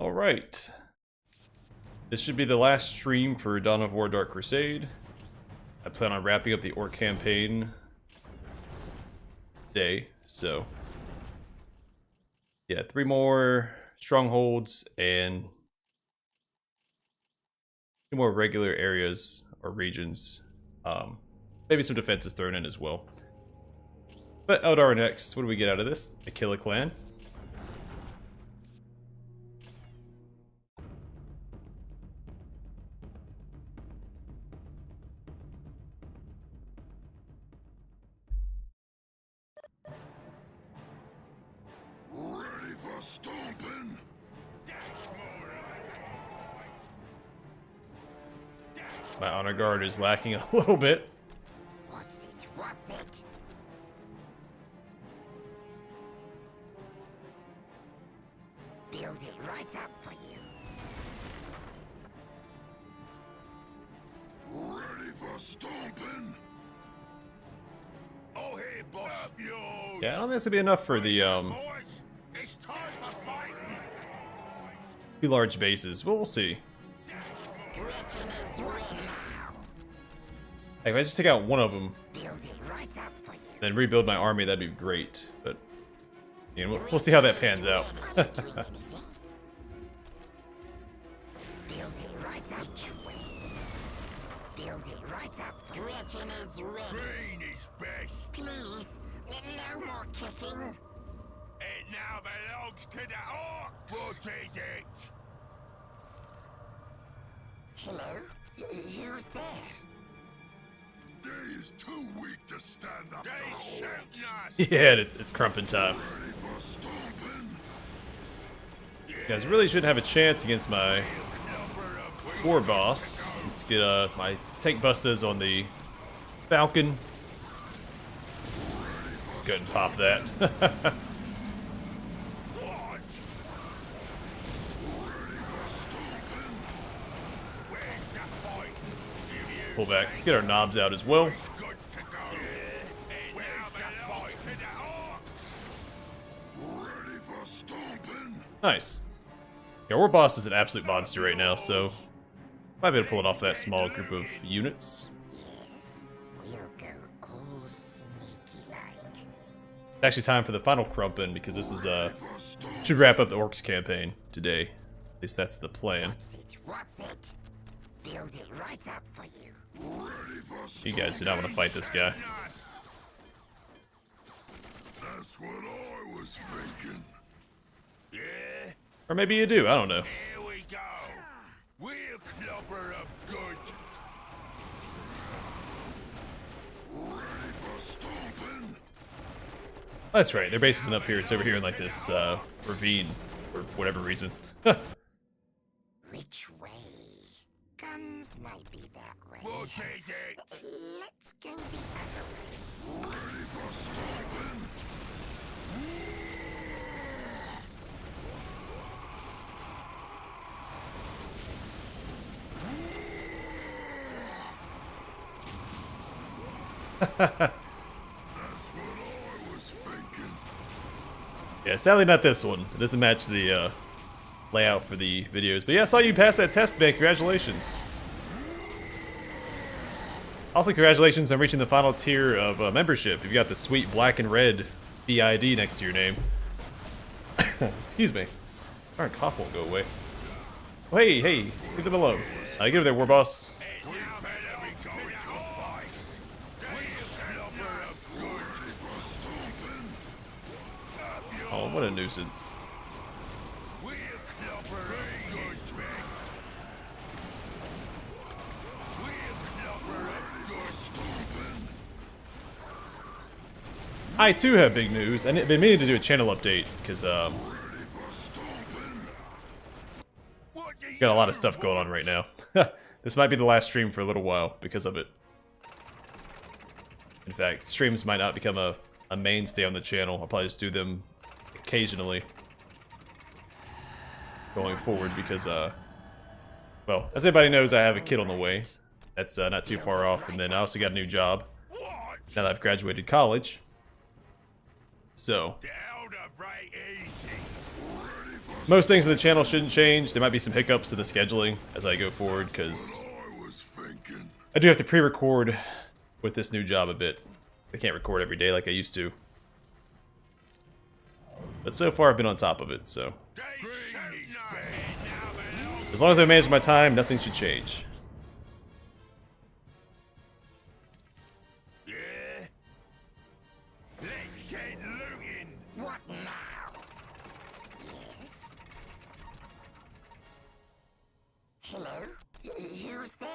Alright. This should be the last stream for Dawn of War Dark Crusade. I plan on wrapping up the Orc campaign today, so... yeah, 3 more strongholds and 2 more regular areas or regions. Maybe some defenses thrown in as well. But Eldar next. What do we get out of this? A kill a clan. Ready for stomping? My honor guard is lacking a little bit. What's it? What's it? Build it right up for you. Ready for stomping? Oh, hey, boss. Yeah, I don't think this will be enough for the It's time for fighting. 2 large bases, but we'll see. Like, if I just take out one of them, Build it right up for you. then rebuild my army, that'd be great. But you know, we'll see how that pans out. Build it right up. Build it right up for you. Gretchen is ready. Green is best. Please, no more kicking. It now belongs to the Orkz. What is it? Hello? Who's there? Day is too weak to stand up to Orkz. Yeah, it's crumping time. Ready for stomping? You guys really should have a chance against my war boss. Let's get my tank busters on the Falcon. Let's go ahead and pop that. Pull back. Let's get our knobs out as well. Nice. Yeah, war boss is an absolute monster right now, so might be able to pull it off that small group of units. Yes, we'll go all sneaky-like. It's actually time for the final crumpin because this is should wrap up the Orkz campaign today. At least that's the plan. What's it? What's it? Build it right up for you. You guys do not want to fight this guy. That's what I was thinking. Yeah? Or maybe you do, I don't know. Here we go. We'll clobber up good. Ready for stomping? That's right, their base isn't up here, it's over here in like this ravine for whatever reason. Which way? Guns might be that way. What is it? Let's go the other way. Ready for stomping? That's what I was thinking. Yeah, sadly not this one. It doesn't match the layout for the videos. But yeah, I saw you pass that test, man. Congratulations. Also, congratulations on reaching the final tier of membership. You've got the sweet black and red BID next to your name. Excuse me. Darn cough won't go away. Oh, hey, leave them alone. Get over there, war boss. Oh, what a nuisance. I too have big news, and I've been meaning to do a channel update because got a lot of stuff going on right now. This might be the last stream for a little while because of it. In fact, streams might not become a mainstay on the channel. I'll probably just do them occasionally going forward because, well, as everybody knows, I have a kid on the way. That's not too far off, and then I also got a new job now that I've graduated college. So, Most things in the channel shouldn't change. There might be some hiccups to the scheduling as I go forward, because I do have to pre-record with this new job a bit. I can't record every day like I used to. But so far I've been on top of it, so. As long as I manage my time, nothing should change. Yeah. Let's get looting. What now? Yes. Hello? Who's there?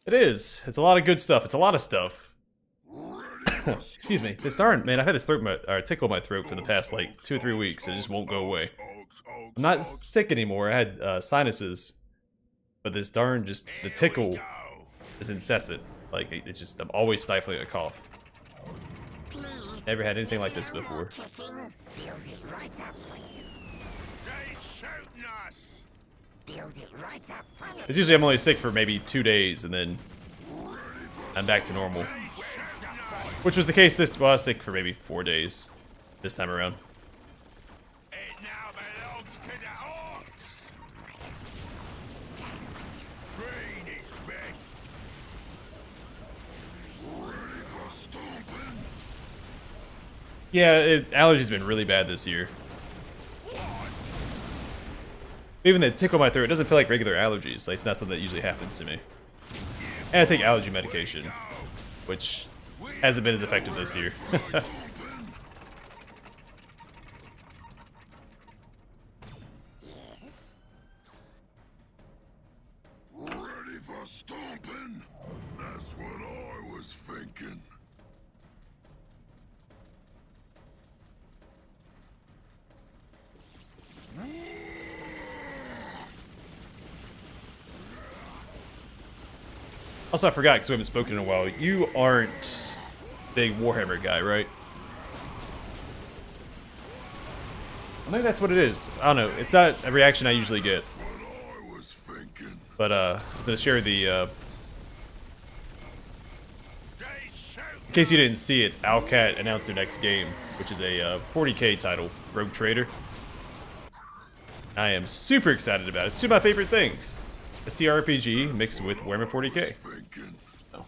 It is. It's a lot of good stuff. It's a lot of stuff. Excuse me. This darn man, I've had this tickle in my throat for the past like 2 or 3 weeks. It just won't go away. I'm not sick anymore. I had sinuses, but this darn the tickle is incessant. Like it's just I'm always stifling a cough. Never had anything like this before. Build it right up, please. They shooting us. Build it right up. It's usually I'm only sick for maybe 2 days and then I'm back to normal. Which was the case well, I was sick for maybe 4 days this time around. It now belongs to the Orkz. Green is best. Ready for stomping. Yeah, allergies been really bad this year. Even the tickle in my throat, it doesn't feel like regular allergies. Like, it's not something that usually happens to me. And I take allergy medication, which hasn't been as effective this year. Yes. Ready for stomping? That's what I was thinking. Also, I forgot because we haven't spoken in a while. You aren't a big Warhammer guy, right? I think that's what it is. I don't know. It's not a reaction I usually get. But I was gonna share the. In case you didn't see it, Owlcat announced their next game, which is a 40k title, Rogue Trader. I am super excited about it. It's two of my favorite things. A CRPG mixed with Warhammer 40k. Oh.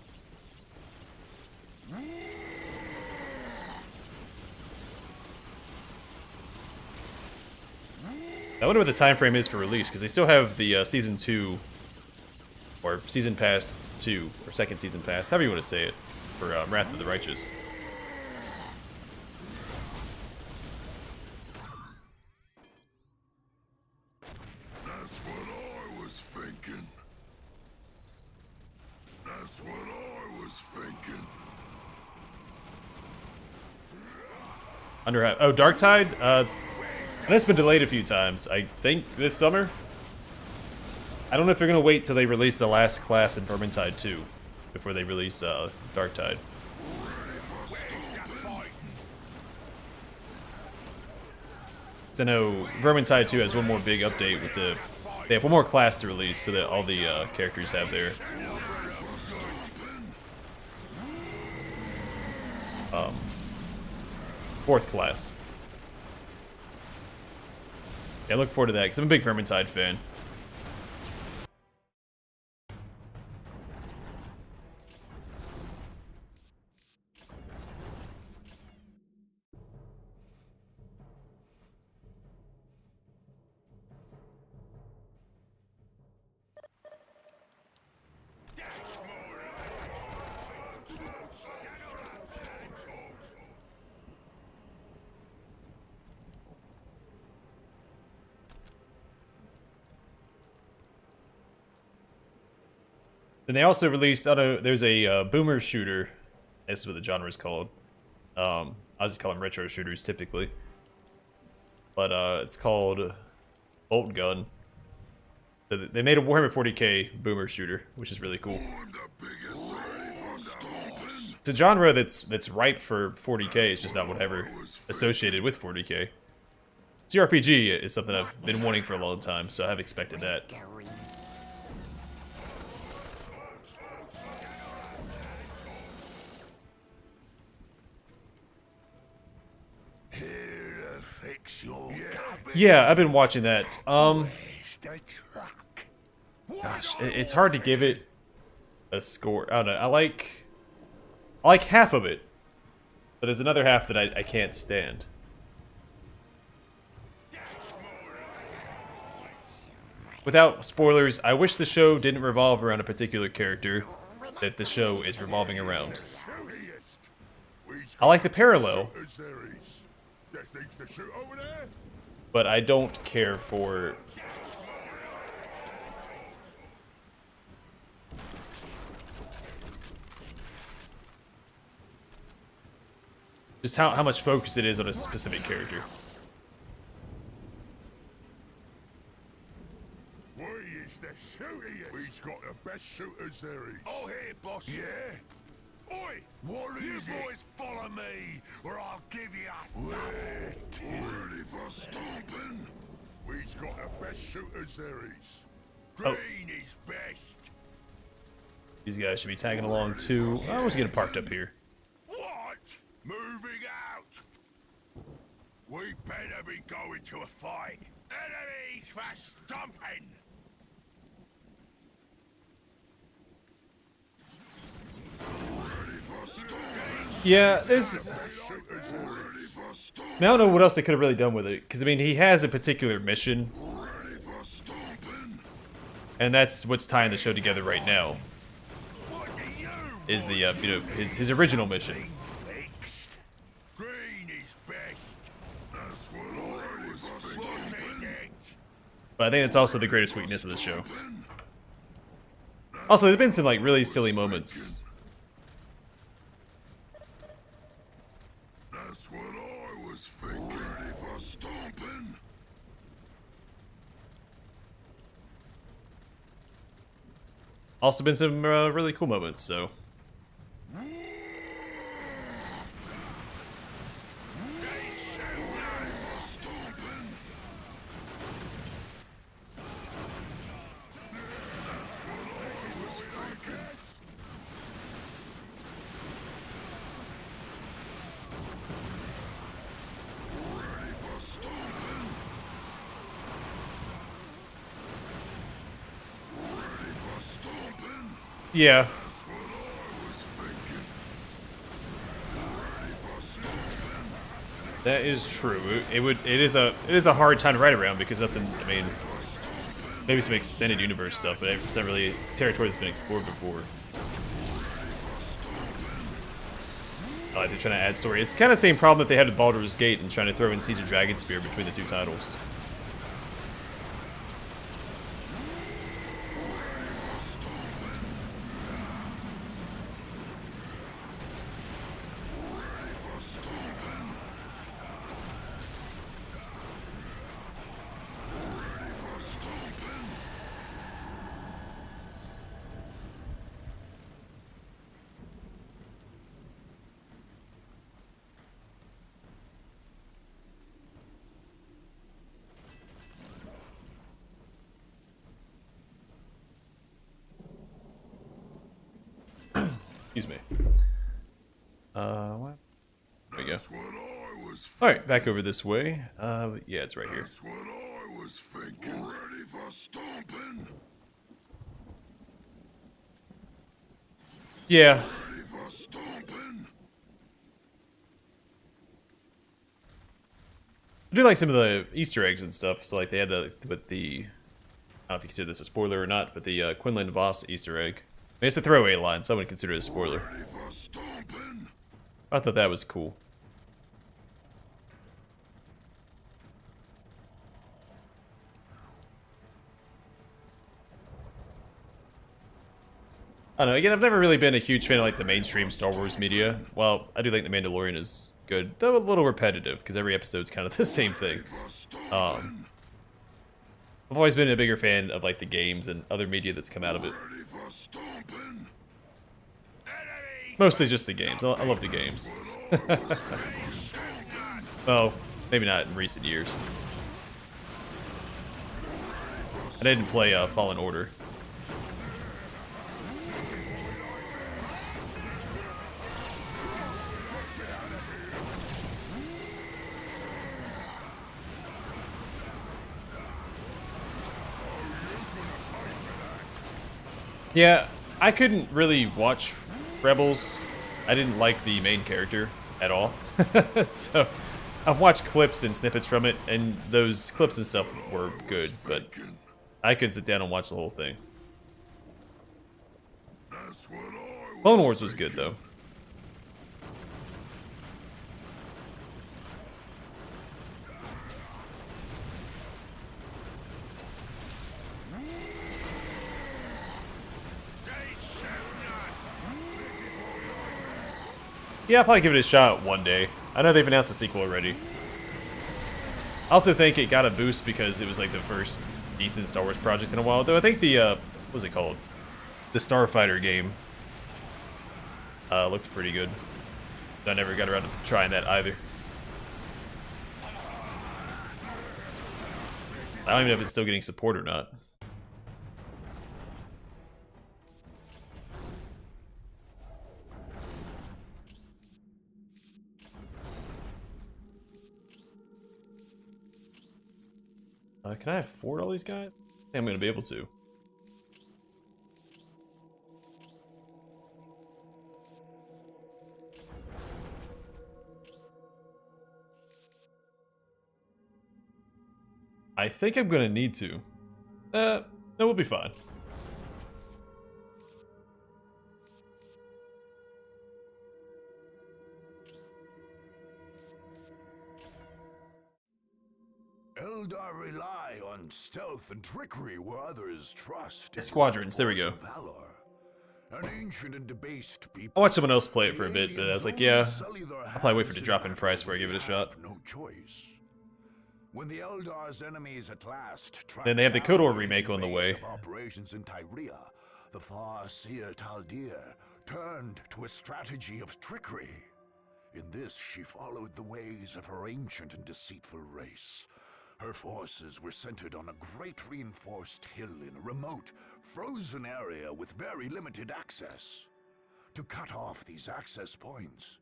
I wonder what the time frame is for release, because they still have the Season 2, or Season Pass 2, or Second Season Pass, however you want to say it, for Wrath of the Righteous. That's what I was thinking. That's what I was thinking. Oh, Darktide? That's been delayed a few times. I think this summer? I don't know if they're going to wait till they release the last class in Vermintide 2 before they release Darktide. So I know Vermintide 2 has one more big update with the... They have one more class to release so that all the characters have their... fourth class. Yeah, I look forward to that, because I'm a big Vermintide fan. Then they also released, there's a boomer shooter. This is what the genre is called. I just call them retro shooters typically. But it's called Bolt Gun. So they made a Warhammer 40k boomer shooter, which is really cool. It's a genre that's ripe for 40k, it's just not whatever associated with 40k. CRPG is something I've been wanting for a long time, so I've expected that. Yeah, I've been watching that. Where's the truck? Gosh, it's hard to give it a score. I don't know. I like half of it, but there's another half that I can't stand. Without spoilers, I wish the show didn't revolve around a particular character that the show is revolving around. I like the parallel, but I don't care for... just how much focus it is on a specific character. We've got the best shooters there is. Oh, here, boss. Yeah? Oi! What is you boys follow me, or I'll give you a ready for stomping. We've got the best shooters there is. Green is best. These guys should be tagging along too. I was getting parked up here. What? Moving out. We better be going to a fight. Enemies for stomping. Yeah, there's... I don't know what else they could have really done with it, because I mean, he has a particular mission, and that's what's tying the show together right now. Is the you know, his original mission. Green is best. That's what I was thinking. But I think it's also the greatest weakness of the show. Also, there's been some like really silly moments. That's what I was thinking. Ready for stomping. Also been some really cool moments, so. Yeah. That is true. It is a hard time to write around because nothing. I mean, maybe some extended universe stuff, but it's not really territory that's been explored before. I like they're trying to add story. It's kind of the same problem that they had with Baldur's Gate and trying to throw in Siege of Dragonspear between the two titles. Excuse me. What? There we go. Alright, back over this way. Yeah, it's right here. That's what I was thinking. Ready for stomping. Yeah. Ready for stomping. I do like some of the Easter eggs and stuff. So like they had the I don't know if you consider this a spoiler or not, but the Quinlan Voss Easter egg. I mean, it's a throwaway line, so I wouldn't consider it a spoiler. I thought that was cool. I don't know, again, I've never really been a huge fan of like the mainstream Star Wars media. Well, I do think The Mandalorian is good, though a little repetitive, because every episode's kind of the same thing. I've always been a bigger fan of like the games and other media that's come out of it. Mostly just the games. I love the games. Well, maybe not in recent years. I didn't play Fallen Order. Yeah, I couldn't really watch Rebels. I didn't like the main character at all. So I've watched clips and snippets from it, and those clips and stuff were good, but I couldn't sit down and watch the whole thing. Clone Wars was good, though. Yeah, I'll probably give it a shot one day. I know they've announced a sequel already. I also think it got a boost because it was like the first decent Star Wars project in a while. Though I think the, what was it called? The Starfighter game looked pretty good. I never got around to trying that either. I don't even know if it's still getting support or not. Can I afford all these guys? I think I'm going to be able to. I think I'm going to need to. No, we'll be fine. Eldar rely on stealth and trickery where others trust. Squadrons, there we go. An ancient and debased people. I watched someone else play it for a bit, but I was like, yeah, I'll probably wait for it to drop in price before I give it a shot. No choice. When the Eldar's enemies at last Then they have the KOTOR remake on the way. Operations in Tyria, the far-seer Taldir turned to a strategy of trickery. In this, she followed the ways of her ancient and deceitful race. Her forces were centered on a great reinforced hill in a remote, frozen area with very limited access. To cut off these access points,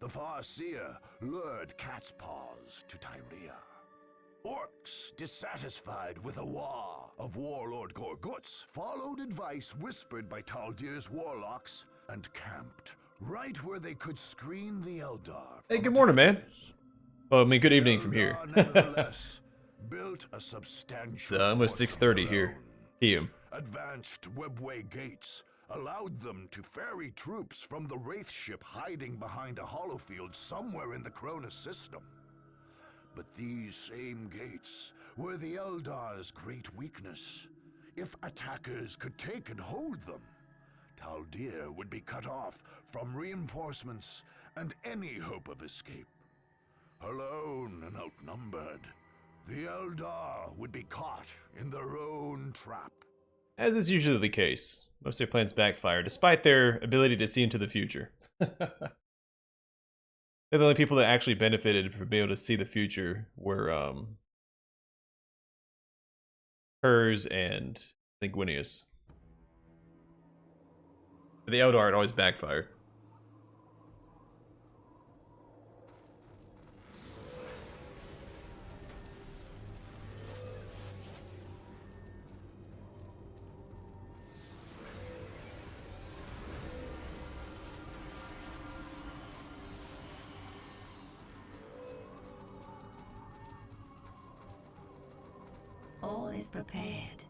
the far-seer lured Cat's Paws to Tyria. Orkz, dissatisfied with the war of Warlord Gorguts, followed advice whispered by Taldir's warlocks and camped right where they could screen the Eldar. Hey, good morning, man. Well, I mean, good evening from here. Nevertheless, built a substantial It's almost force of 6:30 their here. own. PM. Advanced webway gates allowed them to ferry troops from the Wraith ship hiding behind a holofield somewhere in the Kronus system. But these same gates were the Eldar's great weakness. If attackers could take and hold them, Taldir would be cut off from reinforcements and any hope of escape. Alone and outnumbered, the Eldar would be caught in their own trap. As is usually the case, most of their plans backfire, despite their ability to see into the future. They're the only people that actually benefited from being able to see the future were Hers and Sanguinius. The Eldar had always backfired. All is prepared.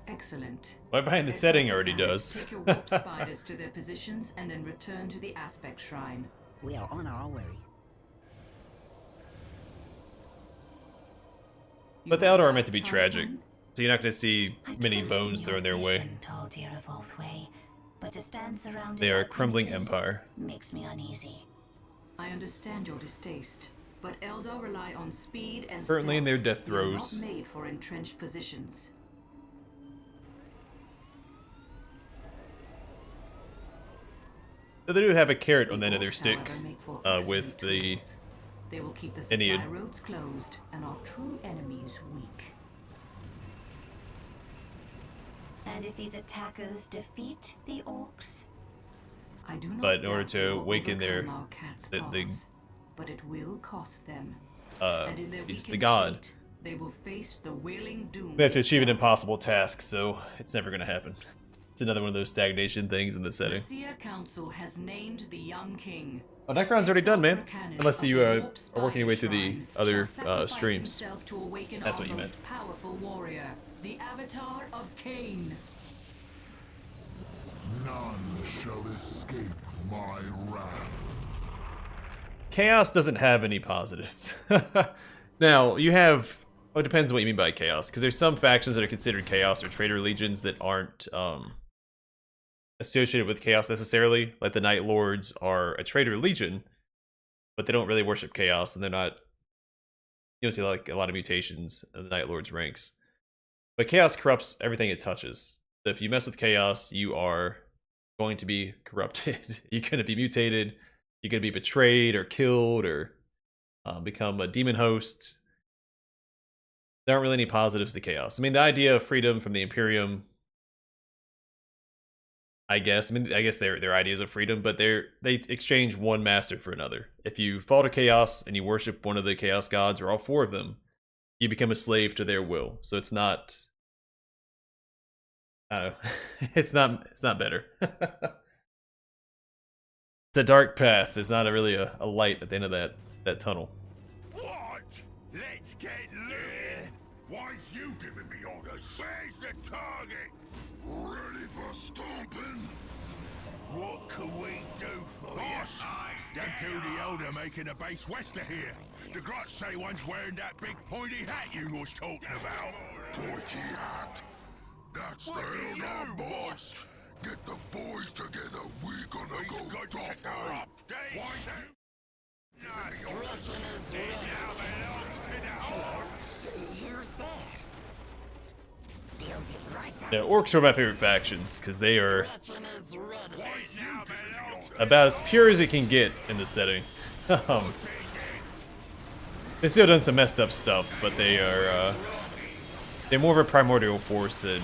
Excellent. Right behind the setting already does. Take your warp spiders to their positions and then return to the aspect shrine. We are on our way. But the Eldar are meant to be tragic, so you're not going to see many bones thrown their way. They are a crumbling empire. Makes me uneasy. I understand your distaste, but Eldar rely on speed and Currently in their stealth. death They are throes. not made for entrenched positions. So they do have a carrot on the end of their Orkz, stick however, make for with excellent the tools. They will keep the Ennead. supply roads closed and our true enemies weak. And if these attackers defeat the Orkz? I do not But in order doubt they to will awaken their- overcome our cat's the- paws, but it will cost them. And in their he's the weakened god. state, they will face the wailing doom. They have to achieve an impossible task, so it's never gonna happen. It's another one of those stagnation things in the The setting. Seer Council has named the young king. Oh, Necron's already done, man. Unless you are working your way through the other streams. That's what you meant. Powerful warrior, the Avatar of Cain. None shall escape my wrath. Chaos doesn't have any positives. Now, you have... Oh, it depends on what you mean by chaos, because there's some factions that are considered chaos or traitor legions that aren't associated with chaos necessarily. Like the Night Lords are a traitor legion, but they don't really worship chaos, and they're not... You don't see like a lot of mutations in the Night Lords ranks. But chaos corrupts everything it touches. So if you mess with chaos, you are going to be corrupted. You're going to be mutated. You're going to be betrayed or killed or become a demon host. There aren't really any positives to chaos. I mean, the idea of freedom from the Imperium, I guess they're ideas of freedom, but they exchange one master for another. If you fall to chaos and you worship one of the chaos gods or all four of them, you become a slave to their will. So it's not... I don't know. It's not better. It's a dark path. There's not really a light at the end of that tunnel. What? Let's get lit. Why's you giving me orders? Where's the target? Ready for stomping? What can we do for Boss, don't kill the elder making a base west of here. The Grots say one's wearing that big pointy hat you was talking about. Pointy hat? That's the elder, boss. Get the boys together. We're gonna go tough her up. Why Yeah, Orkz are my favorite factions because they are about as pure as it can get in this setting. They've still done some messed up stuff, but they're more of a primordial force than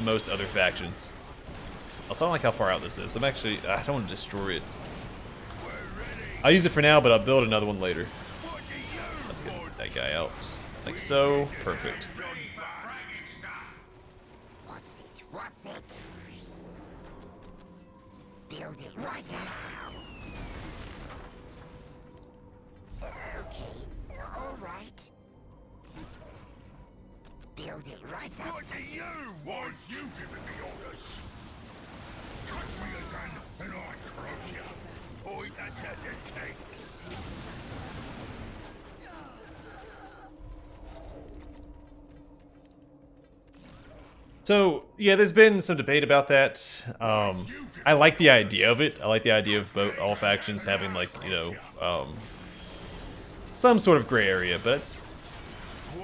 most other factions. Also, I don't like how far out this is. I don't want to destroy it. I'll use it for now, but I'll build another one later. Let's get that guy out. Like so. Perfect. What's it? Build it right now. Okay, alright. Build it right up. What do you want? You giving me orders? Touch me again, and I crush you. Oi, that's at the tanks. So, yeah, there's been some debate about that. I like the idea of it. I like the idea of all factions having, like, you know, some sort of gray area, but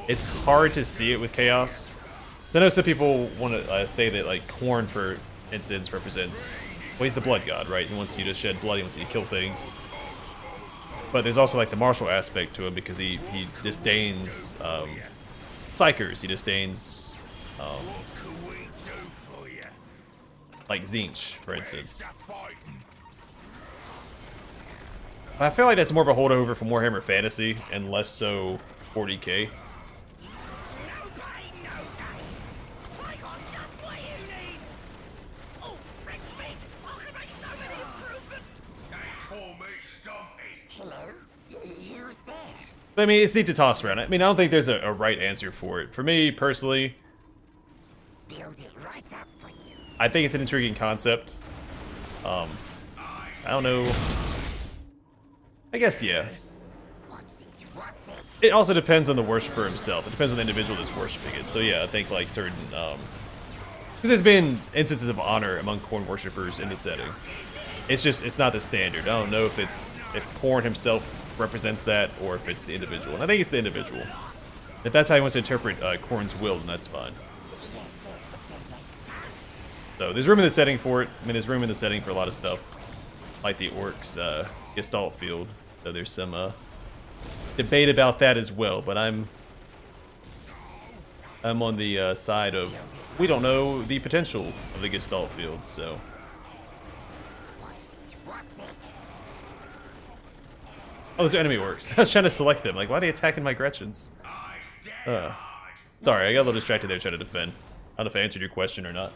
it's hard to see it with Chaos. So I know some people want to say that, like, Khorne, for instance, represents... Well, he's the blood god, right? He wants you to shed blood, he wants you to kill things. But there's also, like, the martial aspect to him because he disdains Psychers. He disdains... like Tzeentch, for instance. I feel like that's more of a holdover from Warhammer Fantasy and less so 40k. But I mean, it's neat to toss around. I mean, I don't think there's a right answer for it. For me, personally, Build it right up for you. I think it's an intriguing concept. I don't know. I guess, yeah. What's it? What's it? It also depends on the worshiper himself. It depends on the individual that's worshiping it. So yeah, I think like certain, because there's been instances of honor among Khorne worshippers in the setting. It's just, it's not the standard. I don't know if Khorne himself represents that or if it's the individual. And I think it's the individual. If that's how he wants to interpret Khorne's will, then that's fine. So there's room in the setting for it. I mean, there's room in the setting for a lot of stuff, like the Ork's Gestalt field. So there's some debate about that as well. But I'm on the side of we don't know the potential of the Gestalt field. So oh, those are enemy Orks. I was trying to select them. Like, why are they attacking my Gretchens? Sorry, I got a little distracted there trying to defend. I don't know if I answered your question or not.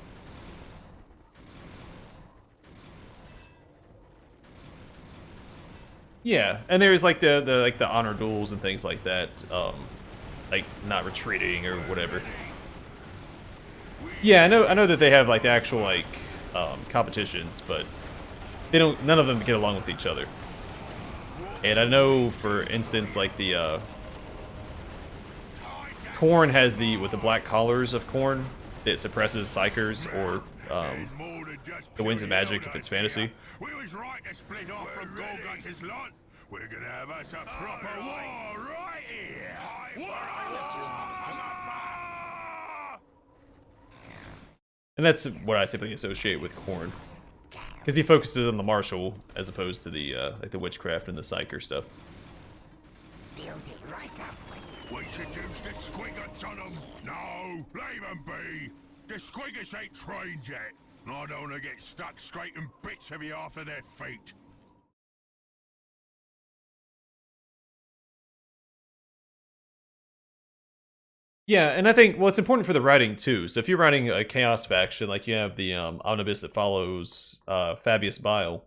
Yeah, and there's like the honor duels and things like that, like not retreating or whatever. Yeah, I know that they have like the actual like competitions, but they don't. None of them get along with each other. And I know, for instance, like the Khorne has with the black collars of Khorne that suppresses psychers or the winds of magic if it's fantasy. We was right to split off from Golgot's lot. We're gonna have us a proper war right here. And that's what I typically associate with Khorne, because he focuses on the martial as opposed to the like the witchcraft and the psyker stuff. Build it right up when We should use the squiggles on them. No, leave them be. The squiggles ain't trained yet. I don't want to get stuck scraping bits of you after their feet. Yeah, and I think, well, it's important for the writing too. So if you're writing a chaos faction, like you have the omnibus that follows Fabius Bile,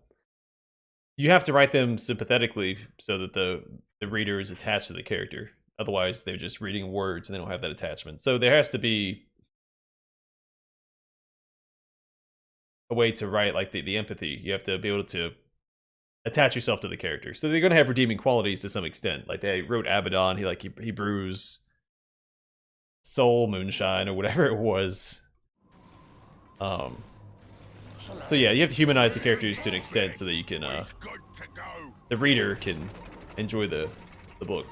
you have to write them sympathetically so that the reader is attached to the character. Otherwise, they're just reading words and they don't have that attachment. So there has to be a way to write like the empathy. You have to be able to attach yourself to the character. So they're going to have redeeming qualities to some extent. Like they wrote Abaddon, he brews soul moonshine or whatever it was. So yeah, you have to humanize the characters to an extent so that you can the reader can enjoy the book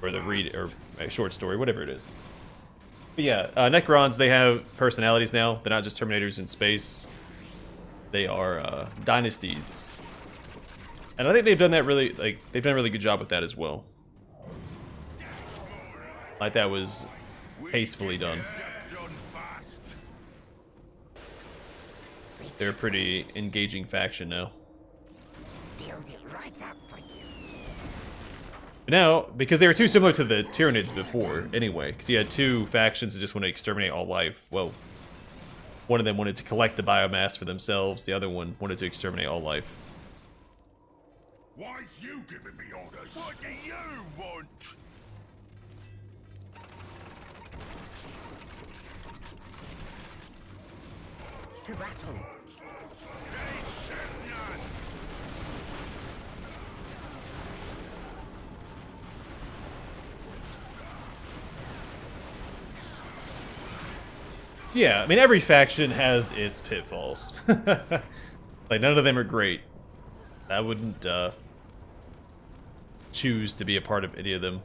or the or a short story, whatever it is. But yeah, Necrons, they have personalities now. They're not just Terminators in space. They are dynasties, and I think they've done that really they've done a really good job with that as well. Like that was tastefully done. They're a pretty engaging faction now. build it right up for you. But now, because they were too similar to the Tyranids before, anyway, because you had two factions that just wanted to exterminate all life. Well, one of them wanted to collect the biomass for themselves, the other one wanted to exterminate all life. Why's you giving me orders? What do you want? To battle. Yeah, I mean, every faction has its pitfalls. Like, none of them are great. I wouldn't choose to be a part of any of them.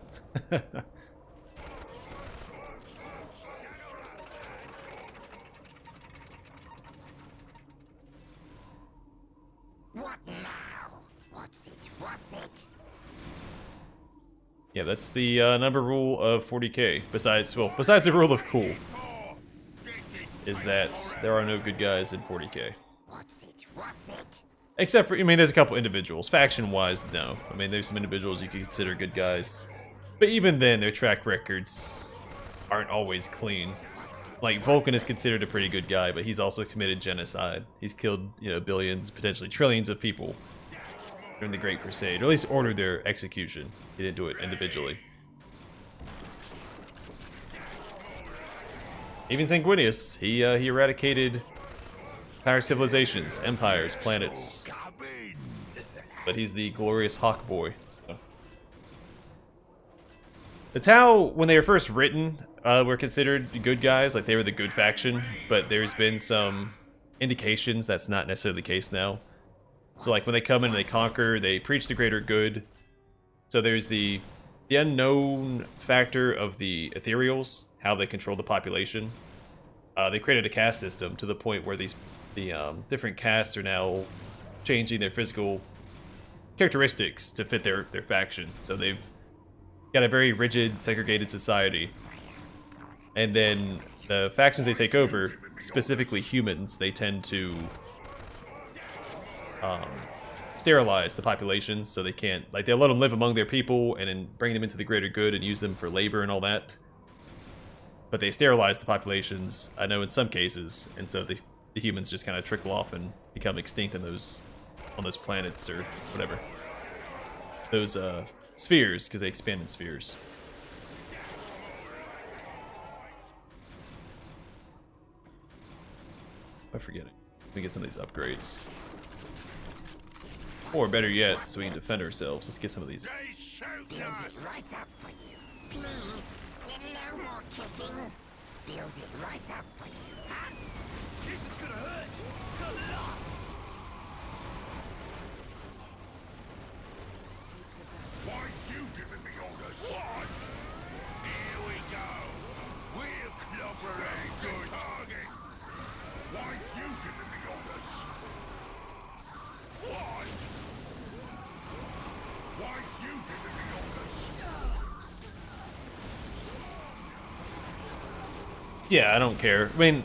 What now? What's it? What's it? Yeah, that's the number rule of 40k. Besides the rule of cool, is that there are no good guys in 40k. What's it? What's it? Except for, I mean, there's a couple individuals. Faction-wise, no. I mean, there's some individuals you could consider good guys. But even then, their track records aren't always clean. Like, Vulcan is considered a pretty good guy, but he's also committed genocide. He's killed, you know, billions, potentially trillions of people during the Great Crusade. Or at least ordered their execution. He didn't do it individually. Even Sanguinius, he eradicated entire civilizations, empires, planets. But he's the glorious Hawk Boy. So. The Tau, when they were first written, were considered good guys, like they were the good faction, but there's been some indications that's not necessarily the case now. So like when they come in and they conquer, they preach the greater good. So there's the unknown factor of the ethereals, how they control the population. They created a caste system to the point where the different castes are now changing their physical characteristics to fit their faction. So they've got a very rigid, segregated society. And then the factions they take over, specifically humans, they tend to sterilize the populations so they can't, like, they'll let them live among their people and then bring them into the greater good and use them for labor and all that. But they sterilize the populations, I know, in some cases, and so the humans just kind of trickle off and become extinct in on those planets or whatever. Those spheres, because they expand in spheres. I forget it. Let me get some of these upgrades. Or better yet, so we can defend ourselves. Let's get some of these. Build it right up for you. Please, no more kissing. Build it right up for you. This is gonna hurt. A lot. Why's you giving me orders? What? Here we go. We'll clobber a good target. Why's you giving me orders? What? Why's you giving me orders? Yeah, I don't care. I mean,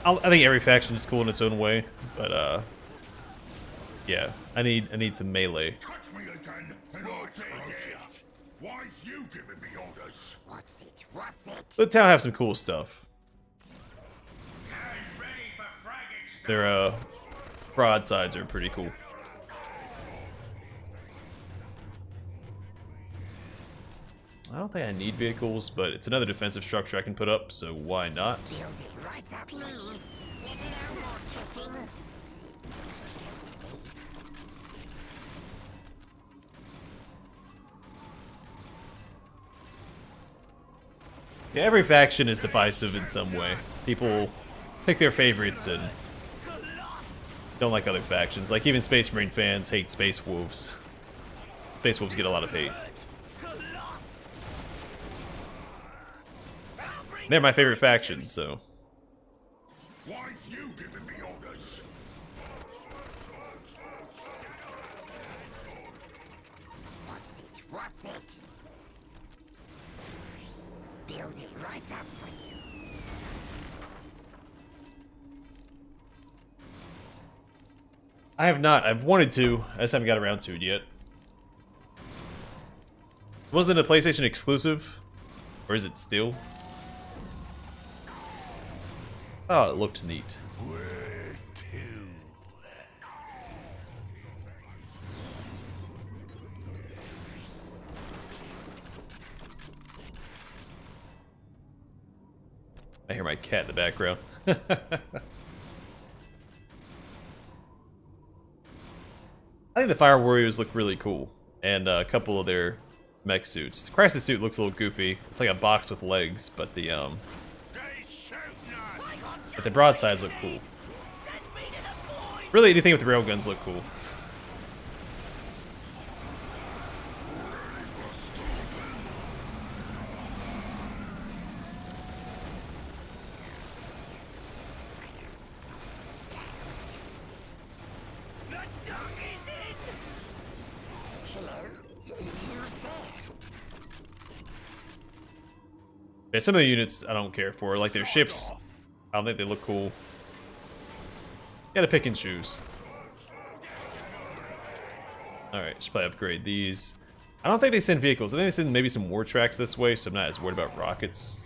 I think every faction is cool in its own way, but yeah, I need some melee. Touch me again, and I'll take it. Why's you giving me orders? What's it? What's it? But town have some cool stuff. Their broadsides are pretty cool. I don't think I need vehicles, but it's another defensive structure I can put up, so why not? Build it right up, please. No more kissing. Yeah, every faction is divisive in some way. People pick their favorites and don't like other factions. Like, even Space Marine fans hate Space Wolves. Space Wolves get a lot of hate. They're my favorite faction, so. Why's you giving me orders? What's it? What's it? Build it right up for you. I have not. I've wanted to. I just haven't got around to it yet. Wasn't it a PlayStation exclusive? Or is it still? Oh, it looked neat. Where to? I hear my cat in the background. I think the Fire Warriors look really cool, and a couple of their mech suits. The Crisis suit looks a little goofy. It's like a box with legs, but the broadsides look cool. Really, anything with the railguns look cool. Yeah, some of the units I don't care for, like their ships. I don't think they look cool. Gotta pick and choose. Alright, should probably upgrade these. I don't think they send vehicles. I think they send maybe some war tracks this way, so I'm not as worried about rockets.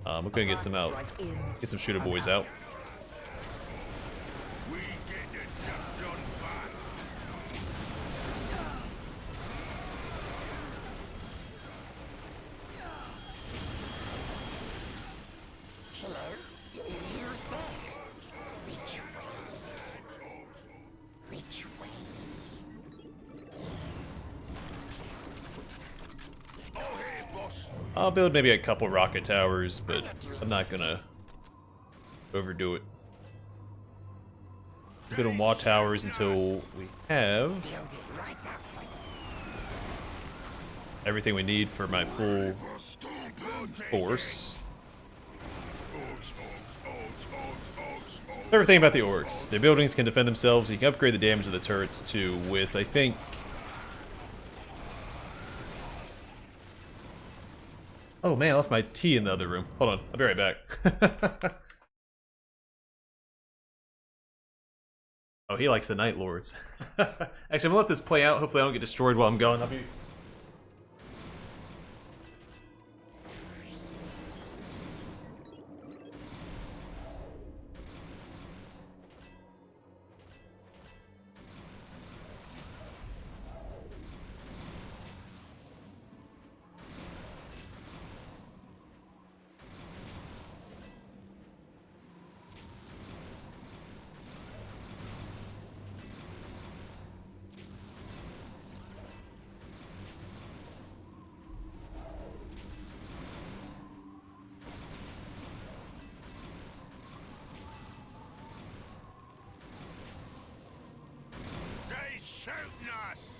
We're gonna get some out. Get some shooter boys out. I'll build maybe a couple rocket towers, but I'm not gonna overdo it. Build more towers until we have everything we need for my full force. Favorite thing about the Orkz, their buildings can defend themselves. You can upgrade the damage of the turrets too with, I think... Oh man, I left my tea in the other room. Hold on, I'll be right back. Oh, he likes the Night Lords. Actually, I'm gonna let this play out. Hopefully I don't get destroyed while I'm gone. I'll be... They shooting us!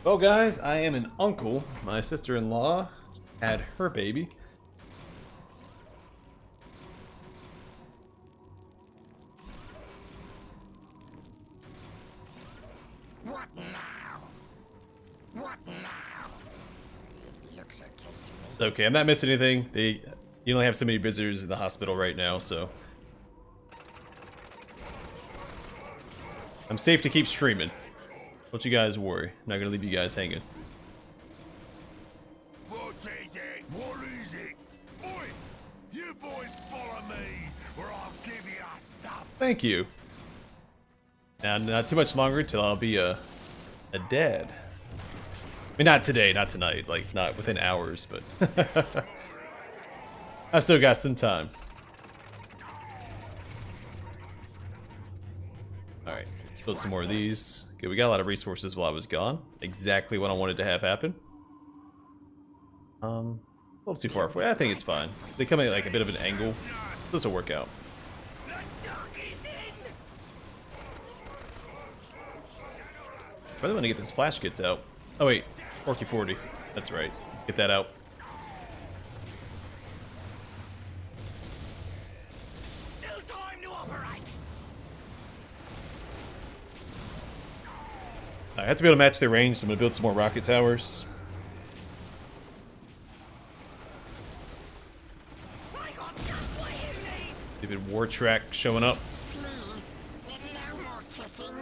Well, guys, I am an uncle. My sister-in-law had her baby. What now? What now? It looks okay to me. It's okay, I'm not missing anything. You only have so many visitors in the hospital right now, so... I'm safe to keep streaming. Don't you guys worry. I'm not gonna leave you guys hanging. What is it? What is it? Oi! You boys follow me, or I'll give you a thump. Thank you. Now, not too much longer till I'll be a dad. I mean, not today, not tonight, like, not within hours, but... I've still got some time. Alright, build some more of these. Okay, we got a lot of resources while I was gone. Exactly what I wanted to have happen. A little too far away. I think it's fine. They come at like a bit of an angle. This will work out. Really want to get this flash kits out. Oh wait, Orky 40. That's right. Let's get that out. Still time to operate. I have to be able to match their range, so I'm gonna build some more rocket towers. I got just what you need. David War Track showing up. Please, no more kissing.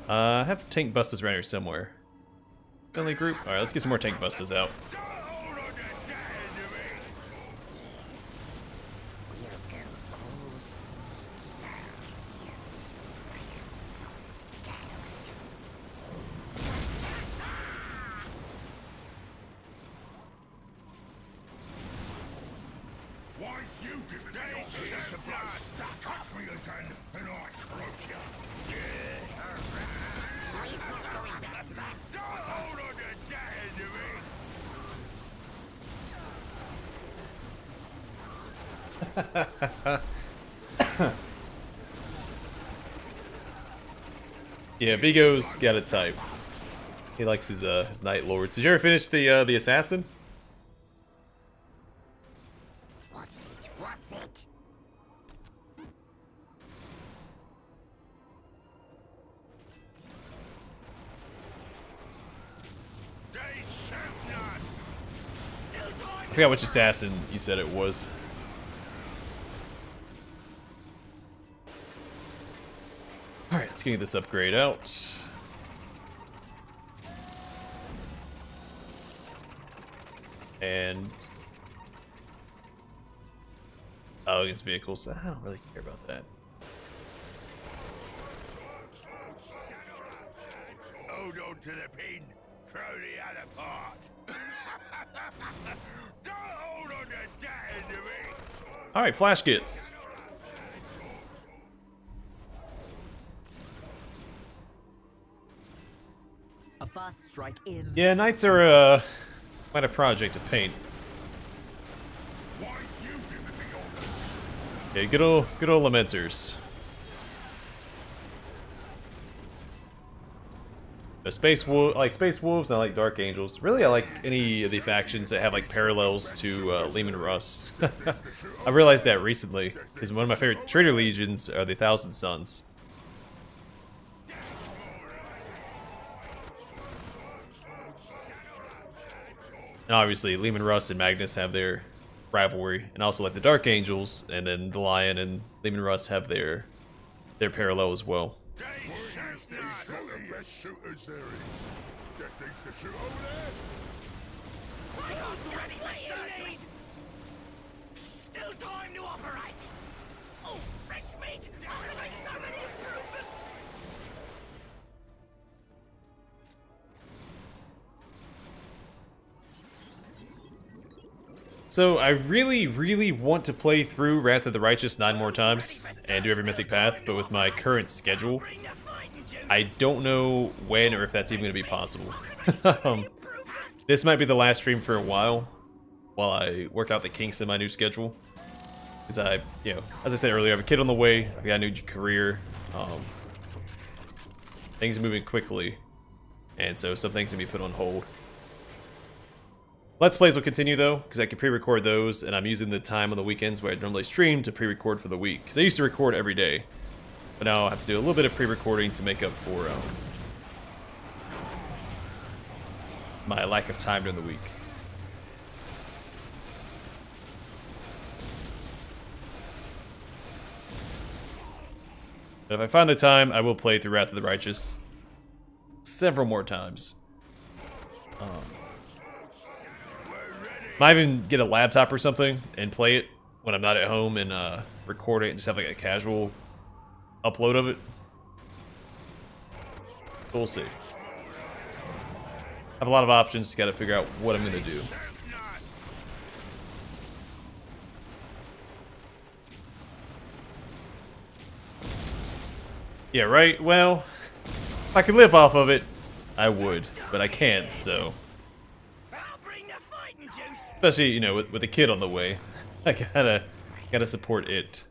I have tank busters around here somewhere. Friendly group. All right, let's get some more tank busters out. Don't hold on to that to me. We'll go all sneaky now. Yes. Once you give it your ears to blow stuck up for you again, and I croak you. He's not going back to that. Don't hold on to that to me. Yeah, Vigo's got a type. He likes his Night Lords. Did you ever finish the Assassin? What's it? What's it? They shooting us. I forgot which Assassin you said it was. Alright, let's get this upgrade out. And... oh, against vehicles. I don't really care about that. Hold on to the pin. Throw the other part. Don't hold on to that to me. Alright, flash kits. A first strike in. Yeah, knights are quite a project to paint. Okay, good old lamenters. The space wolves, and I like dark angels. Really, I like any of the factions that have like parallels to Leman Russ. I realized that recently because one of my favorite trader legions are the Thousand Sons. And obviously, Leman Russ and Magnus have their rivalry, and also like the Dark Angels, and then the Lion and Leman Russ have their parallel as well. Shooters there is. Get things to shoot over there. Still time to operate. Oh, fresh meat. I'll make so many improvements. So I really, really want to play through Wrath of the Righteous 9 more times and do every mythic path, but with my current schedule, I don't know when or if that's even going to be possible. This might be the last stream for a while I work out the kinks in my new schedule. Because as I said earlier, I have a kid on the way, I've got a new career, things are moving quickly, and so some things can be put on hold. Let's Plays will continue though, because I can pre-record those, and I'm using the time on the weekends where I normally stream to pre-record for the week. Because I used to record every day. But now I have to do a little bit of pre-recording to make up for my lack of time during the week. But if I find the time, I will play through Wrath of the Righteous several more times. Might even get a laptop or something and play it when I'm not at home and record it and just have like a casual upload of it. We'll see. I have a lot of options, just gotta figure out what I'm gonna do. Yeah, right? Well, if I could live off of it, I would, but I can't, so. Especially, with a kid on the way. I gotta support it.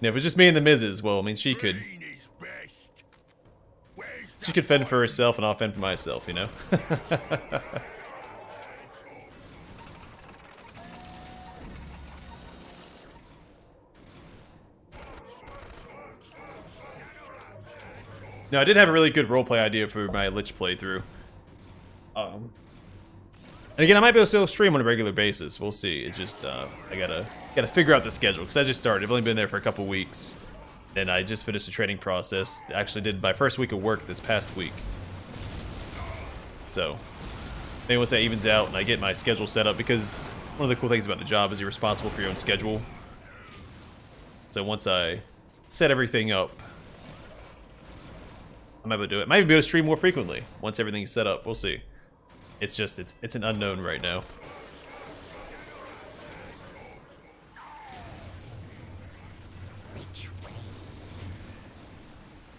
Yeah, if it was just me and the Mrs., well, I mean, she could fend for herself and I'll fend for myself, you know? No, I did have a really good roleplay idea for my Lich playthrough. And again, I might be able to still stream on a regular basis. We'll see. It's just I gotta figure out the schedule because I just started. I've only been there for a couple weeks, and I just finished the training process. I actually did my first week of work this past week. So maybe once that evens out and I get my schedule set up, because one of the cool things about the job is you're responsible for your own schedule. So once I set everything up, I might be able to do it. Might even be able to stream more frequently once everything's set up. We'll see. It's just, it's an unknown right now.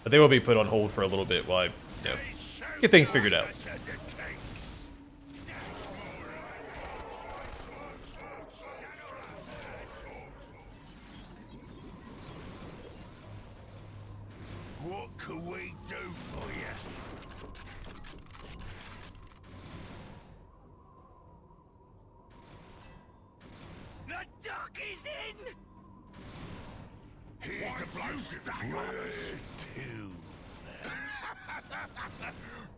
But they will be put on hold for a little bit while I, get things figured out. What can we do for you? The duck is in! Here's the bloke Where to?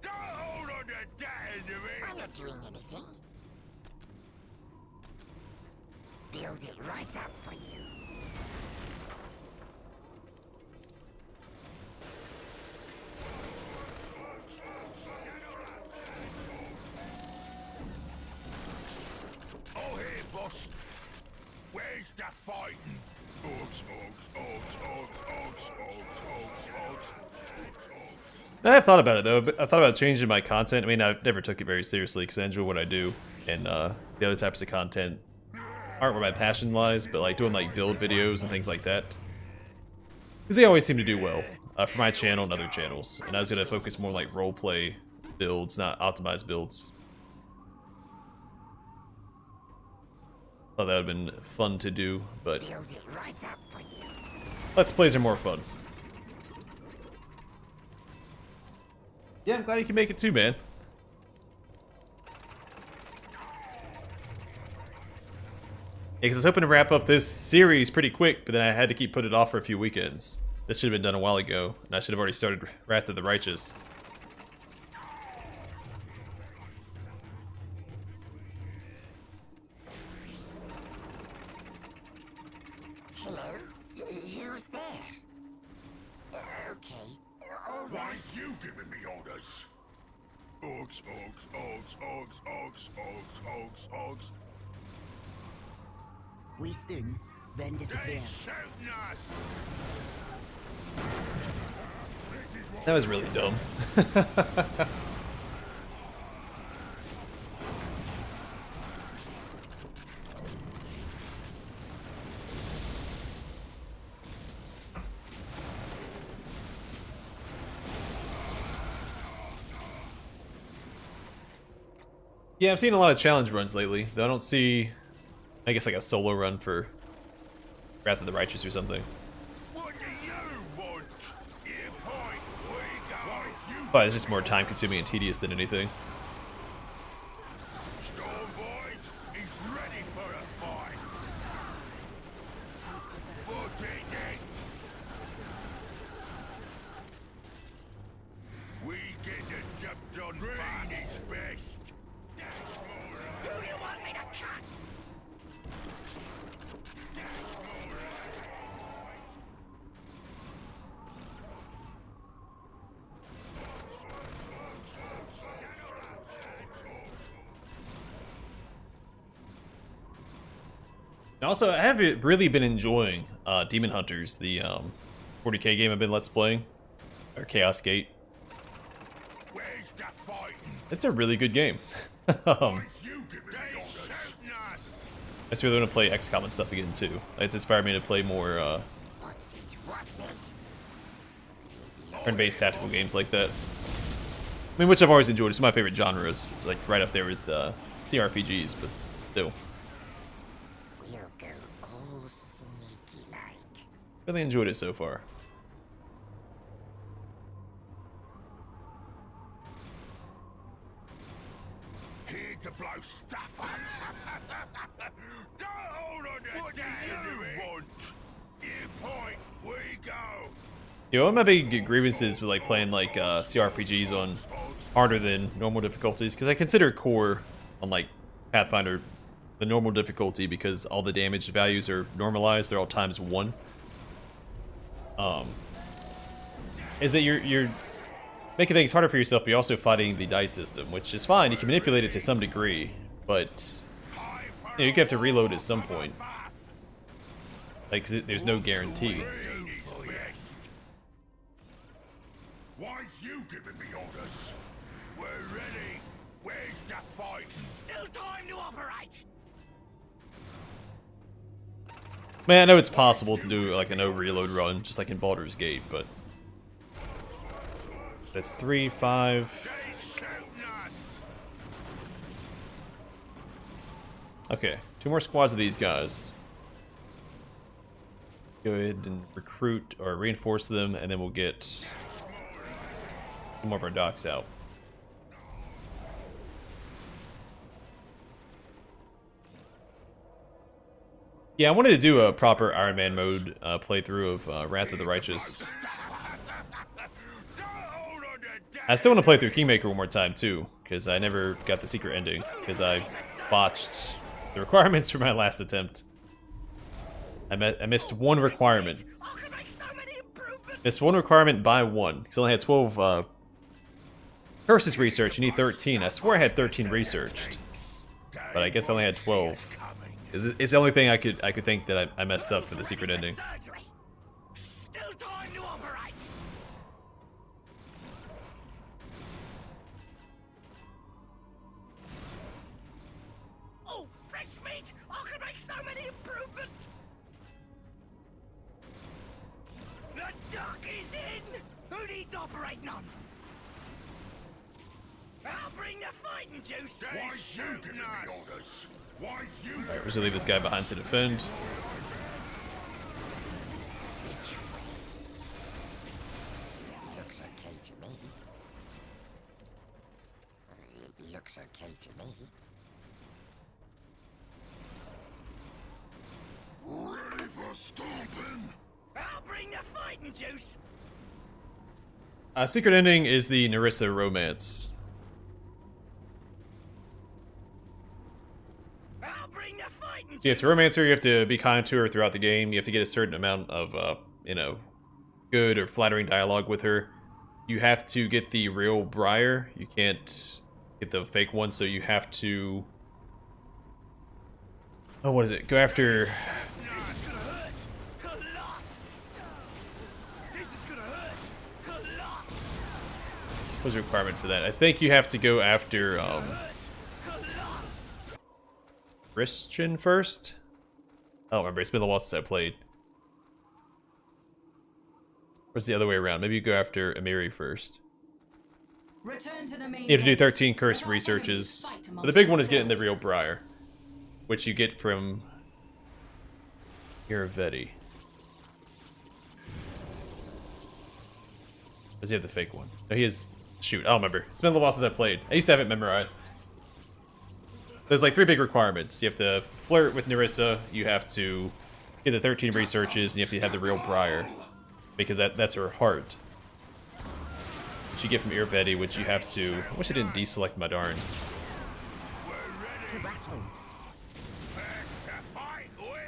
Don't hold on to that end of it! I'm not doing anything. Build it right up for you. Oh, here, boss. Where's the fighting? I've thought about it though. I've thought about changing my content. I mean, I never took it very seriously because I enjoy what I do, and the other types of content aren't where my passion lies. But like doing like build videos and things like that. Because they always seem to do well for my channel and other channels. And I was going to focus more like roleplay builds, not optimized builds. Thought that would have been fun to do, but Build it right up for you. Let's Plays are more fun. Yeah, I'm glad you can make it too, man. Yeah, because I was hoping to wrap up this series pretty quick, but then I had to keep putting it off for a few weekends. This should have been done a while ago, and I should have already started Wrath of the Righteous. Hello? Who's there? Okay. All Why right. you giving me orders? Orkz, Orkz, Orkz, Orkz, Orkz, Orkz, Orkz, Orkz. We sting, then disappear. Shooting us! This is what That was really dumb. Yeah, I've seen a lot of challenge runs lately, though I don't see, I guess, like a solo run for Wrath of the Righteous or something. What do you want? You point, we go. You But it's just more time consuming and tedious than anything. Storm boys, he's ready for a fight. What is it? We get the job done. Green is best. Who do you want me to cut? And also, I have really been enjoying Demon Hunters, the 40k game I've been Let's Playing, or Chaos Gate. Where's the fighting? It's a really good game. I Why's you giving me orders? Shooting us! just really want to play XCOM and stuff again too. It's inspired me to play more What's it? What's it? turn-based tactical games like that. I mean, which I've always enjoyed. It's my favorite genres. It's like right up there with TRPGs, but still. We'll go all sneaky like. Really enjoyed it so far. Here to blow stuff up. Don't hold on to what do you want? You point, we go. You know, one of my big grievances with like playing like CRPGs on harder than normal difficulties, because I consider core on like Pathfinder the normal difficulty because all the damage values are normalized, they're all ×1. Is that you're making things harder for yourself, but you're also fighting the dice system, which is fine. You can manipulate it to some degree, but you know, you have to reload at some point. Like, 'cause there's no guarantee. Why's you giving me orders? We're ready. Where's the fight? Still time to operate. Man, I know it's possible to do like a no reload run, just like in Baldur's Gate, but that's 3, 5. They shooting us. Okay, 2 more squads of these guys. Go ahead and recruit or reinforce them, and then we'll get some more of our docks out. Yeah, I wanted to do a proper Iron Man mode playthrough of Wrath of the Righteous. Don't hold on to that. I still want to play through Kingmaker one more time too, because I never got the secret ending, because I botched the requirements for my last attempt. I missed one requirement. I can make so many improvements. Missed one requirement by 1, because I only had 12 curses research, you need 13. I swear I had 13 researched, but I guess I only had 12. It's the only thing I could think that I messed up for the secret ending. Surgery. Still time to operate. Oh, fresh meat! I can make so many improvements. The operating on? I'll bring the fighting juice. Why you giving me orders? Why you? Alright, we're just gonna leave this guy behind to defend. Looks okay to me. It looks okay to me. Ready for stomping? I'll bring the fighting juice. Secret ending is the Nerissa romance. I'll bring the fighting You have to romance her, you have to be kind to her throughout the game, you have to get a certain amount of, you know, good or flattering dialogue with her. You have to get the real Briar, you can't get the fake one, so you have to... Oh, what is it? Go after... What's the requirement for that? I think you have to go after, Christian first? I don't remember, it's been a while since I played. Where's the other way around? Maybe you go after Amiri first. Return to the main You have to do base. 13 curse Let our researches. enemies fight But the big one is amongst getting the themselves. real Briar, which you get from Iravetti. Does he have the fake one? No, he has... Shoot, I don't remember. It's been a little while since I played. I used to have it memorized. There's like 3 big requirements. You have to flirt with Nerissa, you have to get the 13 researches, and you have to have the real Briar. Because that's her heart. Which you get from Iravetti, which you have to... I wish I didn't deselect my darn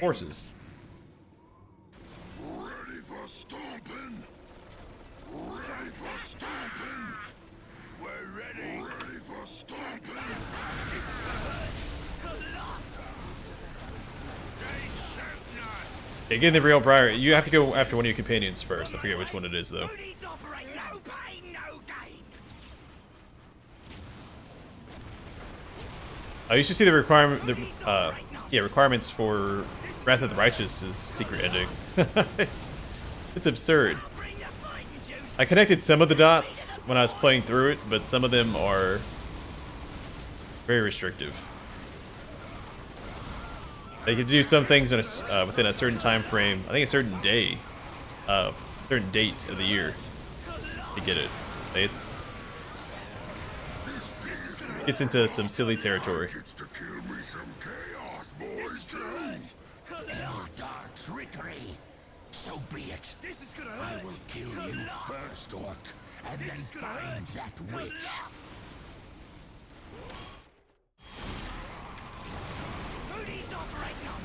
horses. Ready for stomping? Ready for stomping? We're ready. Ready for stomping? Yeah, getting the real Briar, you have to go after one of your companions first. I forget which one it is, though. Who needs to operate? No pain, no gain. You should see the requirement, requirements for Wrath of the Righteous' secret ending. it's absurd. Bring the fighting juice. I connected some of the dots when I was playing through it, but some of them are very restrictive. They can do some things in within a certain time frame. I think a certain day, certain date of the year to get it. Gets into some silly territory. Gets to kill me some chaos, boys, too. Eldar trickery. So be it. This is gonna I hurt. will kill you first, Orc, and then find that witch. Who needs to operate on?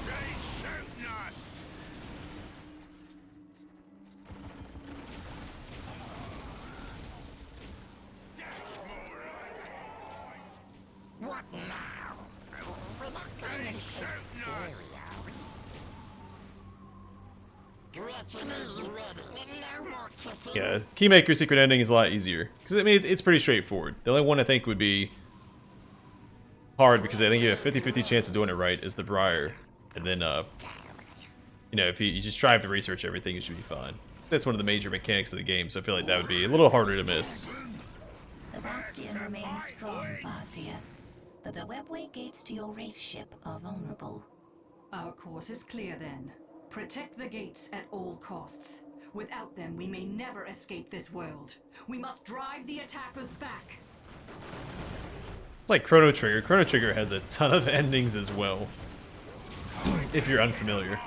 They shooting us. What now? We're not going anyplace scary, are we? Gretchen is ready. No more kissing. Yeah, Keymaker's secret ending is a lot easier. Because, I mean, it's pretty straightforward. The only one I think would be hard, because I think you have a 50-50 chance of doing it right, is the Briar. And then, you know, if you just strive to research everything, you should be fine. That's one of the major mechanics of the game, so I feel like that would be a little harder to miss. The Bastion remains strong, Farseer, but the webway gates to your wraith ship are vulnerable. Our course is clear then. Protect the gates at all costs. Without them, we may never escape this world. We must drive the attackers back. It's like Chrono Trigger. Chrono Trigger has a ton of endings as well, if you're unfamiliar.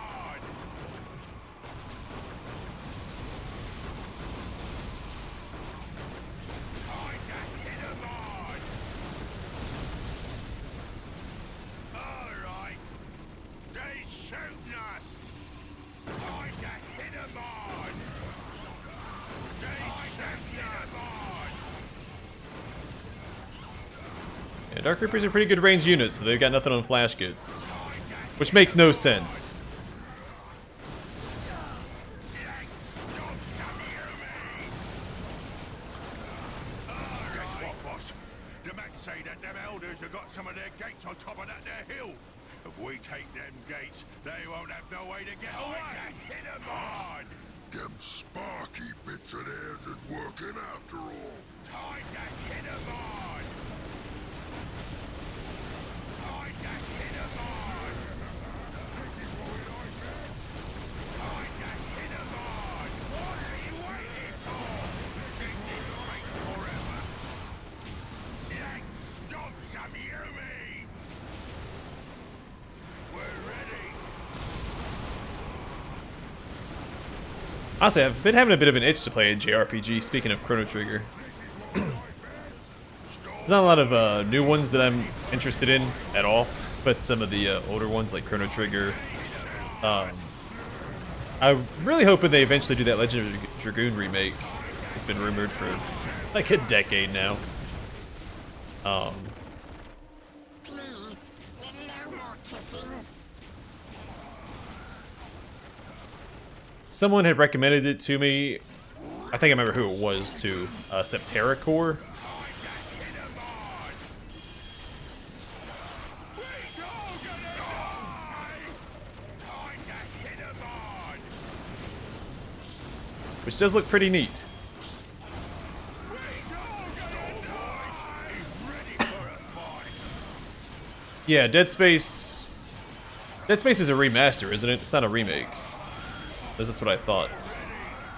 Alright. They shooting us. I can hit them on. They shooting us on. Yeah, Dark Reapers are pretty good range units, but they've got nothing on flash goods. Which makes no sense. Guess what, boss? The men say that them elders have got some of their gates on top of that there hill. If we take them gates, they won't have no way to get away. Hit them hard. Them spark Honestly, I've been having a bit of an itch to play a JRPG, speaking of Chrono Trigger. There's not a lot of new ones that I'm interested in at all, but some of the older ones like Chrono Trigger. I'm really hoping they eventually do that Legend of Dragoon remake. It's been rumored for like a decade now. Please, no more kissing. Someone had recommended it to me. I think I remember who it was too. Septerra Core. Which does look pretty neat. Yeah, Dead Space... Dead Space is a remaster, isn't it? It's not a remake. That's what I thought.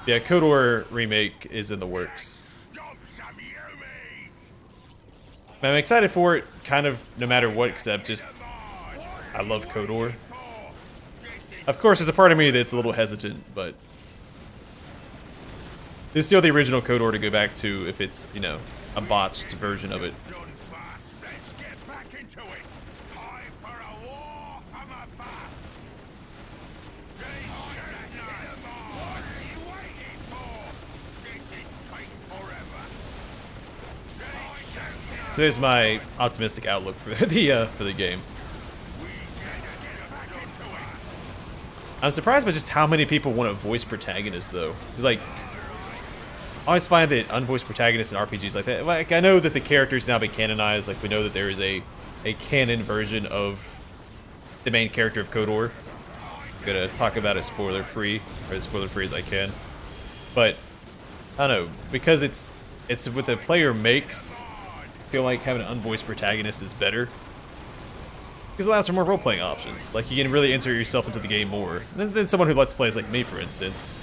Yeah, KOTOR remake is in the works. I'm excited for it, kind of, no matter what, except just... I love KOTOR. Of course, there's a part of me that's a little hesitant, but... There's still the original KOTOR to go back to if it's, you know, a botched version of it. So there's my optimistic outlook for the game. I'm surprised by just how many people want a voice protagonist, though. It's like, I always find that unvoiced protagonists in RPGs like that. Like, I know that the characters now been canonized. Like, we know that there is a canon version of the main character of KOTOR. I'm gonna talk about it spoiler-free, or as spoiler-free as I can. But I don't know, because it's what the player makes. I feel like having an unvoiced protagonist is better. Because it allows for more role-playing options. Like, you can really insert yourself into the game more than someone who lets plays like me, for instance.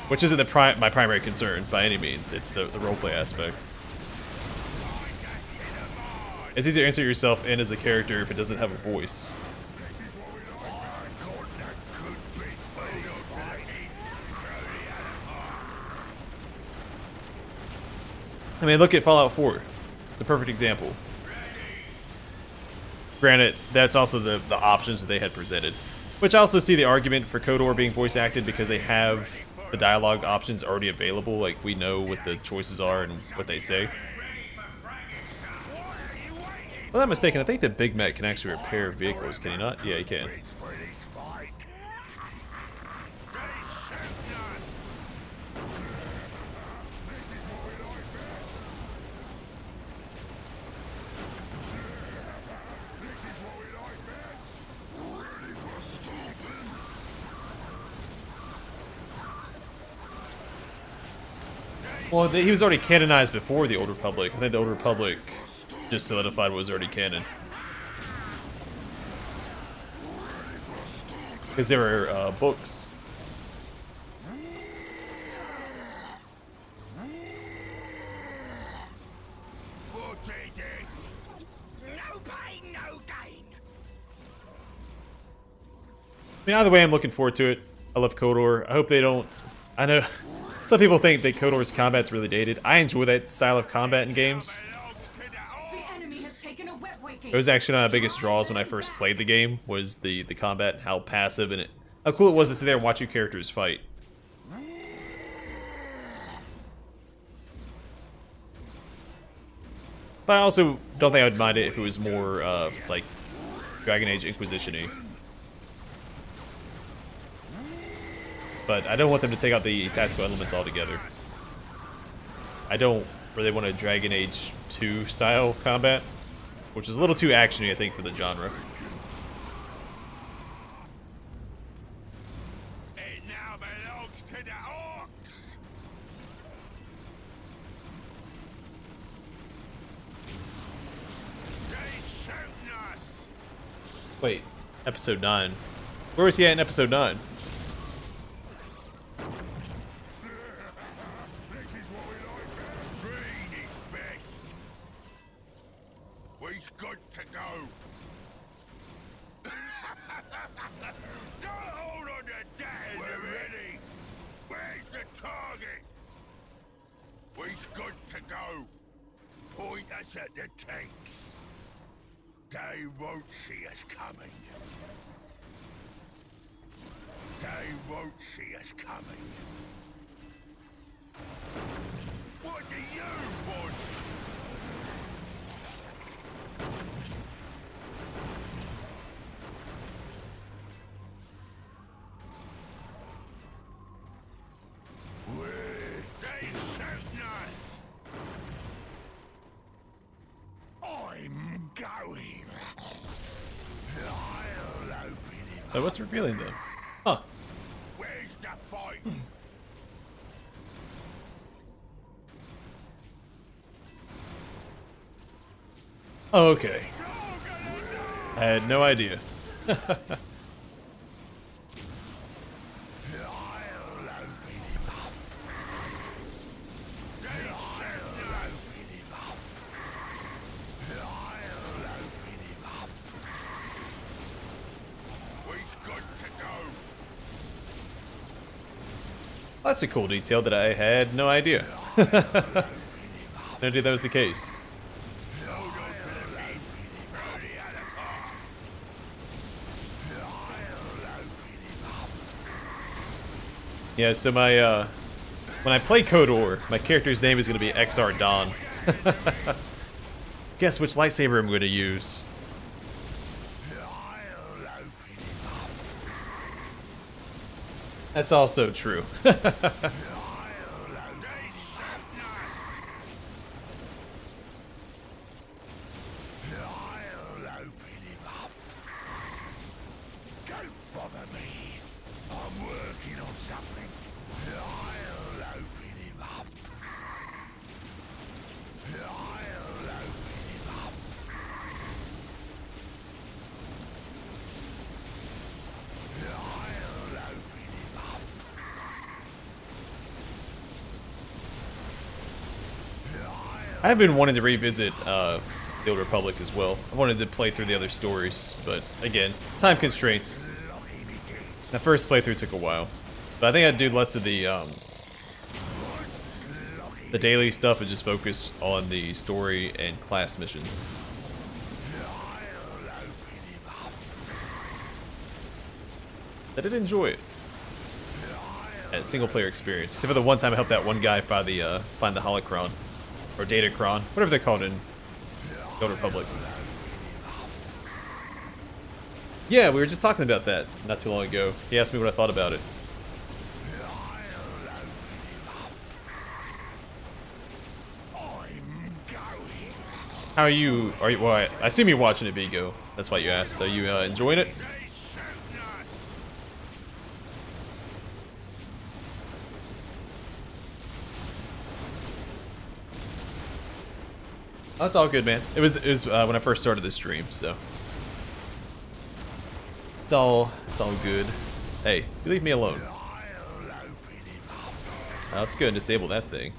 Which isn't my primary concern, by any means. It's the roleplay aspect. It's easier to insert yourself in as a character if it doesn't have a voice. I mean, look at Fallout 4. It's a perfect example. Granted, that's also the options that they had presented. Which I also see the argument for KOTOR being voice acted because they have the dialogue options already available. Like, we know what the choices are and what they say. Well, I'm not mistaken, I think the Big Mac can actually repair vehicles, can he not? Yeah, he can. Well, he was already canonized before the Old Republic. I think the Old Republic just solidified what was already canon. Because there were books. No pain, no gain. I mean, either way, I'm looking forward to it. I love KOTOR. I hope they don't... I know... Some people think that KOTOR's combat's really dated. I enjoy that style of combat in games. The enemy has taken a webway gate. It was actually one of my biggest draws when I first played the game, was the combat and how passive and how cool it was to sit there and watch your characters fight. But I also don't think I would mind it if it was more, like, Dragon Age Inquisition-y. But I don't want them to take out the tactical elements altogether. I don't really want a Dragon Age 2 style combat, which is a little too actiony, I think, for the genre. It now belongs to the Orkz. They're shooting us. Wait, episode 9. Where was he at in episode 9? We've got to go. Don't hold on to that. We're ready. target? We's good to go. Point us at the tanks. They won't see us coming. They won't see us coming. What do you want? They shouldn't us. I'm going. I'll open it. Oh, what's revealing them? Huh. Where's the fight? Oh, okay. I had no idea. That's a cool detail that I had no idea. No idea that was the case. Yeah, so my when I play KOTOR, my character's name is going to be XR-Don. Guess which lightsaber I'm going to use. That's also true. I've been wanting to revisit the Old Republic as well. I wanted to play through the other stories, but again, time constraints. My first playthrough took a while, but I think I'd do less of the daily stuff and just focus on the story and class missions. I did enjoy it. And single player experience, except for the one time I helped that one guy find the holocron. Or Datacron, whatever they're called in the Old Republic. Yeah, we were just talking about that not too long ago. He asked me what I thought about it. How are you? Well, I assume you're watching it, Vigo. That's why you asked. Are you enjoying it? Oh, that's all good, man. It was when I first started this stream, so it's all good. Hey, you leave me alone. Oh, let's go and disable that thing.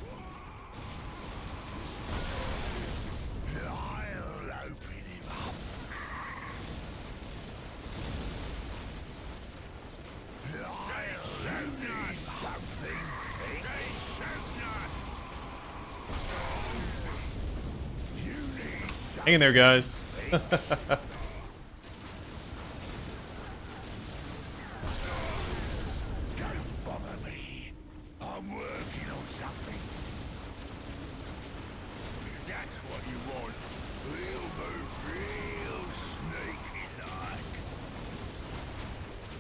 Hang in there, guys. Don't bother me. I'm working on something. If that's what you want, we'll move real snaky-like.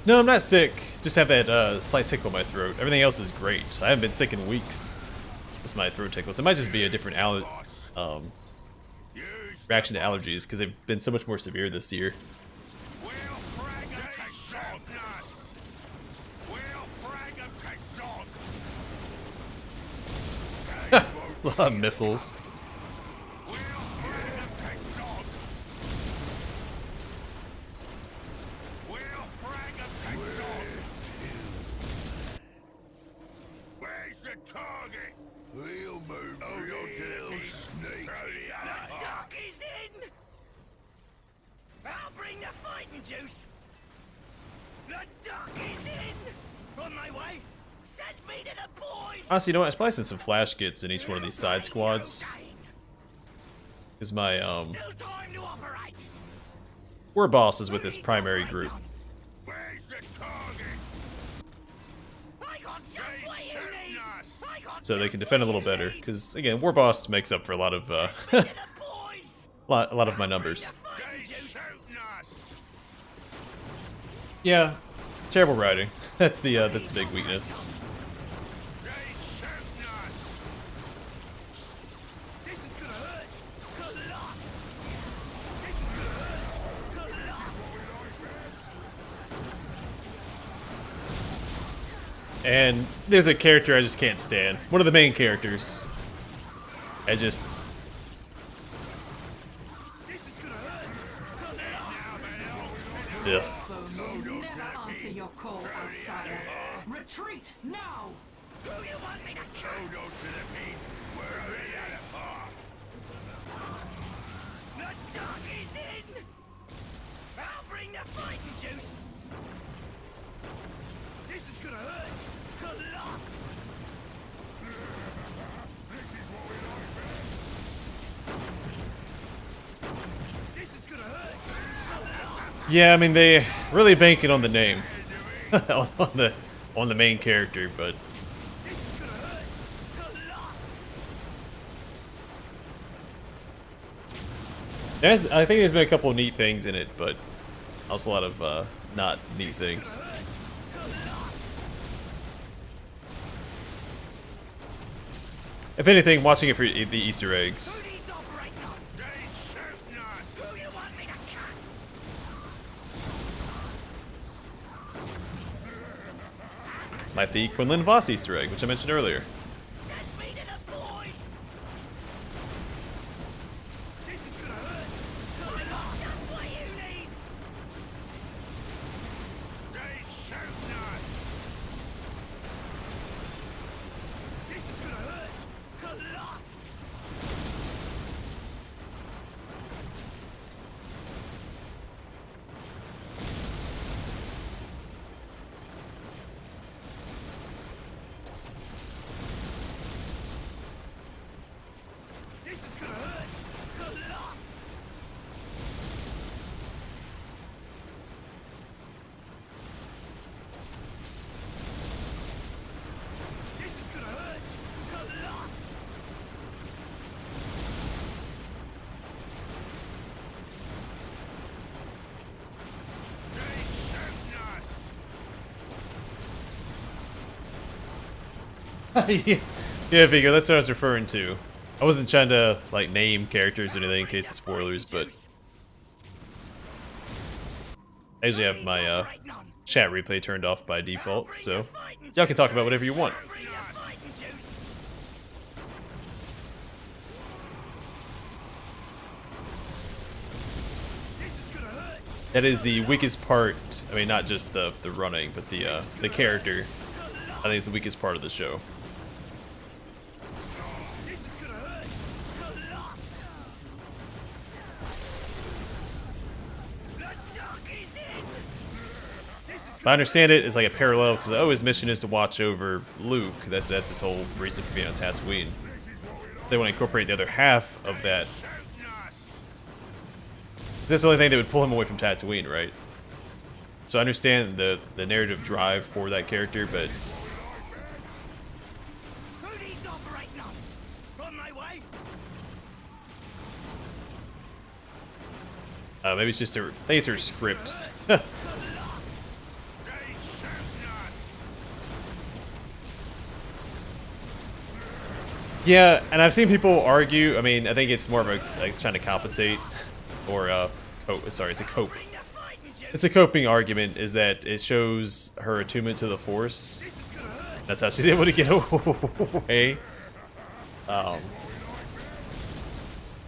No, I'm not sick. Just have that slight tickle in my throat. Everything else is great. I haven't been sick in weeks. Just my throat tickles. It might just be a different reaction to allergies because they've been so much more severe this year. A lot of missiles. Where's the target? We'll move real sneaky. The duck is in! I'll bring the fighting juice! The duck is in! On my way! Send me to the boys. Honestly, you know what? I should probably send some flash kits in each one of these side squads. Because my Still time to operate. war boss is with this primary group, Where's the target? I got just what you need. I got so they just can defend a what little you better. need. Because again, war boss makes up for a lot of To the boys. a lot of my numbers. The fighting They juice. shooting us. Yeah, terrible riding. That's the big weakness. They shooting us. This is gonna hurt. A lot. This is gonna hurt. A lot. And there's a character I just can't stand. One of the main characters. I just This is gonna hurt. ugh. Foe will never answer your call, outsider. Retreat now! Who you want me to kill? Hold on to the meat. We're already out of half. The dog is in. I'll bring the fighting juice. This is gonna hurt. A lot. This is what we like best. This is gonna hurt. A lot. Yeah, I mean they really bank it on the name, on the main character, but This is gonna hurt. A lot. I think there's been a couple of neat things in it, but also a lot of not neat things. If anything, watching it for the Easter eggs. Who needs operating on? They shooting us. Who you want me to cut? Like the Quinlan Voss Easter egg, which I mentioned earlier. Send me to the boys. This is gonna hurt. A lot. Just what you need. They shooting us. This is gonna hurt. A lot. This is gonna hurt. A lot. This is gonna hurt. A lot. They shooting us. Yeah, Vigo, that's what I was referring to. I wasn't trying to like name characters or anything in case of spoilers, but I usually have my chat replay turned off by default, so y'all can talk about whatever you want. Bring the fighting juice. This is gonna hurt. That is the weakest part. I mean, not just the running, but the character. I think it's the weakest part of the show. This is gonna hurt. A lot. The duck is in. This is If I understand it, it's like a parallel because oh, his mission is to watch over Luke. That's his whole reason for being on Tatooine. They want to incorporate the other half of that. Shooting us. That's the only thing that would pull him away from Tatooine, right? So I understand the narrative drive for that character, but Who needs operating on? On my way. maybe it's just her. I think it's her script. They shooting us. Yeah, and I've seen people argue. I mean, I think it's more of a like trying to compensate, or sorry, it's a cope. Bring the fighting juice. It's a coping argument. Is that it shows her attunement to the Force. This is gonna hurt. That's how she's able to get away.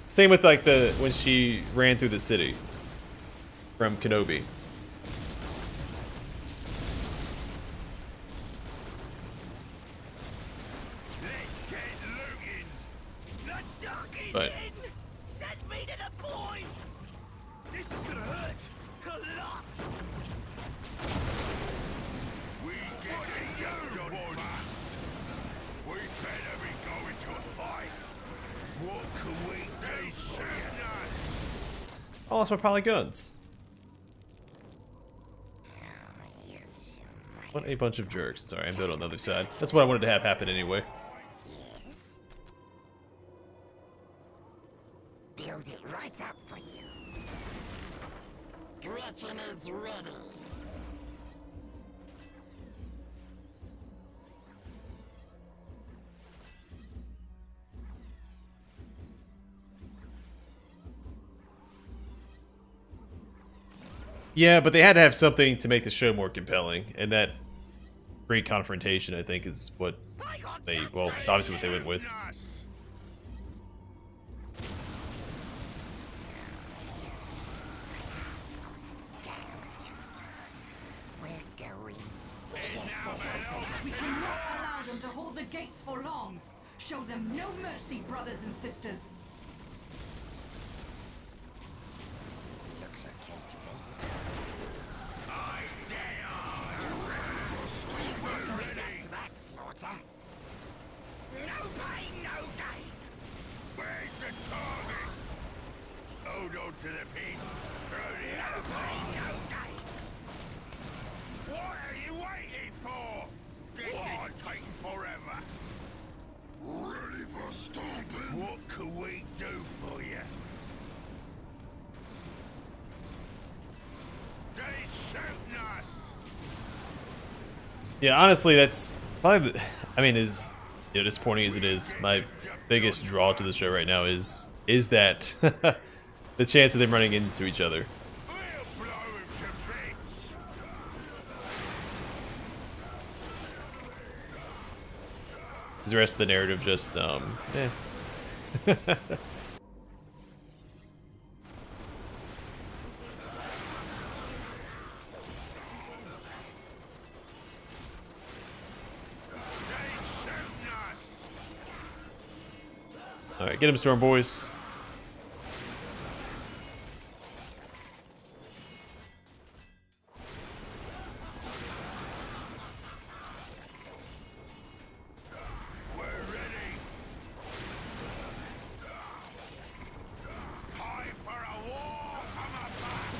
Same with like when she ran through the city from Kenobi. Let's get looting. The duck is But- in. Send me to the boys. This is gonna hurt. A lot. We get you, boys. I lost my polyguns. Yes, What a bunch of jerks. Sorry, I'm built on the other side. That's what I wanted to have happen anyway. yes. Build it right up for you. Griffin is ready. Yeah, but they had to have something to make the show more compelling, and that great confrontation, I think, is what they, well, it's obviously what they went with. We're going. We cannot allow them to hold the gates for long. Show them no mercy, brothers and sisters. Looks okay to me. Back to that slaughter. No pain, no gain. Where's the target? Hold on to the pin. Throw the other pain, no gain. What are you waiting for? This is taking forever. Ready for stomping? What can we do for you? They shooting us. Yeah, honestly, that's probably, I mean, as disappointing as it is, my biggest draw to the show right now is that the chance of them running into each other. We'll blow him to bits. Is the rest of the narrative just, eh. Alright, get him, Storm Boys. We're ready. Time for a war from above.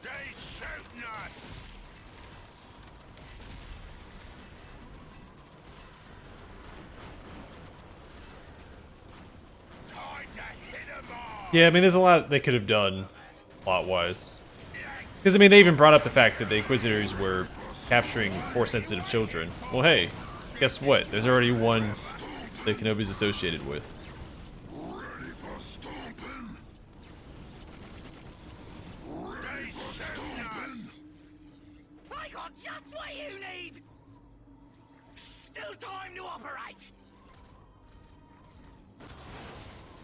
They shooting us. Time to hit 'em all. Yeah, I mean, there's a lot they could have done, plot-wise. Because, I mean, they even brought up the fact that the Inquisitors were capturing Force-sensitive children. Well, hey, guess what? There's already one that Kenobi's associated with. Ready for stomping? Ready for stomping? I got just what you need! Still time to operate!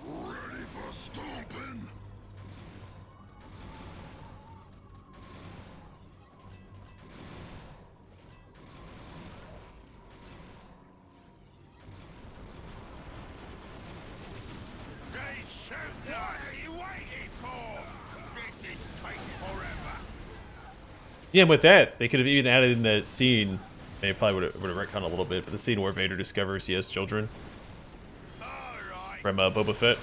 Ready for stomping? They shooting us! What are you waiting for? This is taking forever. Yeah, and with that, they could have even added in that scene, they probably would have retconned a little bit, but the scene where Vader discovers he has children All right. from Boba Fett.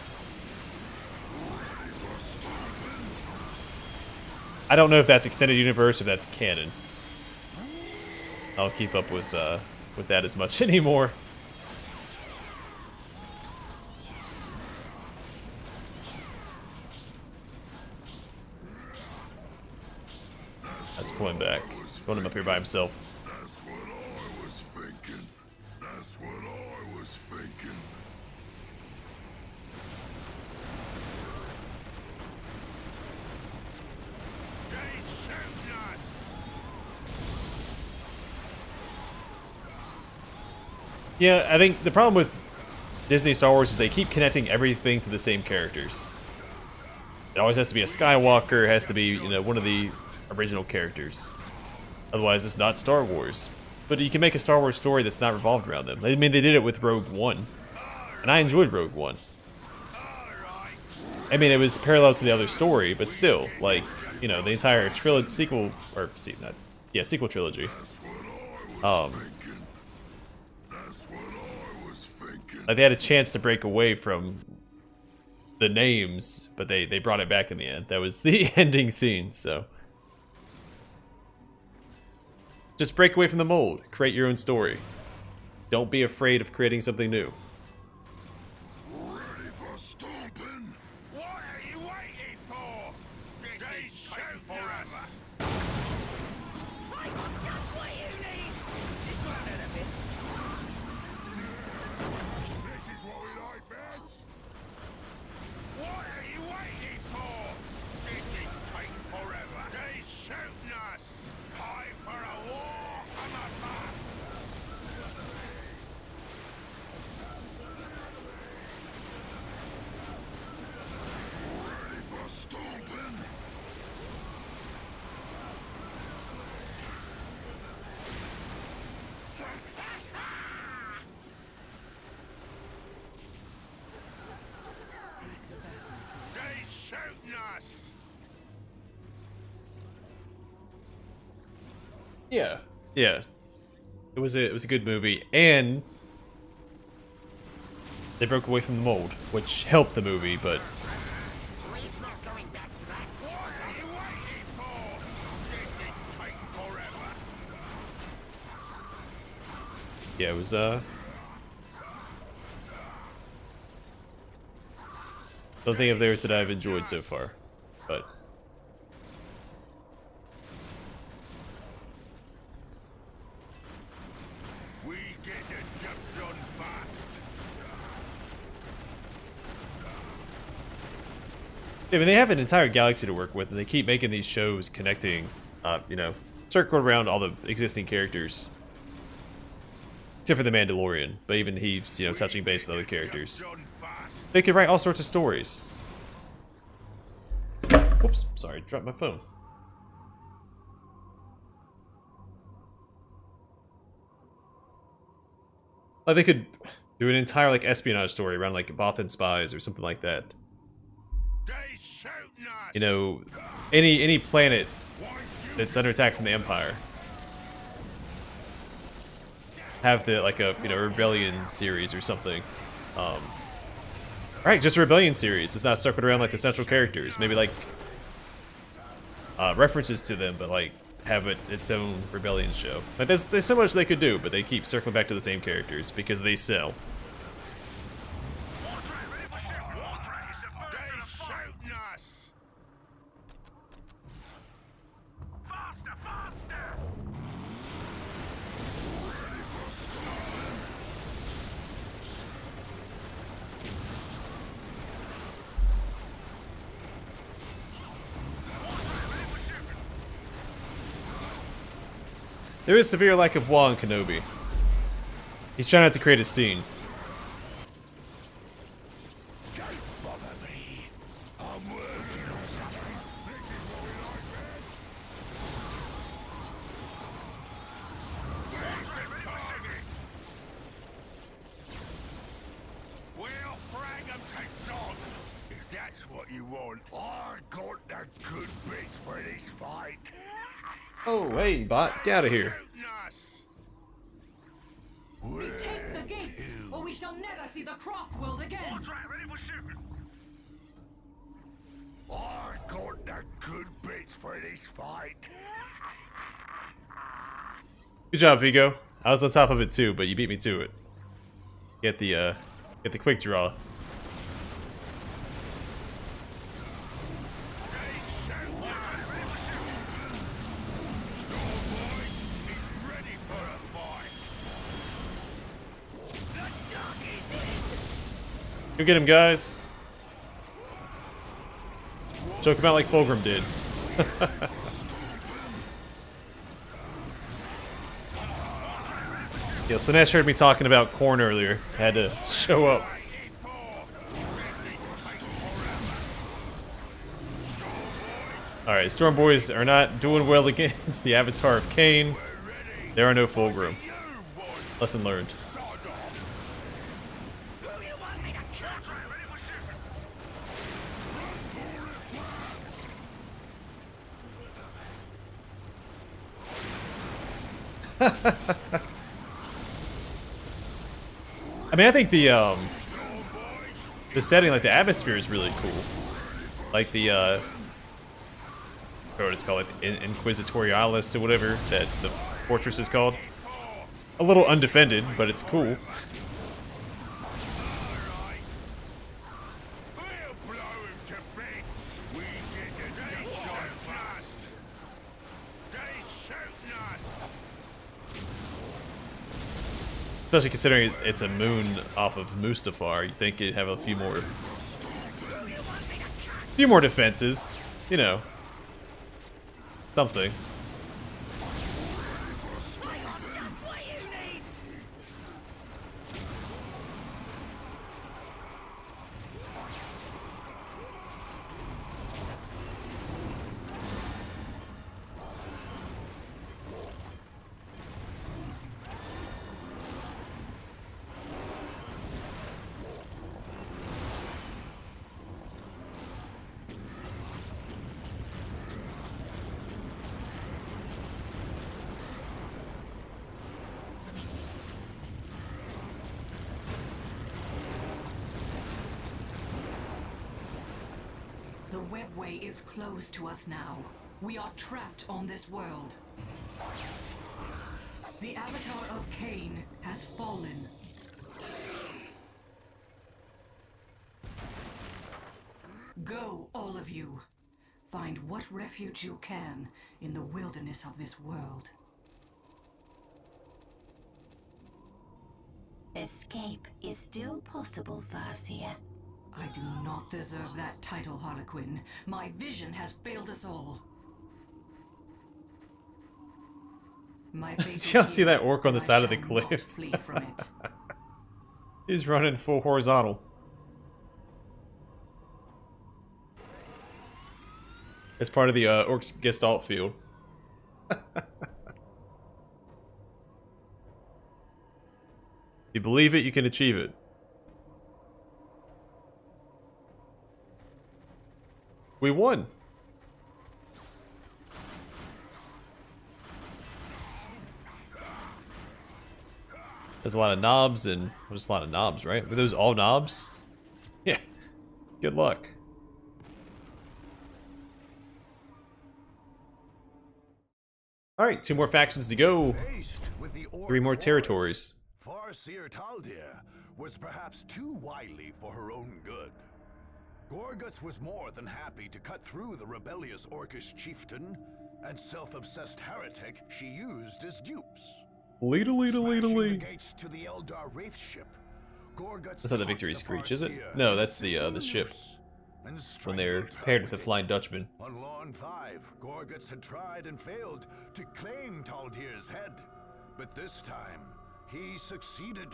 I don't know if that's extended universe or if that's canon. I don't keep up with that as much anymore. That's pulling back. Going him up here by himself. That's what I was thinking. That's what I was thinking. They shooting us. Yeah, I think the problem with Disney Star Wars is they keep connecting everything to the same characters. It always has to be a Skywalker, it has to be, one of the original characters. Otherwise, it's not Star Wars. But you can make a Star Wars story that's not revolved around them. I mean, they did it with Rogue One. And I enjoyed Rogue One. All right. I mean, it was parallel to the other story, but still, like, you know, the entire trilogy, sequel, or, see, not, yeah, sequel trilogy. Like, they had a chance to break away from the names, but they brought it back in the end. That was the ending scene, so. Just break away from the mold. Create your own story. Don't be afraid of creating something new. Ready for stomping? What are you waiting for? They shoot forever. I got just what you need. This one a bit. This is what we like best. What are you waiting for? This is taking forever. They shooting us. Time for a war. Come on, man. Ready for stomping? They shooting us. Yeah. Yeah. It was a good movie, and they broke away from the mold, which helped the movie, but He's not going back to that. What are you waiting for? This is taking forever. yeah, it was don't think of theirs that I've enjoyed so far, but We get the job done fast. I mean, they have an entire galaxy to work with, and they keep making these shows connecting, you know, circled around all the existing characters. Except for the Mandalorian, but even he's, you know, touching base with other characters. Done fast. They could write all sorts of stories. Oops, sorry, dropped my phone. Like, they could do an entire, like, espionage story around, like, Bothan spies or something like that. They shooting us. You know, any planet that's under attack from the Empire. Have the, like, a, you know, rebellion series or something. Right, just a rebellion series. It's not circled around, like, the central characters. Maybe, like, references to them, but, like, have it its own rebellion show. Like, there's so much they could do, but they keep circling back to the same characters because they sell. They shooting us. Faster, faster. There is severe lack of wall in Kenobi. He's trying not to create a scene. Don't bother me. I'm working on something. This is what we like best. Where's the target? We'll frag them to sod. If that's what you want, I got the good bits for this fight. Oh, hey, bot, get out of here. Shooting us. Retake the gates, or we shall never see the craft world again. Ready for shooting. I got the good bits for this fight. Good job, Vigo. I was on top of it too, but you beat me to it. Get the quick draw. Ready for a fight. The dog is in. Go get him, guys. Choke him out like Fulgrim did. Yeah, Sinesh heard me talking about corn earlier. Had to show up. Alright, Storm Boys are not doing well against the Avatar of Cain. There are no Fulgrim. Lesson learned. Who you want me to kill? Ready for shooting. I mean, I think the setting, like the atmosphere, is really cool. Like the I forgot what it's called, like Inquisitorialis or whatever that the fortress is called. A little undefended, but it's cool. Especially considering it's a moon off of Mustafar, you'd think it'd have a few more defenses, you know, something. The webway is closed to us now. We are trapped on this world. The avatar of Cain has fallen. Go, all of you. Find what refuge you can in the wilderness of this world. Escape is still possible, Farseer. I do not deserve that title, Harlequin. My vision has failed us all. My fate Y'all see that orc on the I side of the shall cliff? not flee from it. He's running full horizontal. It's part of the Ork's Gestalt field. You believe it, you can achieve it. We won. There's a lot of knobs and there's a lot of knobs, right? Were those all knobs? Yeah. Good luck. Alright, 2 more factions to go. 3 more territories. Farseer Taldir was perhaps too wily for her own good. Gorguts was more than happy to cut through the rebellious Orcish chieftain and self-obsessed heretic she used as dupes. Smashing the gates to the Eldar Wraith ship, Gorguts That's not the victory screech, is it? No, that's the ship. When they're paired with the Flying Dutchman. On Lawn 5, Gorguts had tried and failed to claim Taldir's head, but this time he succeeded.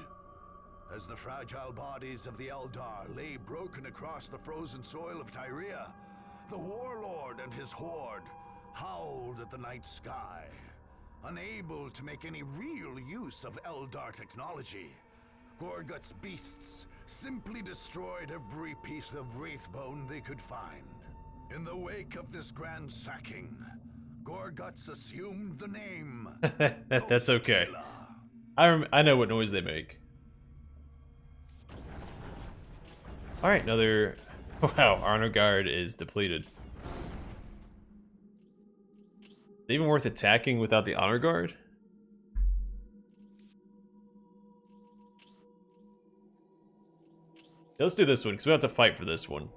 As the fragile bodies of the Eldar lay broken across the frozen soil of Tyria, the warlord and his horde howled at the night sky. Unable to make any real use of Eldar technology, Gorguts' beasts simply destroyed every piece of wraithbone they could find. In the wake of this grand sacking, Gorguts assumed the name That's okay. I know what noise they make. Alright, another... Wow, Honor Guard is depleted. Is it even worth attacking without the Honor Guard? Let's do this one, because we have to fight for this one.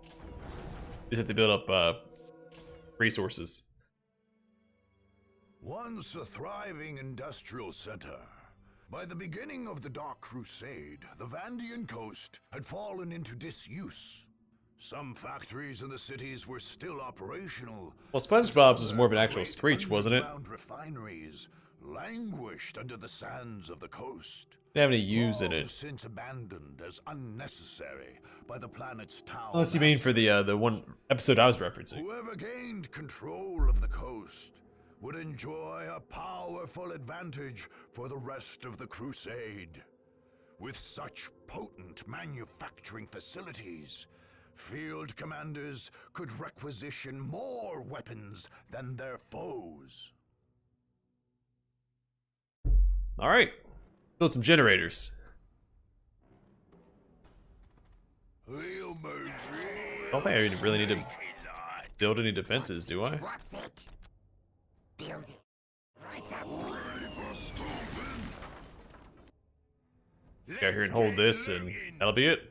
We just have to build up resources. Once a thriving industrial center, by the beginning of the Dark Crusade, the Vandian coast had fallen into disuse. Some factories in the cities were still operational. Well, SpongeBob's was more of an actual screech, wasn't it? Underground refineries languished under the sands of the coast. Didn't have any U's in Long it. since abandoned as unnecessary by the planet's town. Unless you mean for the one episode I was referencing. Whoever gained control of the coast would enjoy a powerful advantage for the rest of the Crusade. With such potent manufacturing facilities, field commanders could requisition more weapons than their foes. Alright. Build some generators. We'll move I don't think I really need to build any defenses, do I? What's it? Build it. Right up. ready for stomping. Get out here and hold this, and that'll be it.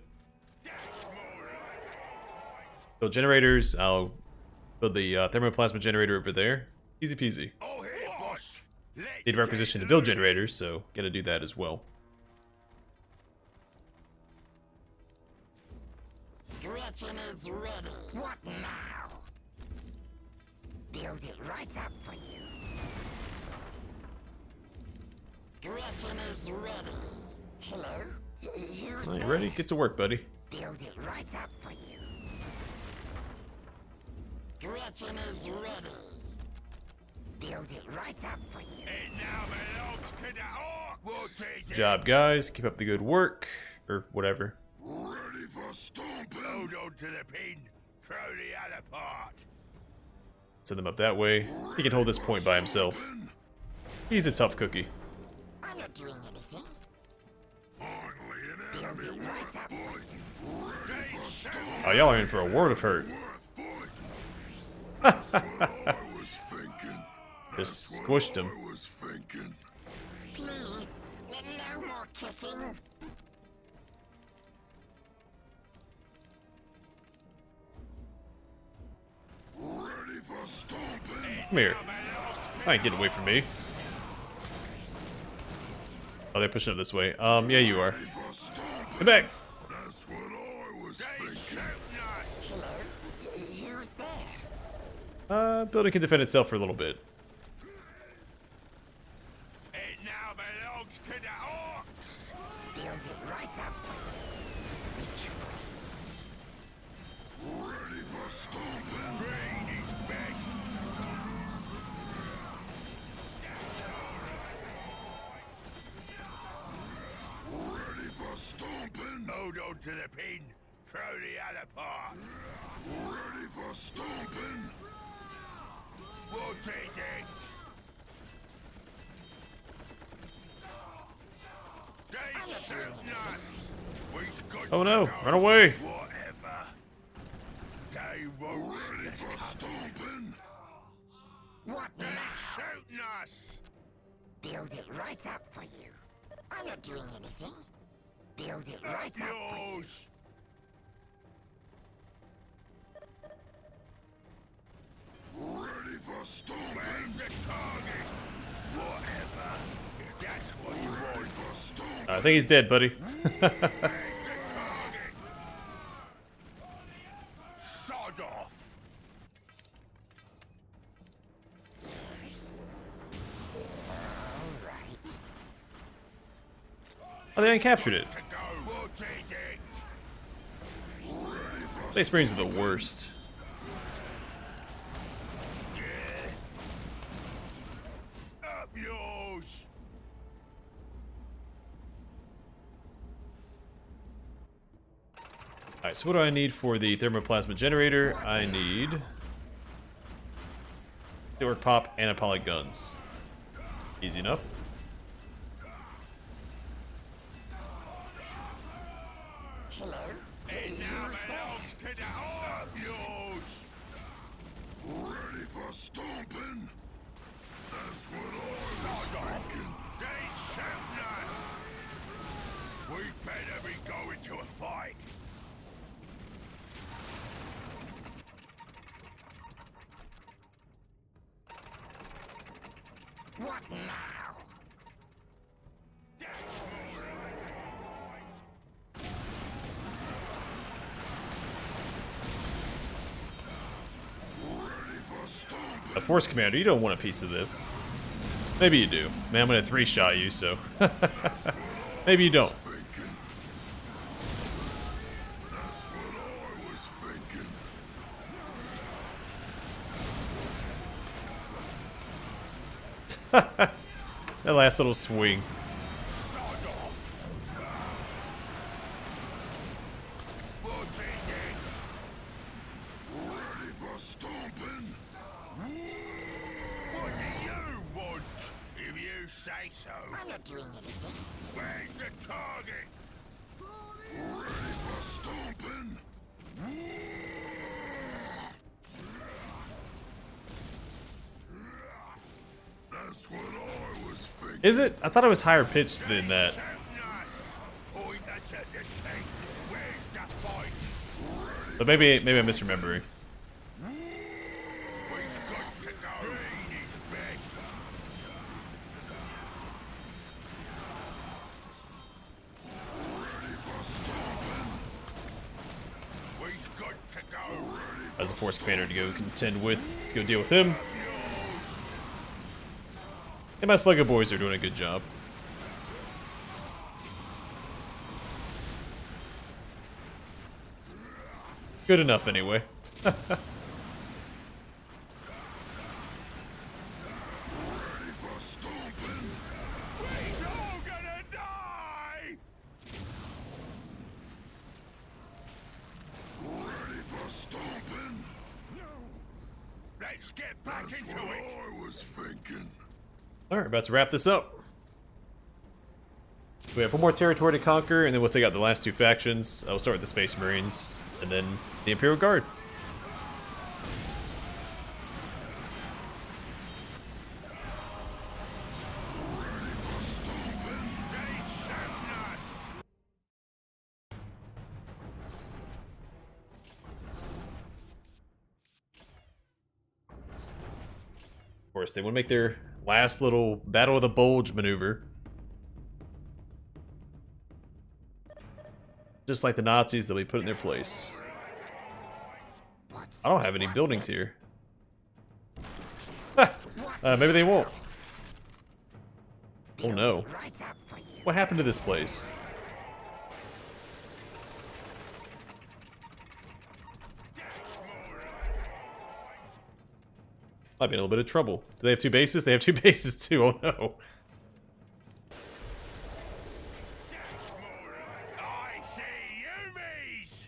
Build generators. I'll build the thermoplasma generator over there. Easy peasy. Oh, here, boss. Need a requisition to build generators, so gotta do that as well. Gretchen is ready. What now? Build it right up for you. Gretchen is ready. Hello? Who's All right, you there? ready? Get to work, buddy. Build it right up for you. Gretchen is ready. Build it right up for you. It now belongs to the Orkz. We'll take Good job, guys. Keep up the good work. Or whatever. Ready for stomping. Hold on to the pin. Throw the other part. Send them up that way. He can hold this point by himself. He's a tough cookie. I'm not doing anything. Finally, an Build enemy it right worth up for fighting. you. Ready for stomping. Oh, y'all are in for a world of hurt. Worth fighting. That's what I was thinking. Just That's squished what him. I was thinking. Please, no more kicking. Ready for stomping. Come here. I ain't getting away from me. Oh, they're pushing up this way. Yeah, you are. Ready for stomping. Come back. That's what I was They thinking. shooting us. Hello? Who's there? Building can defend itself for a little bit. It now belongs to the Orkz. Build it right up for you. Which way? Ready for stomping. Breed is best. Ready for stomping. Hold on to the pin. Throw the other part. Ready for stomping. What is it? They shooting us. We've got Oh to no, go. run away. Whatever. They won't Ready for stomping. What They're now? shooting us. Build it right up for you. I'm not doing anything. Build it right up for you. Yours. Ready for stomping. Where's the target? Whatever. If that's what you want. Ready for stomping. I think he's dead, buddy. Where's the target? Sod off. All right. Oh, they uncaptured it. To go. What is it? Space Marines are the worst. Up yours. Alright, so what do I need for the thermoplasma generator? I need the orc pop and poly guns. Easy enough. Hello? It now belongs to the Orkz. Up yours. Ready for stomping. That's what I was thinking. They shooting us. We better be going to a fight. What now? Ready for stomping. A force commander, you don't want a piece of this. Maybe you do. Man, I'm gonna 3-shot you, so. Maybe you don't. Thinking. That's what I was thinking. That last little swing. Sod off. What is it? Ready for stomping. What do you want? If you say so. I'm not not doing anything. Where's the target? Ready for stomping? That's what I was thinking. Is it? I thought it was higher pitched than that. Point us at the tank. Where's the fight? But maybe I'm misremembering. We've got to go. Rain is best. Ready for stomping? We've got to go. As a force commander to go contend with. Let's go deal with him. And my Sluggo boys are doing a good job. Good enough, anyway. Ready for stomping? We're all gonna die. Ready for stomping? Let's get back That's into what it. I was thinking. Alright, about to wrap this up. We have one more territory to conquer, and then we'll take out the last two factions. I'll start with the Space Marines, and then the Imperial Guard. Of course, they want to make their last little Battle of the Bulge maneuver. Just like the Nazis, they'll be put in their place. I don't have any buildings here. Maybe they won't. Oh no. Right up for you. What happened to this place? Might be in a little bit of trouble. Do they have two bases? They have two bases too. Oh no. I see Yumis.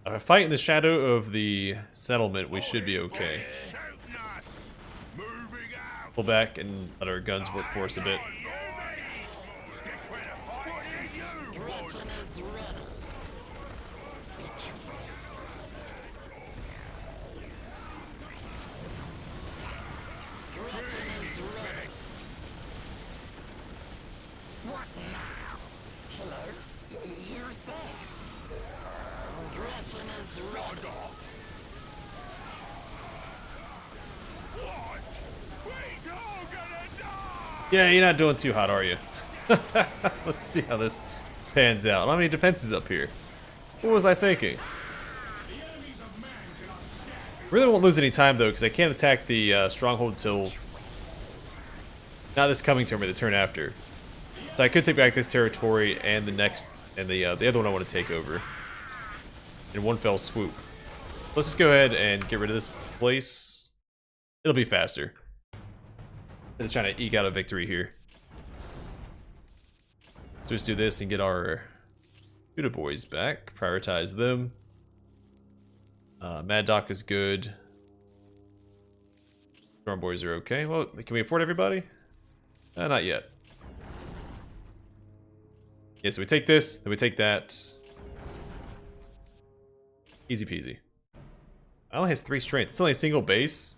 If I fight in the shadow of the settlement, we should be okay. Shooting us. Moving out. Pull back and let our guns work for us a bit. Yumis. Guess where the fight? What do you want? Gretchen is ready. Gretchen is ready. What now? Hello? Who's there? Gretchen is ready. What? We're all gonna die. Yeah, you're not doing too hot, are you? Let's see how this pans out. How many defenses up here? What was I thinking? Really won't lose any time though, because I can't attack the stronghold until not this coming turn, but the turn after. So I could take back this territory and the next, and the other one I want to take over in one fell swoop. Let's just go ahead and get rid of this place. It'll be faster. Just trying to eke out a victory here. So just do this and get our Buddha boys back. Prioritize them. Mad Doc is good. Storm boys are okay. Well, can we afford everybody? Not yet. Yeah, so we take this, then we take that. Easy peasy. I only has 3 strength. It's only a single base.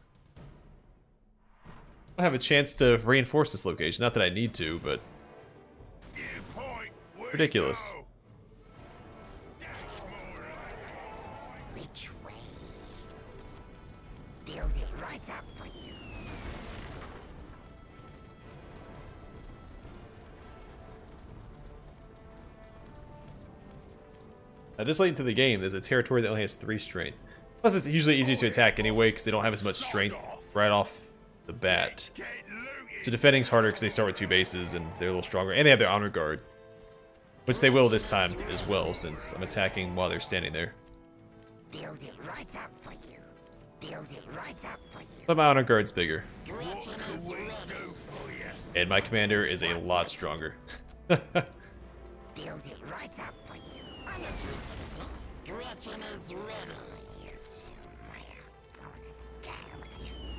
I have a chance to reinforce this location. Not that I need to, but You point. We ridiculous. go. Which way? Build it right up for you. This late into the game, there's a territory that only has 3 strength. Plus, it's usually easier to attack anyway because they don't have as much strength right off the bat. Get looted. So defending's harder because they start with 2 bases and they're a little stronger. And they have their honor guard. Which they will this time as well, since I'm attacking while they're standing there. Build it right up for you. Build it right up for you. But my honor guard's bigger. Gretchen is ready. Do for you. And my commander is a lot stronger. Build it right up for you. I'm not doing anything. Gretchen is ready. Yes,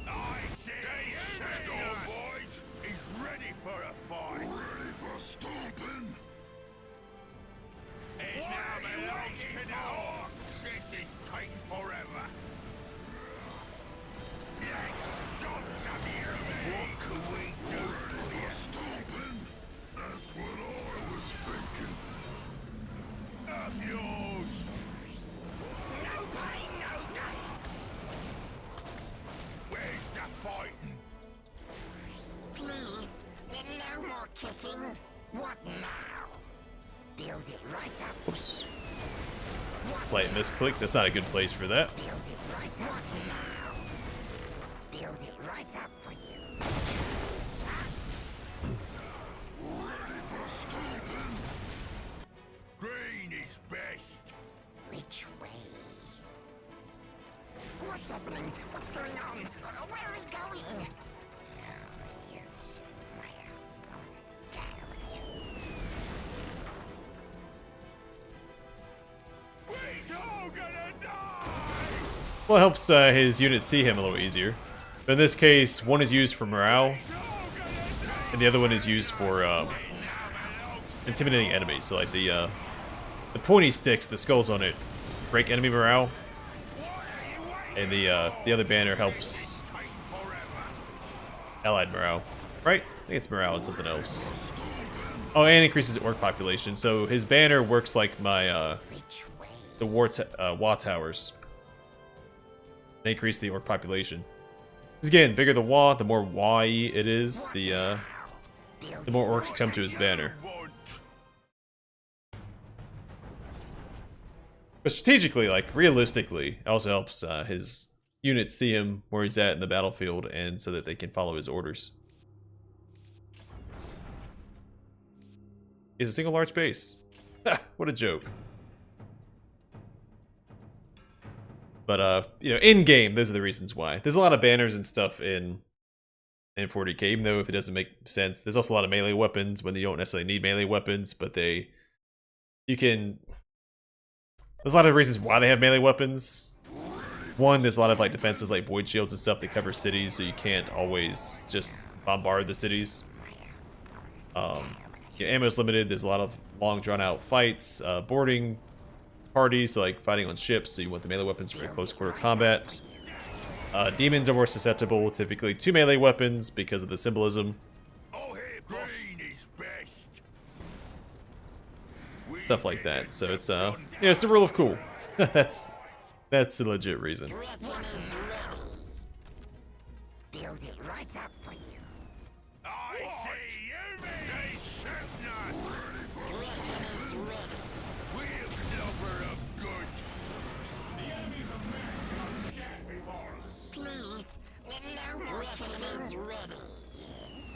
I see. They Storm boys is ready for a fight. Ready for stomping? It now belongs to the Orkz. This is taking forever. Let's stop some human. What can we do for you? Stomping? That's what I was thinking. Up yours. No pain, no gain. Where's the fighting? Please, no more kicking. What now? Build it right up. Oops. Slight misclick. That's not a good place for that. Build it right up now. Build it right up for you. Ready for stomping? Green is best. Which way? What's happening? What's going on? Where are we going? Oh, yes. Well, down. We're all gonna die. Well, it helps his units see him a little easier. But in this case, one is used for morale, and the other one is used for intimidating enemies. So like the pointy sticks, the skulls on it, break enemy morale, and the other banner helps allied morale. Right? I think it's morale and something else. Oh, and increases orc population. So his banner works like my Which way? the Wa towers. They increase the orc population. Because again, bigger the Wa, the more Wa-y it is, the more orcs come to his banner. But strategically, like realistically, it also helps his units see him where he's at in the battlefield, and so that they can follow his orders. Is a single large base. What a joke. But you know, in game, those are the reasons why. There's a lot of banners and stuff in 40k, even though if it doesn't make sense. There's also a lot of melee weapons when you don't necessarily need melee weapons, but there's a lot of reasons why they have melee weapons. One, there's a lot of like defenses like void shields and stuff that cover cities, so you can't always just bombard the cities. Yeah, ammo's limited. There's a lot of long drawn out fights, boarding parties, so like fighting on ships, so you want the melee weapons for close quarter combat. Demons are more susceptible, typically to melee weapons because of the symbolism. Oh, here, green is best. Stuff like that. So it's yeah, it's the rule of cool. that's a legit reason. Weapon is ready. Build it right up for you. I see you, man. They shooting us. Weapon is ready. We'll clobber 'em good. Please, no more kicking. Is ready. Yes.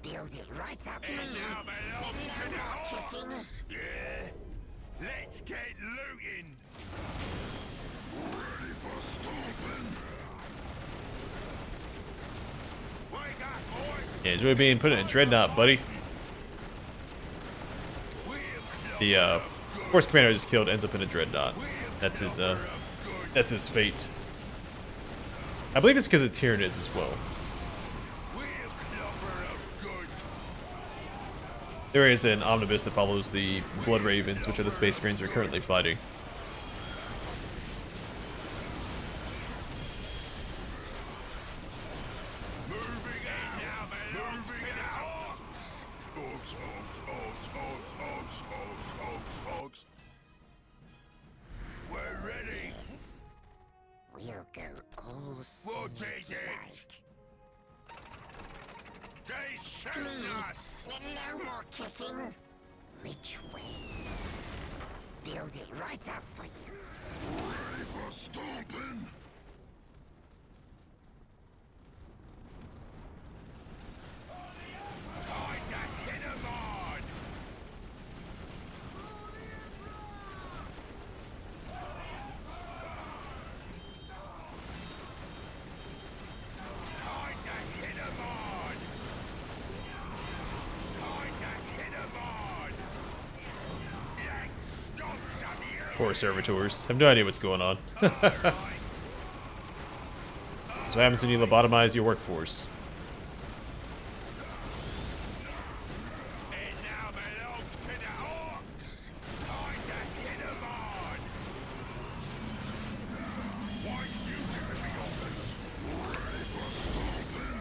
Build it right up, It now please. belongs to No the more kicking. Orkz. Yeah. Let's get looting. Ready for stomping? Wake up, boys. Yeah, enjoy being put in a dreadnought, buddy. We'll The force commander I just killed ends up in a dreadnought. That's his fate. I believe it's because of Tyranids as well. We'll clobber 'em good. There is an omnibus that follows the Blood Ravens, which are the Space Marines we're currently fighting. Moving out. Now belongs to the Orkz. Orkz. We're ready. Yes. We'll go all What sneaky is it? like. They shooting Please, us. no more kicking. Which way? Build it right up for you. Ready for stomping? Time to hit 'em on. Time to hit 'em on. Time to hit 'em on. Let's stop some Poor servitors. I have no idea what's going on. That's what happens when you lobotomize your workforce. It now belongs to the Orkz. I'm the head of on. Why you giving me all this? Ready for stomping?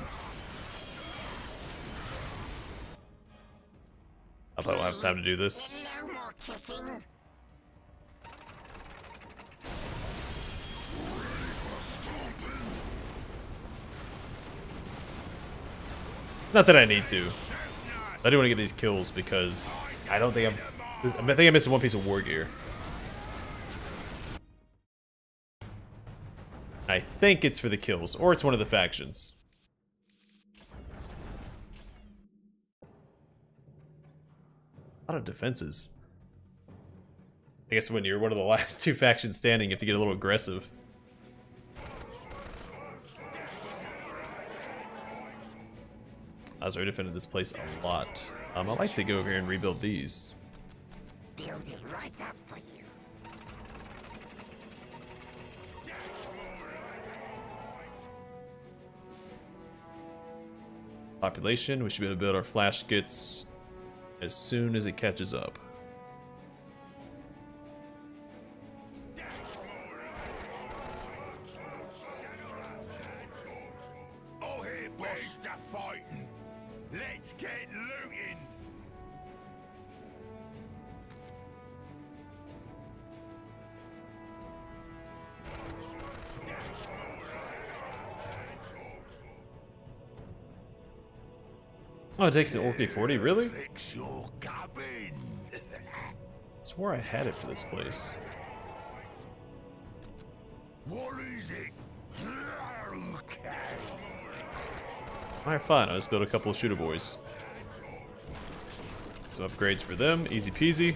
I probably won't have time to do this. No more kissing. Not that I need to. I do want to get these kills because I don't think I think I'm missing one piece of war gear. I think it's for the kills, or it's one of the factions. A lot of defenses. I guess when you're one of the last two factions standing, you have to get a little aggressive. I was already defending this place a lot. I'd like to go over here and rebuild these. Build it right up for you. Population, we should be able to build our flash kits as soon as it catches up. Oh, here, where's the fighting? Let's get looting. Oh, it takes an Orkz 40, really? Fix your cabin. I swore I had it for this place. What is it? Okay. Alright, fine, I'll just build a couple of shooter boys. Some upgrades for them, easy peasy.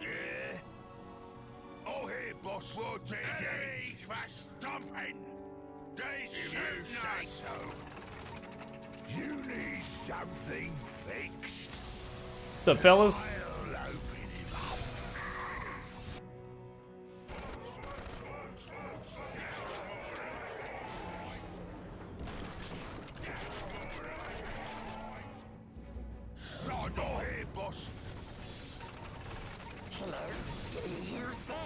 Yeah? Oh, here, boss. What is it? For stomping. They shoot us. You need something fixed. What's up, fellas? I'll open him up. Sod, oh, here, boss. Hello? Who's there?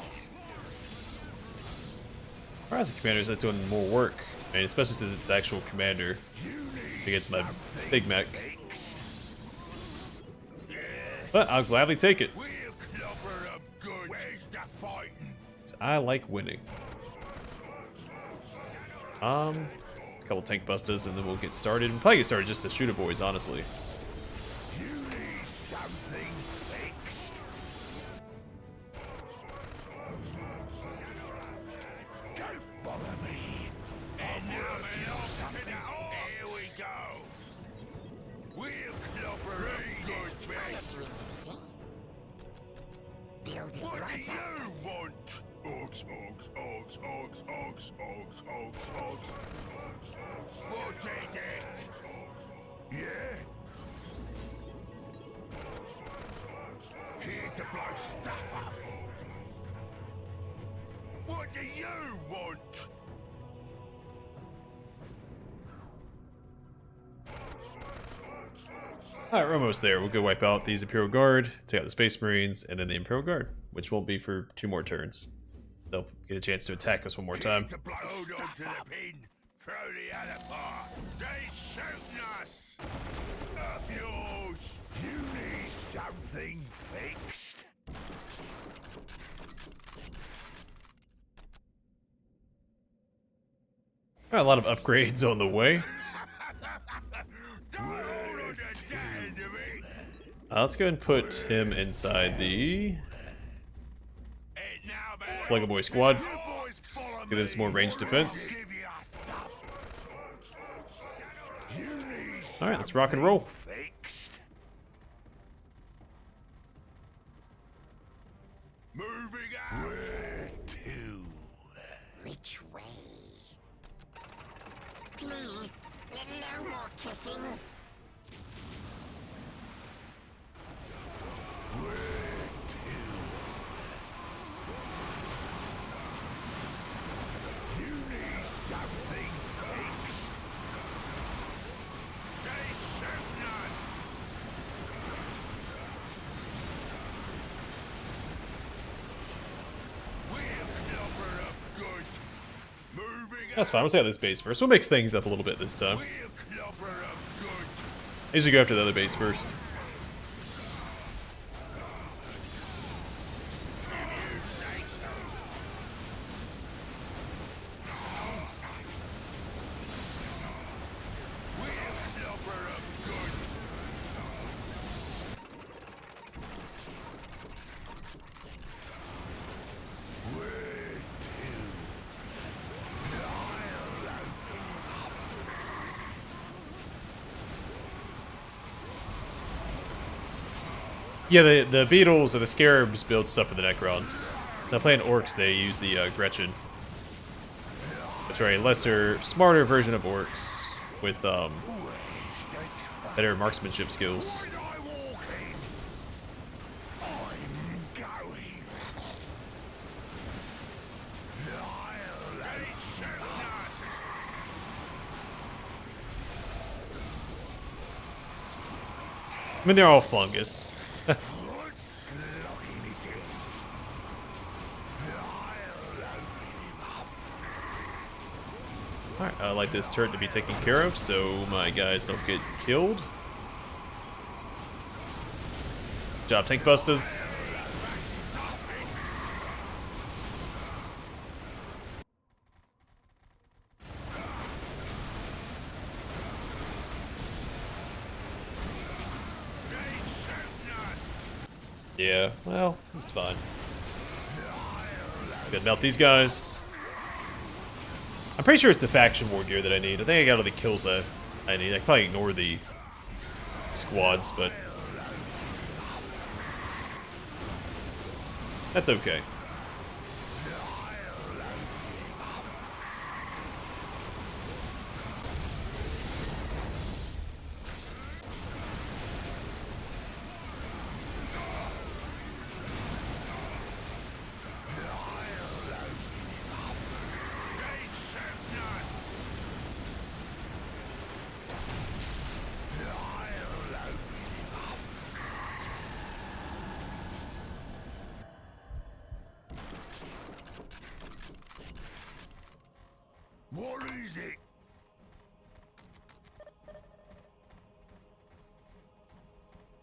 Why is the commander's not doing more work? I mean, especially since it's the actual commander against my big mech. But I'll gladly take it. We'll clobber 'em good. Where's the fighting? 'Cause I like winning. A couple tank busters and then we'll get started. We'll probably get started just the shooter boys, honestly. You need something fixed. Don't bother me. And now belongs to the Orkz. Here we go. We'll clobber 'em good, mate. Build it What right do up. you want? Orkz, Orkz, Orkz, Orkz, Orkz, Orkz, Orkz, Orkz. What is it? Yeah? Here to blow stuff up. What do you want? Alright, we're almost there. We'll go wipe out these Imperial Guard, take out the Space Marines, and then the Imperial Guard, which won't be for 2 more turns. They'll get a chance to attack us one more time. To blow hold on to the pin. Throw the other part. They shooting us. Up yours. You need something fixed. Alright, a lot of upgrades on the way. Don't hold on to that end of it. Let's go and put him inside the It now belongs Slugger Boy squad. to you boys. Follow Give them some more ranged defense. Give you a thump. You need Alright, let's rock and roll. fixed. Moving out. Where to? We No more kissing. You need something fixed. They shouldn't us. We're clobber up good. Moving That's fine. We'll take out this base first. We'll mix things up a little bit this time. We're clobber up good. I usually go after the other base first. Yeah, the beetles or the scarabs build stuff for the Necrons. So I'm playing Orkz, they use the Gretchen. Which are a lesser, smarter version of Orkz with better marksmanship skills. I mean, they're all fungus. Alright, I like this turret to be taken care of so my guys don't get killed. Good job, tank busters. Yeah, well, it's fine. Gotta melt these guys. I'm pretty sure it's the faction war gear that I need. I think I got all the kills I need. I can probably ignore the squads, but that's okay. What is it?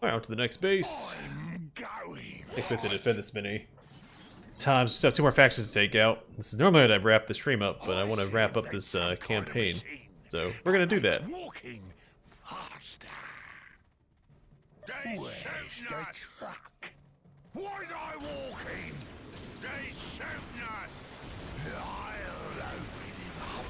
Alright, on to the next base. I'm going. I expect to defend this many times. We still have 2 more factions to take out. This is normally I'd wrap the stream up, but I want to wrap up this campaign. So we're gonna do that. Walking faster. Where's the truck? Was I walking? They shouting us. I'll open him up.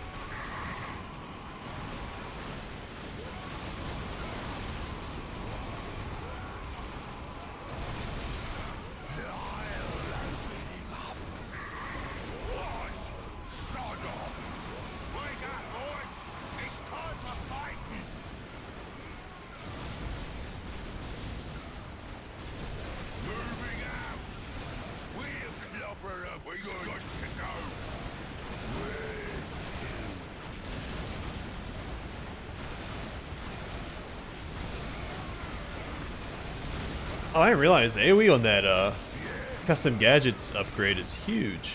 Oh, I didn't realize the AoE on that custom gadgets upgrade is huge.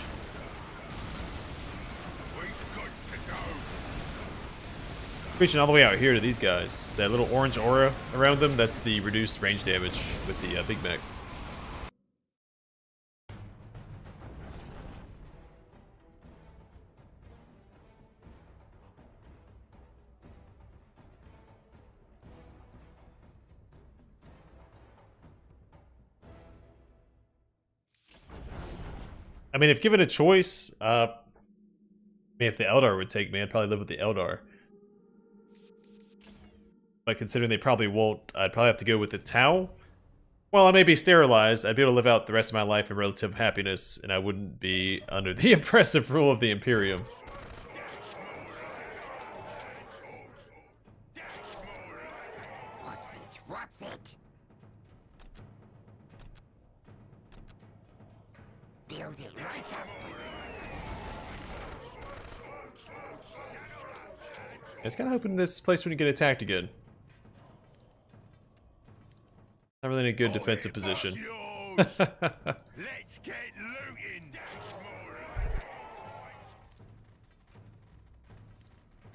Reaching all the way out here to these guys. That little orange aura around them, that's the reduced range damage with the Big Mech. I mean, if given a choice, I mean, if the Eldar would take me, I'd probably live with the Eldar. But considering they probably won't, I'd probably have to go with the Tau. Well, I may be sterilized, I'd be able to live out the rest of my life in relative happiness, and I wouldn't be under the oppressive rule of the Imperium. What's it? Build it right up for you. I was kind of hoping this place wouldn't get attacked again. Not really in a good defensive position. Let's get looting.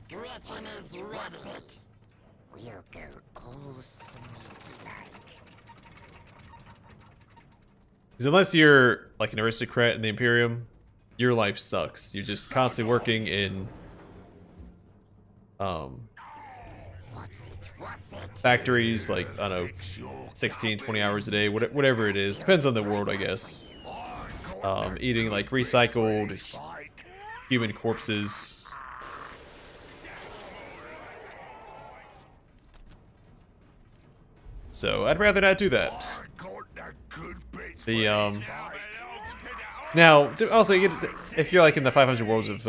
Griffin is ready. We'll go all sneaky-like. Because unless you're like an aristocrat in the Imperium, your life sucks. You're just constantly working in factories, like, I don't know, 16, 20 hours a day, whatever it is. Depends on the world, I guess. Eating like recycled human corpses. So I'd rather not do that. The now also if you're like in the 500 worlds of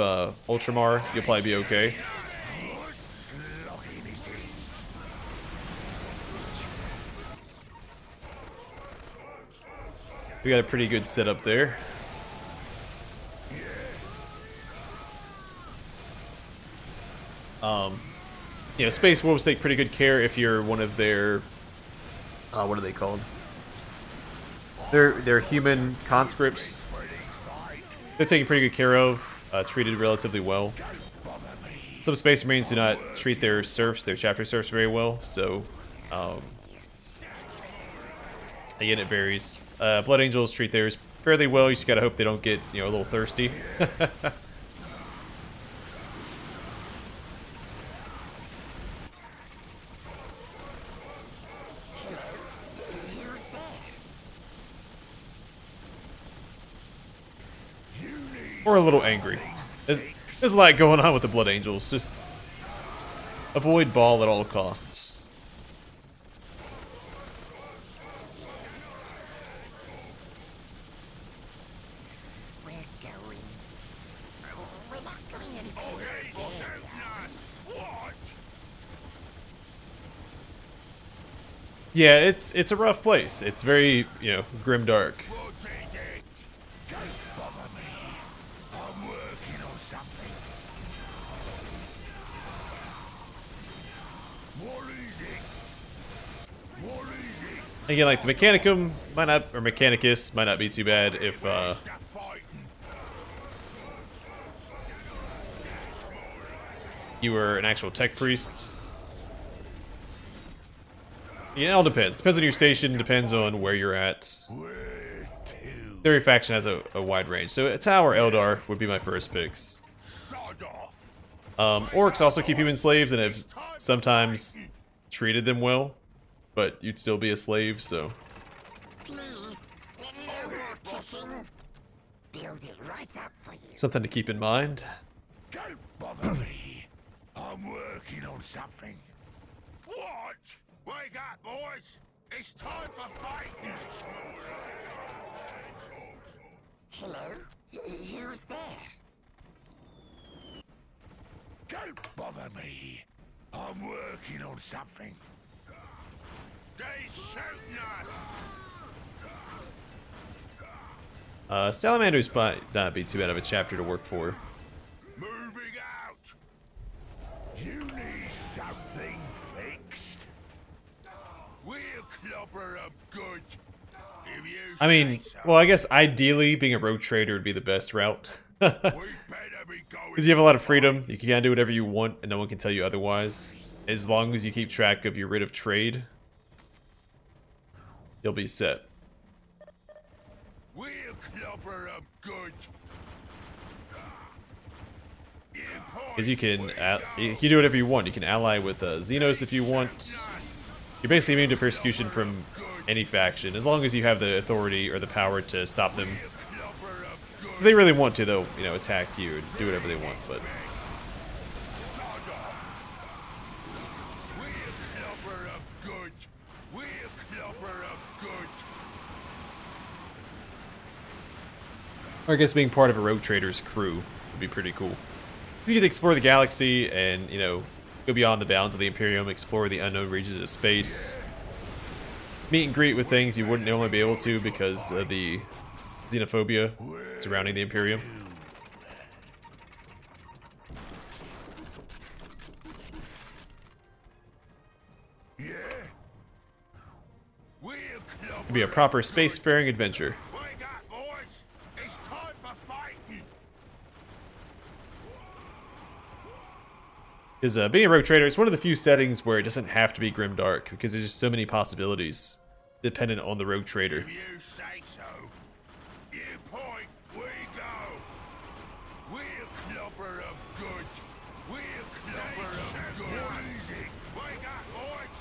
Ultramar, you'll probably be okay. We got a pretty good setup there. You know, Space Wolves take pretty good care if you're one of their what are they called? They're human conscripts. They're taken pretty good care of, treated relatively well. Some Space Marines do not treat their serfs, their chapter serfs, very well, so again, it varies. Blood Angels treat theirs fairly well. You just gotta hope they don't get, you know, a little thirsty. Or a little angry. There's a lot going on with the Blood Angels. Just avoid Ball at all costs. We're going. We're not going any place. What? Yeah, it's a rough place. It's very, you know, grim dark. What is it? Don't bother me. I'm working on something. What is it? What is it? Again, like the Mechanicum might not, or Mechanicus might not be too bad if The fighting. you were an actual tech priest. Yeah, it all depends. Depends on your station, depends on where you're at. Where to? Every faction has a wide range. So Tau or Eldar would be my first picks. Sod off. Orcs also keep human slaves and have sometimes treated them well, but you'd still be a slave, so... Please, no more kicking. Build it right up for you. Something to keep in mind. Don't bother me. I'm working on something. What? Wake up, boys. It's time for fighting. Hello? Who's there? Don't bother me. I'm working on something. They shooting us. Salamanders might not be too bad of a chapter to work for. Moving out. You need something fixed. We'll clobber 'em good. If you I mean, say so. well, I guess ideally being a rogue trader would be the best route. We better be going. Because you have a lot of freedom, you can kind of do whatever you want, and no one can tell you otherwise. As long as you keep track of your rate of trade, you'll be set. We'll clobber 'em good. Because you can do whatever you want. You can ally with Xenos if you want. You're basically immune to persecution from any faction, as long as you have the authority or the power to stop them. If they really want to, they'll, you know, attack you and do whatever they want, but... Or I guess being part of a rogue trader's crew would be pretty cool. You get to explore the galaxy and, you know, go beyond the bounds of the Imperium, explore the unknown regions of space. meet and greet with things you wouldn't normally be able to because of the xenophobia surrounding the Imperium. It'd be a proper spacefaring adventure. Wake up, boys! It's time for fighting! Because being a rogue trader, it's one of the few settings where it doesn't have to be grimdark, because there's just so many possibilities dependent on the rogue trader. If you say so. You point, we go. We'll clobber 'em good. We'll clobber 'em good. Easy. Wake up, boys!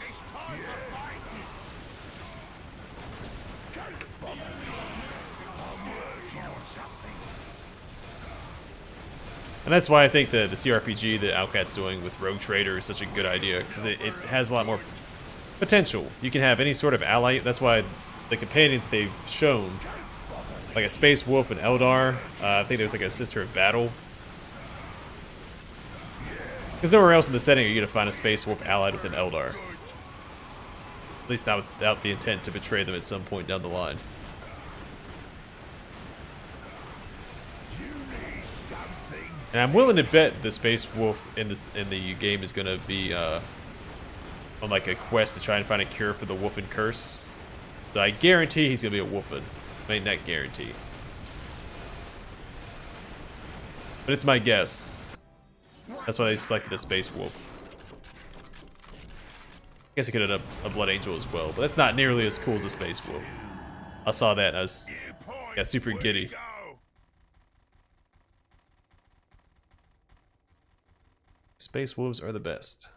It's time for fighting! Don't bother me. I'm working on something. And that's why I think the CRPG that Outcat's doing with Rogue Trader is such a good idea, because it has a lot more potential. You can have any sort of ally. That's why the companions they've shown, like a Space Wolf and Eldar, I think there's like a Sister of Battle. Because nowhere else in the setting are you going to find a Space Wolf allied with an Eldar. At least not without the intent to betray them at some point down the line. And I'm willing to bet the Space Wolf in the game is going to be on like a quest to try and find a cure for the Wolfen curse. So I guarantee he's going to be a Wolfen. I mean, not guarantee. But it's my guess. That's why they selected a Space Wolf. I guess it could have done a Blood Angel as well, but that's not nearly as cool as a Space Wolf. I saw that and I got super giddy. Space Wolves are the best.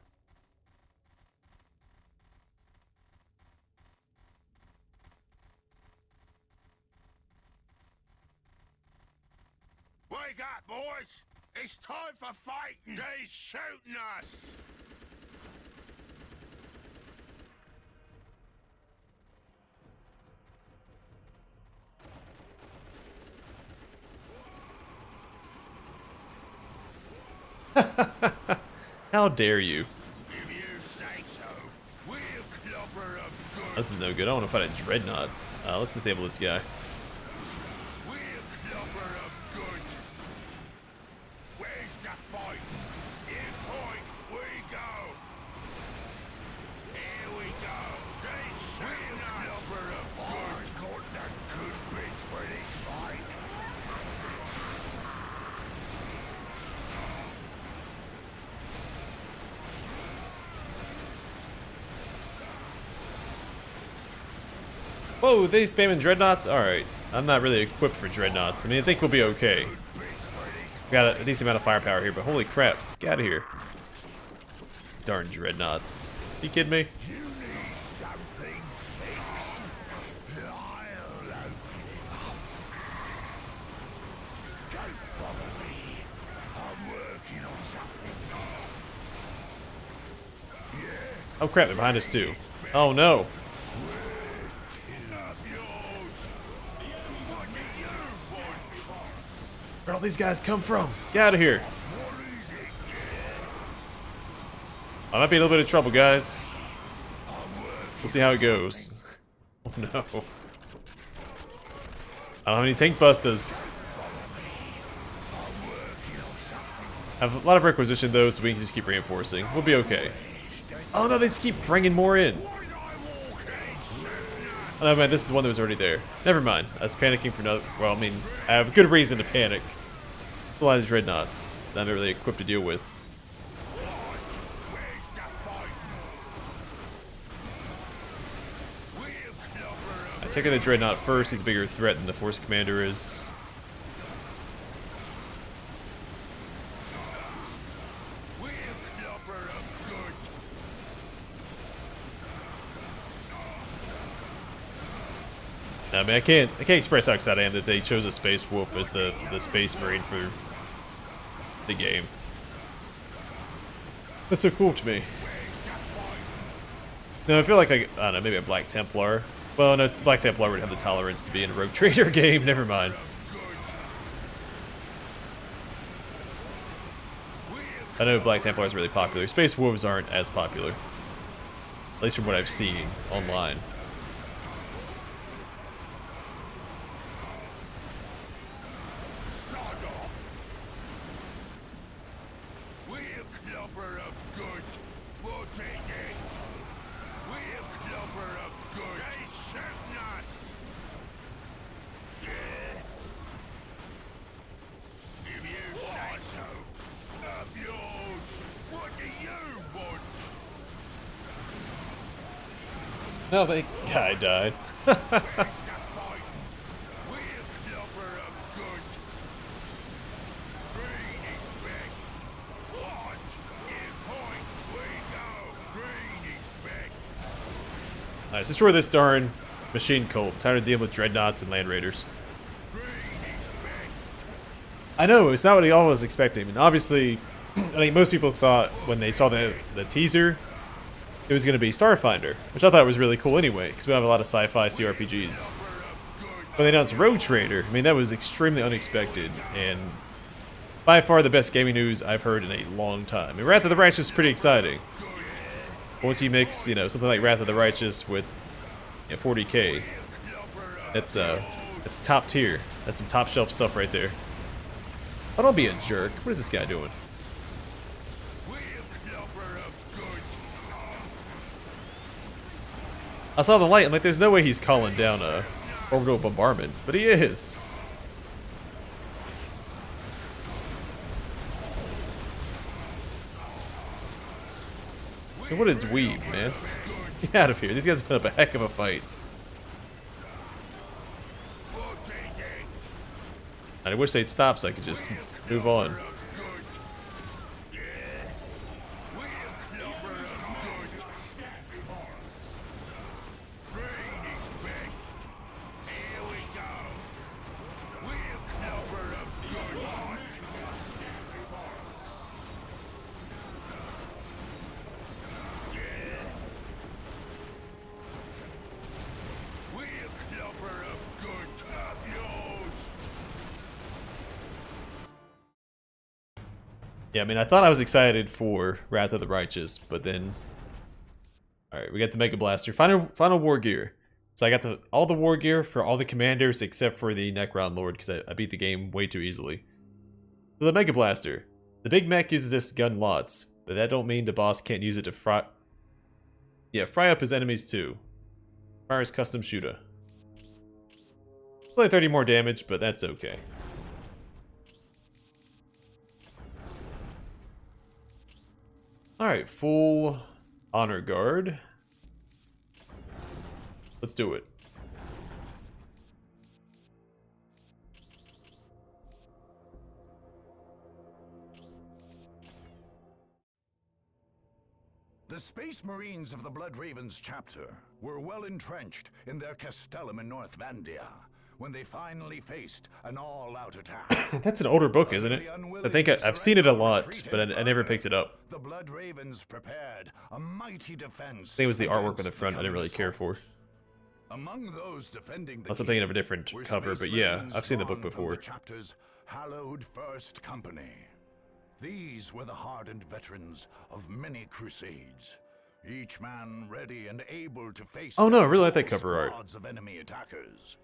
Wake up, boys! It's time for fighting! They're shooting us! How dare you? If you say so, we'll clobber 'em good. This is no good. I want to fight a Dreadnought. Let's disable this guy. We'll clobber 'em good. Where's the fight? In point, we go. Here we go. They shooting us. Clobber 'em good. I've got the good bits for this fight. Whoa, they spamming Dreadnoughts? Alright. I'm not really equipped for Dreadnoughts. I mean, I think we'll be okay. Got a decent amount of firepower here, but holy crap. Get out of here. These darn Dreadnoughts. You kidding me? You need something fixed. I'll open it up. Don't bother me. I'm working on something. Yeah. Oh crap, they're behind us too. Oh no. Where'd all these guys come from? Get out of here. I might be in a little bit of trouble, guys. We'll see how it goes. Oh no. I don't have any tank busters. I have a lot of requisition though, so we can just keep reinforcing. We'll be okay. Oh no, they just keep bringing more in. Oh no, man, this is the one that was already there. Never mind. I was panicking for no. Well, I mean, I have good reason to panic. A lot of Dreadnoughts that I'm not really equipped to deal with. I take the Dreadnought first. He's a bigger threat than the Force Commander is. I mean, I can't express how excited I am that they chose a Space Wolf as the Space Marine for the game. That's so cool to me. No, I feel like I don't know, maybe a Black Templar. Well, no, Black Templar would have the tolerance to be in a Rogue Trader game. Never mind. I know Black Templar is really popular. Space Wolves aren't as popular, at least from what I've seen online. No, the guy died. Where's the fight? We're clobber of good. Green is best. What? Near point. We go. Green is best. Alright, let's destroy this darn machine cult. Tired of dealing with dreadnoughts and land raiders. Green is best. I know, it's not what all was expecting. I mean, obviously, I think most people thought when they saw the teaser, it was going to be Starfinder, which I thought was really cool anyway, because we have a lot of sci-fi CRPGs. When they announced Rogue Trader, I mean, that was extremely unexpected, and by far the best gaming news I've heard in a long time. I mean, Wrath of the Righteous is pretty exciting. Once you mix, you know, something like Wrath of the Righteous with 40k, that's top tier. That's some top shelf stuff right there. Oh, don't be a jerk. What is this guy doing? I saw the light. I'm like, there's no way he's calling down a orbital bombardment, but he is. Hey, what a dweeb, man. Get out of here. These guys have put up a heck of a fight. I wish they'd stop so I could just move on. Yeah, I mean, I thought I was excited for Wrath of the Righteous, but then... Alright, we got the Mega Blaster. Final war gear. So I got all the war gear for all the commanders except for the Necron Lord, because I beat the game way too easily. So the Mega Blaster. The big mech uses this gun lots, but that don't mean the boss can't use it to fry... Yeah, fry up his enemies too. Fires custom shooter. Only 30 more damage, but that's okay. Alright, full honor guard. Let's do it. The Space Marines of the Blood Ravens chapter were well entrenched in their castellum in North Vandia when they finally faced an all-out attack. That's an older book, isn't it? I think I've seen it a lot, but I never picked it up. The Blood Ravens prepared a mighty defense. I think it was the artwork on the front I didn't really care for. Among those defending the Unless I'm thinking of a different cover, but yeah, I've seen the book before. The chapter's hallowed first company. These were the hardened veterans of many crusades, each man ready and able to face oh no, I really like that cover art. of enemy attackers.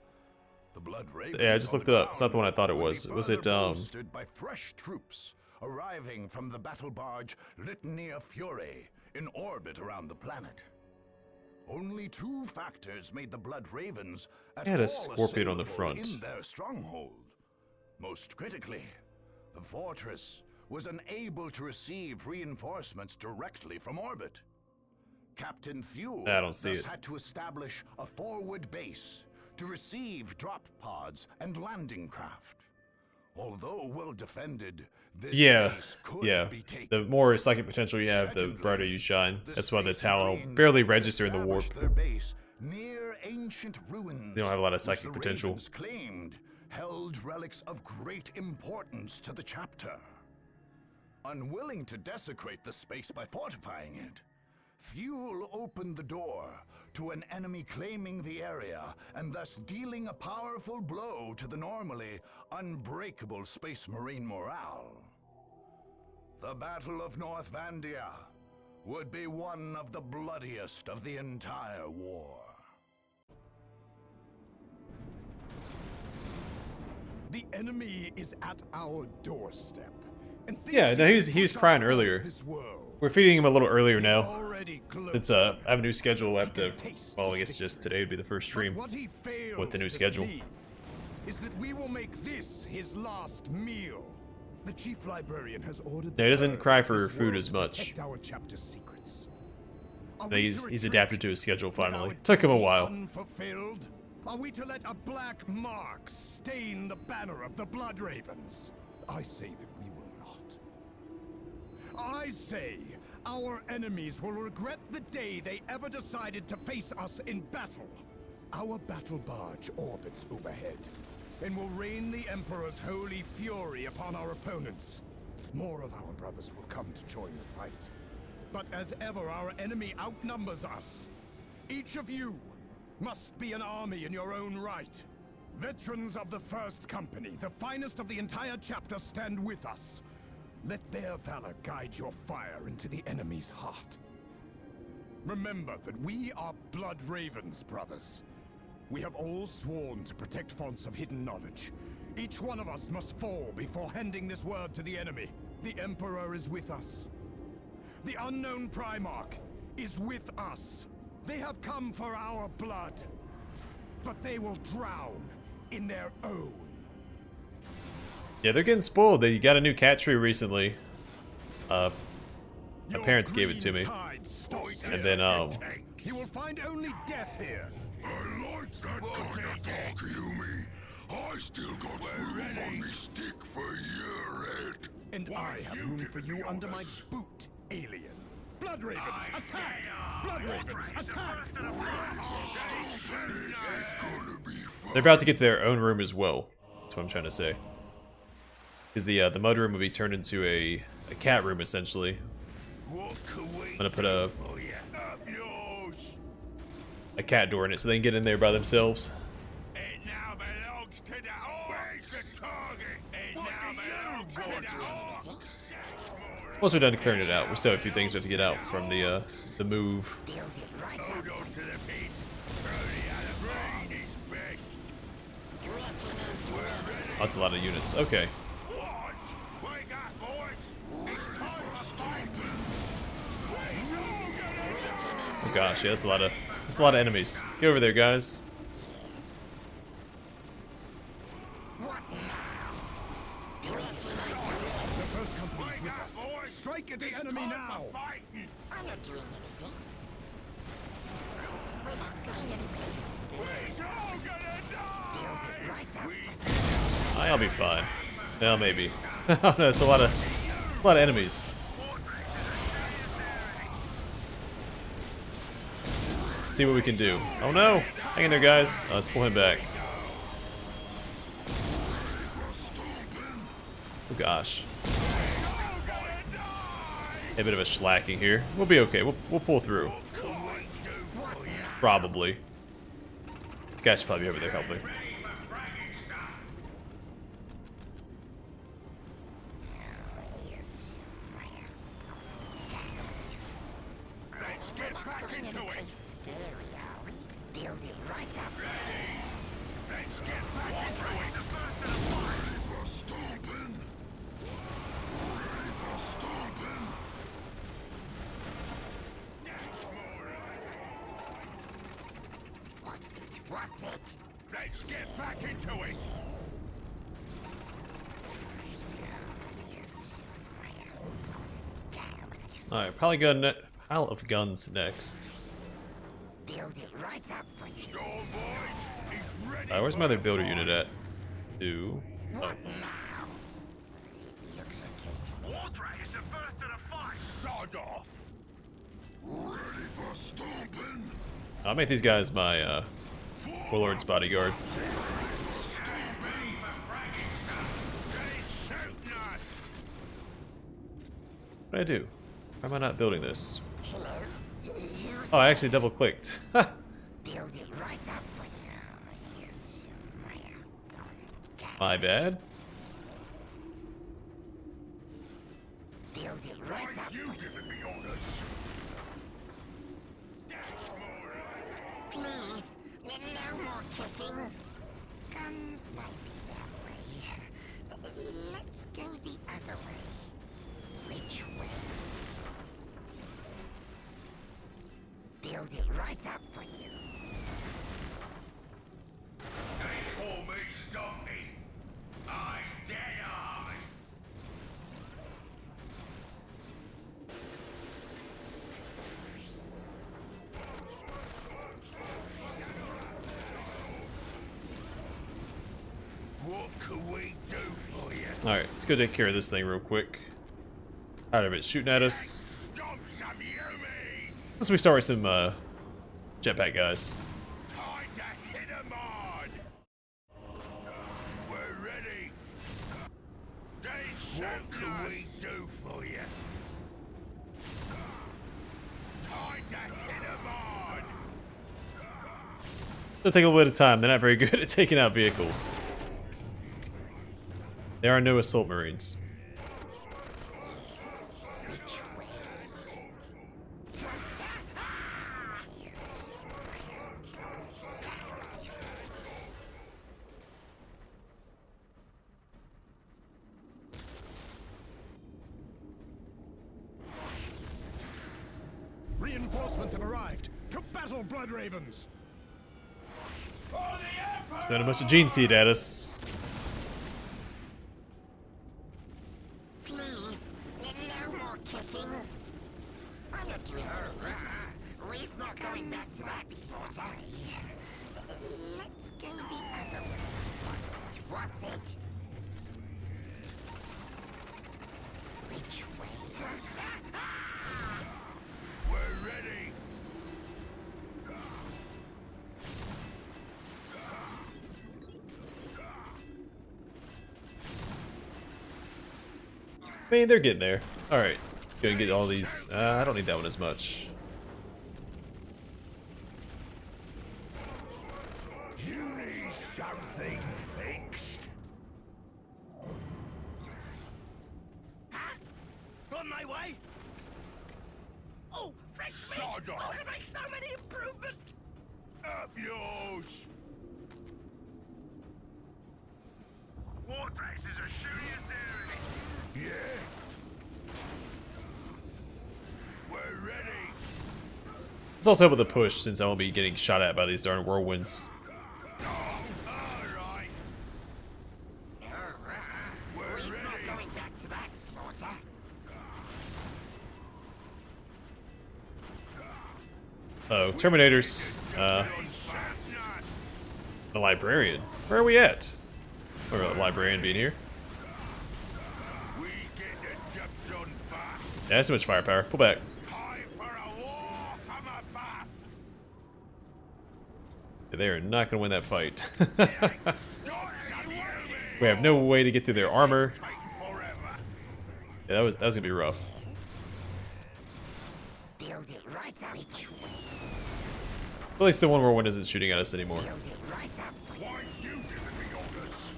The Blood Ravens Yeah, I just looked it up. It's not the one I thought it was. Was it bolstered by fresh troops arriving from the battle barge Litania Fury in orbit around the planet? Only two factors made the Blood Ravens at They had a all scorpion on the assailable front. in their stronghold. Most critically, the fortress was unable to receive reinforcements directly from orbit. Captain Thule I don't see thus it. had to establish a forward base to receive drop pods and landing craft. Although well defended, this base could be taken. The more psychic potential you have, the brighter you shine. That's why the Tallow barely register in the warp. Their base near ancient ruins. They don't have a lot of which psychic the potential. Ravens claimed held relics of great importance to the chapter. Unwilling to desecrate the space by fortifying it, Thule opened the door to an enemy claiming the area and thus dealing a powerful blow to the normally unbreakable Space Marine morale. The Battle of North Vandia would be one of the bloodiest of the entire war. The enemy is at our doorstep. And Yeah, no, he was crying earlier. We're feeding him a little earlier now. It's I have a new schedule. I have to. Well, I guess just today would be the first stream with the new schedule. Is that we will make this his last meal. The chief librarian has ordered. Yeah, he doesn't the cry birds of for this food world as to much. protect our chapter's secrets. Are But we he's to he's retreat adapted to his schedule with finally. our Took him a duty while. Unfulfilled? Are we to let a black mark stain the banner of the Blood Ravens? I say that we will not. I say our enemies will regret the day they ever decided to face us in battle. Our battle barge orbits overhead and will rain the Emperor's holy fury upon our opponents. More of our brothers will come to join the fight. But as ever, our enemy outnumbers us. Each of you must be an army in your own right. Veterans of the First Company, the finest of the entire chapter, stand with us. Let their valor guide your fire into the enemy's heart. Remember that we are Blood Ravens, brothers. We have all sworn to protect fonts of hidden knowledge. Each one of us must fall before handing this word to the enemy. The Emperor is with us. The unknown Primarch is with us. They have come for our blood, but they will drown in their own. Yeah, they're getting spoiled. They got a new cat tree recently. My Your parents gave it to green me. tide stops And here. then, You will find only death here. I like that kind of talk, Yumi. I still got room on me stick for your head. And I have room for you under my boot, alien. Blood Ravens, attack! Blood Ravens, attack! they're about to get their own room as well. That's what I'm trying to say. Because the mud room will be turned into a cat room, essentially. What can we I'm gonna put a for you? Up yours. cat door in it so they can get in there by themselves. It now belongs to the Orkz. The target. It now belongs to the Orkz. Once we're done clearing it out, we still have a few things we have to get out from the move. Build it right Hold up. on to the pin. Early out of rain is best. That's a lot of units. Okay. What? Wake up, boys. It's time for fight. Oh gosh, yeah, that's a lot of enemies. Get over there, guys. The First Company is with us. Boys, Strike at the it's enemy time now! for fighting. I'm not doing anything. We're not going anyplace. We're all gonna die. Build it right up. I'll be fine. Well, maybe. Oh no, it's a lot of enemies. See what we can do. Oh no! Hang in there, guys. Let's pull him back. Oh gosh. A bit of a slacking here. We'll be okay. We'll pull through. Probably. This guy should probably be over there helping. Yes. Let's get back Going into it. anyplace scary, are we? Build it right up. Let's get back into it. Ready for stomping? Ready for stomping? What's it? What's it? Let's get back into it. Yes. Alright, probably got a pile of guns next. Build it right up for you. Storm boys, he's ready. Where's my other builder unit at? Two. Oh, What now? Looks okay to me. Warthrak is the first to the fight. Sod off. Ready for stomping? I'll make these guys my warlord's bodyguard. They're shooting us. What did I do? Why am I not building this? Hello? Who's Oh, I actually double clicked. build it right up for you? Yes. My bad. Build it right up You for you. giving me orders. Please, no more kissing. Guns might be that way. Let's go the other way. Which way? Build it right up for you. They call me Stumpy. I'm dead hard. Alright, let's go take care of this thing real quick. Out of it, shooting at us. Stop some yummies! Let's restart with some jetpack guys. Time to hit 'em hard! We're ready! What can we do for you? Time to hit 'em hard! It'll take a little bit of time. They're not very good at taking out vehicles. There are no assault marines. Reinforcements have arrived. To battle, Blood Ravens! Throwing a bunch of gene seed at us. Please, no more kicking. I'm not doing We's not going back to that slaughter. Let's go the other way. What's it? What's it? Which way? We're ready! I mean, they're getting there. Alright. Go and get all these. I don't need that one as much. You need something fixed? On my way. Oh, fresh meat! Sod off. I can make so many improvements. Up yours! Wartraces are shooting us there. Yeah? We're ready. Let's also help with the push since I won't be getting shot at by these darn whirlwinds. Alright. We's not going back to that slaughter. Oh, Terminators. The Librarian. Where are we at? Or a Librarian being here. We get the job done fast. Yeah, that's too much firepower. Pull back. Time for a Warhammer bath. They are not going to win that fight. Stop some yummies. We have no way to get through their armor. Taking forever. Yeah, that was going to be rough. Build it right up. Which way? At least the one whirlwind isn't shooting at us anymore. Build it right up. Why you giving me orders?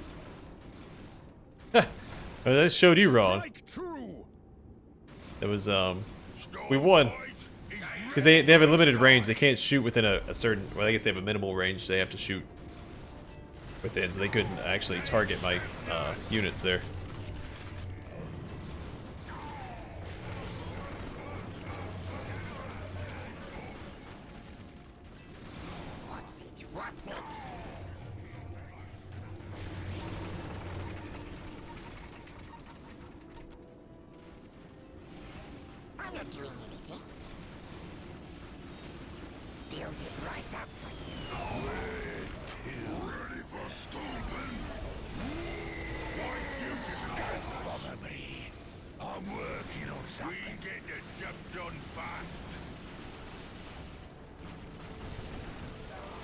Well, that showed you wrong. Strike true! It was, we won. Because they have a limited range. They can't shoot within a certain... Well, I guess they have a minimal range they have to shoot within. So they couldn't actually target my units there. What's it? What's it? I'm not doing anything. Build it right up for you. Ready for stomping? Why you giving bother me? I'm working on something. We get the job done fast.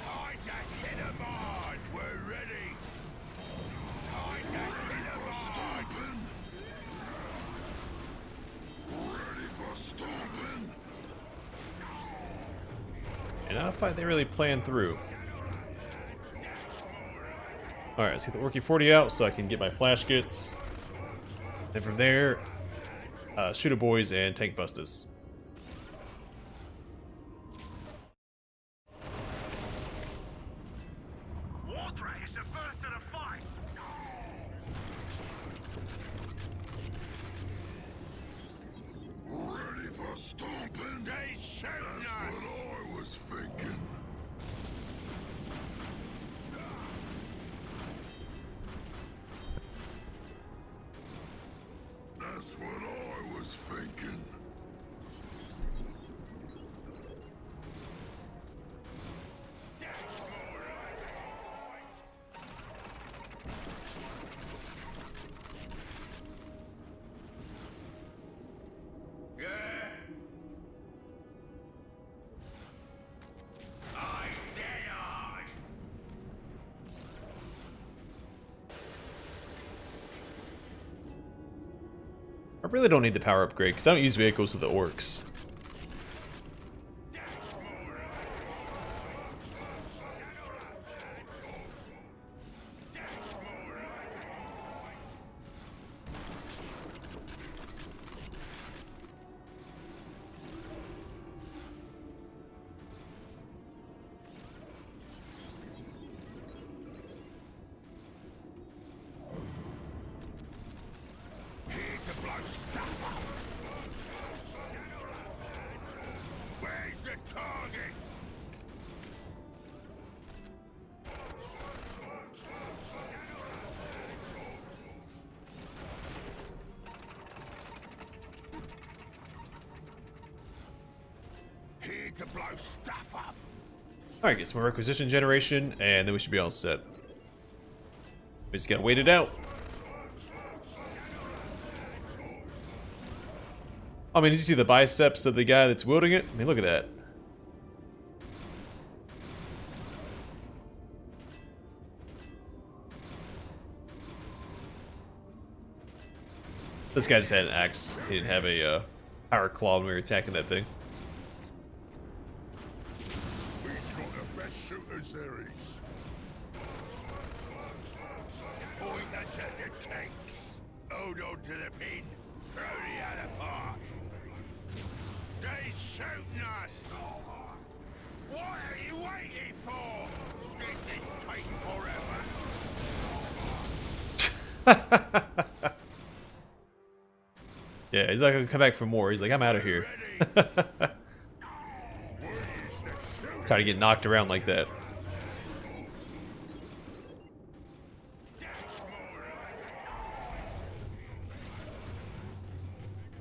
Time to hit 'em hard. We're ready. Time to hit 'em hard. Ready for stomping? And not a fight they really planned through. Alright, let's get the Orky 40 out so I can get my flash kits. And from there, shooter boys and tank busters. Wartrace is the first to the fight. Ready for stomping? They shooting That's us. what I was thinking. That's what I was thinking. I really don't need the power upgrade because I don't use vehicles with the Orkz. To blow stuff up. Alright, get some more requisition generation, and then we should be all set. We just gotta wait it out. I mean, did you see the biceps of the guy that's wielding it? I mean, look at that. This guy just had an axe. He didn't have a power claw when we were attacking that thing. Shooters there is. Point us at the tanks. Hold on to the pin. Throw the other part. They shooting us. What are you waiting for? This is taking forever. Yeah, he's not gonna come back for more. He's like, I'm out of here. Try to get knocked around like that.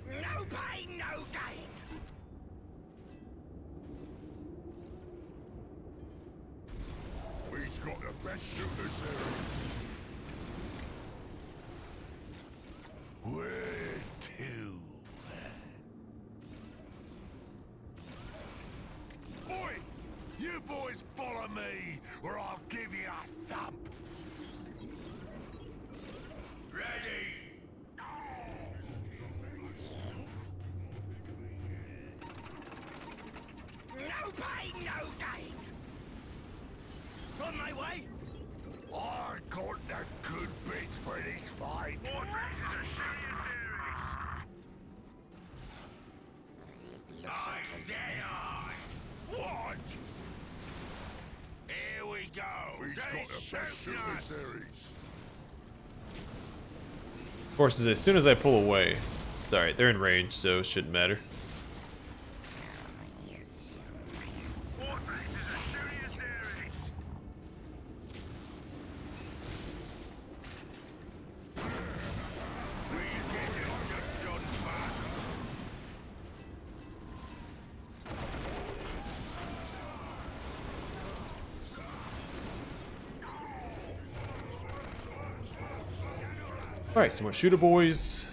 No pain, no gain. We've got the best shooters there is. Where to? Oi! You boys follow me, or I'll give you a thump. Ready? No pain, no gain. On my way. I got the good bits for this fight. What? Here we go. We've got the best shooters there is. Of course, as soon as I pull away, it's alright, they're in range, so it shouldn't matter. Alright, some more shooter boys.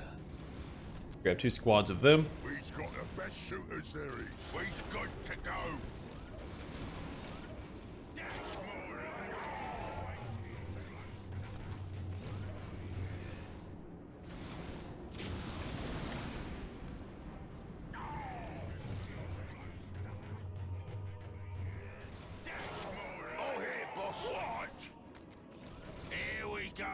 Grab 2 squads of them. We've got the best shooters there is. We've got to go. Oh, here, boss. What? Here we go.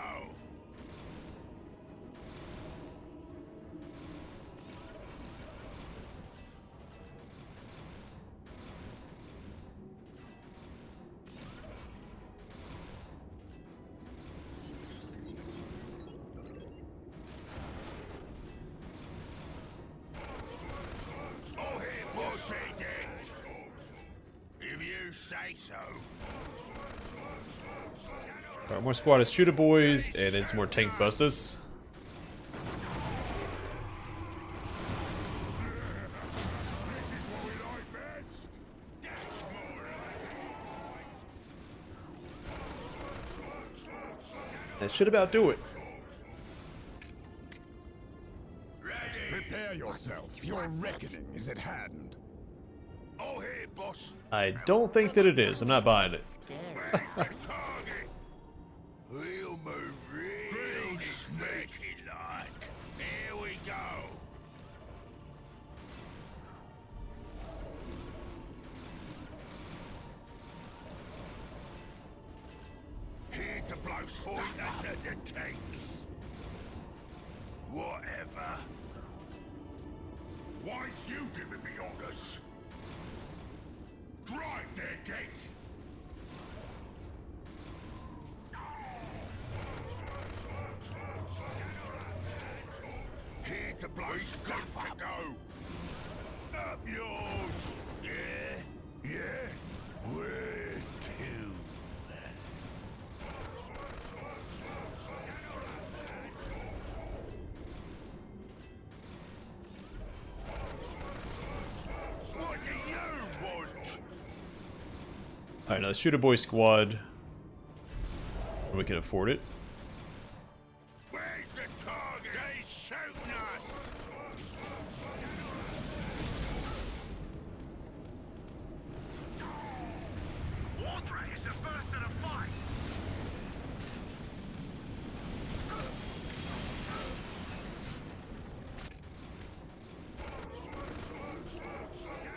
Oh, here, boss. If you say so. Alright, more squad of shooter boys, and then some more tank busters. This is what we like best. That should about do it. Prepare yourself. Your reckoning is at hand. Oh, here, boss. I don't think that it is. I'm not buying it. Where's the target? We'll move real sneaky like. Here we go. Point us at the tanks. Whatever. Why's you giving me orders? Drive their gate! Here to blow stuff to go. Up yours. Yeah? Yeah? Where to? What do you want? Alright, now the Shooter Boy squad. We can afford it. Where's the target? They shooting us. Wardrake is the first to the fight.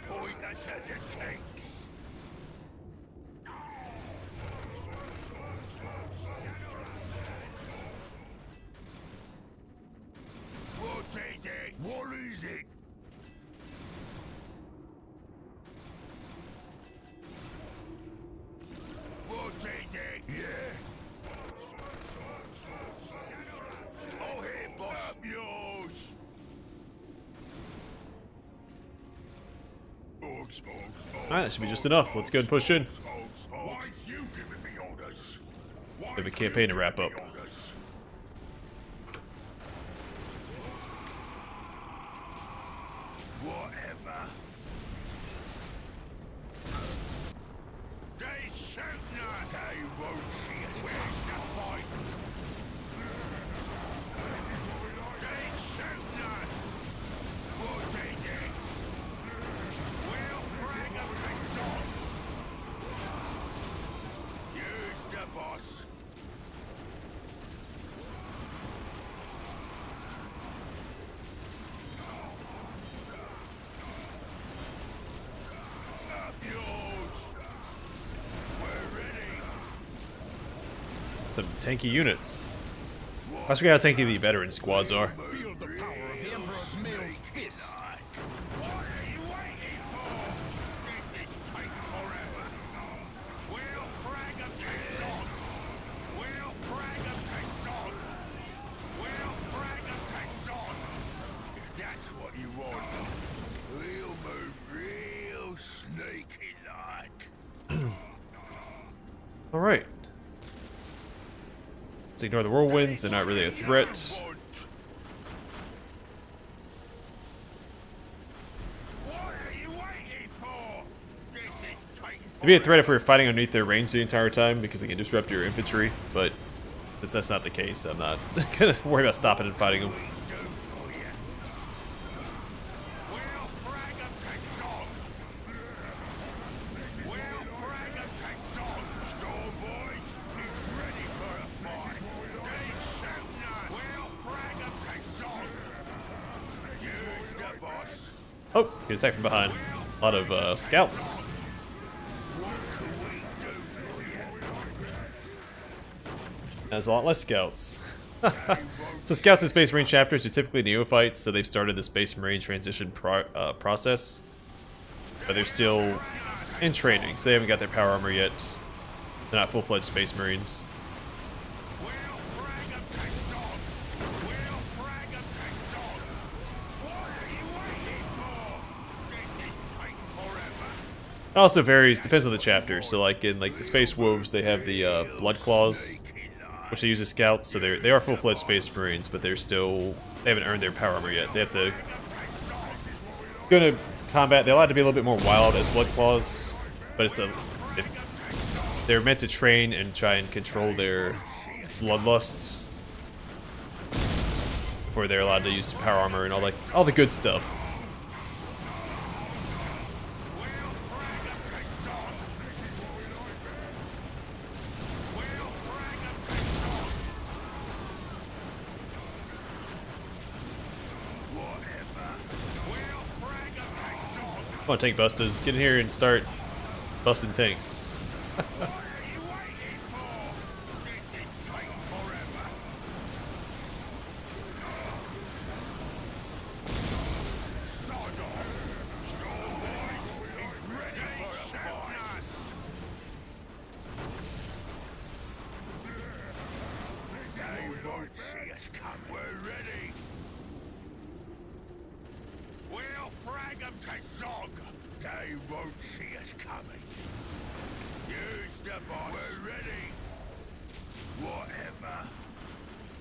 Point us at the tanks. What is it? What is it? What is it? Yeah? Oh, here, boss. Up yours. Orkz. Alright, that should be just enough. Let's go and push in. Why's you giving me orders? We have a campaign to wrap up. Whatever. They shooting us. They won't see us. Where's the fight? They shooting us. What is it? We'll bring them to swords. Use the boss. Up yours. We're ready. Some tanky units. I just forgot how tanky the veteran squads are. Feel the power of the Emperor's mailed fist. What are you waiting for? This is taking forever. We'll frag them to sod. We'll frag them to sod. We'll frag them to sod. If that's what you want, we'll move real sneaky-like. Alright. Let's ignore the whirlwinds, they're not really a threat. What are you waiting for? This is taking It'd be a threat if we were fighting underneath their range the entire time, because they can disrupt your infantry, but since that's not the case, I'm not gonna worry about stopping and fighting them. We'll frag them to sod. We'll frag them to sod. Storm boys, he's ready for a fight. They shooting us. We'll frag them to sod. Use the boss. Oh, get attacked from behind. A lot of scouts. There's a lot less scouts. So scouts in Space Marine chapters are typically neophytes, so they've started the Space Marine transition process. But they're still in training, so they haven't got their power armor yet. They're not full-fledged Space Marines. We'll frag them to sod. We'll frag them to sod. What are you waiting for? This is taking forever. It also varies, depends on the chapter. So like in the Space Wolves, they have the Blood Claws, which they use as scouts, so they are full-fledged Space Marines, but they haven't earned their power armor yet. They have to go into combat. They're allowed to be a little bit more wild as Blood Claws, but they're meant to train and try and control their bloodlust before they're allowed to use power armor and all the good stuff. Come on, tank busters, get in here and start busting tanks. see us coming. We're ready. We'll frag them to Zog. They won't see us coming. Use the boss. We're ready. Whatever.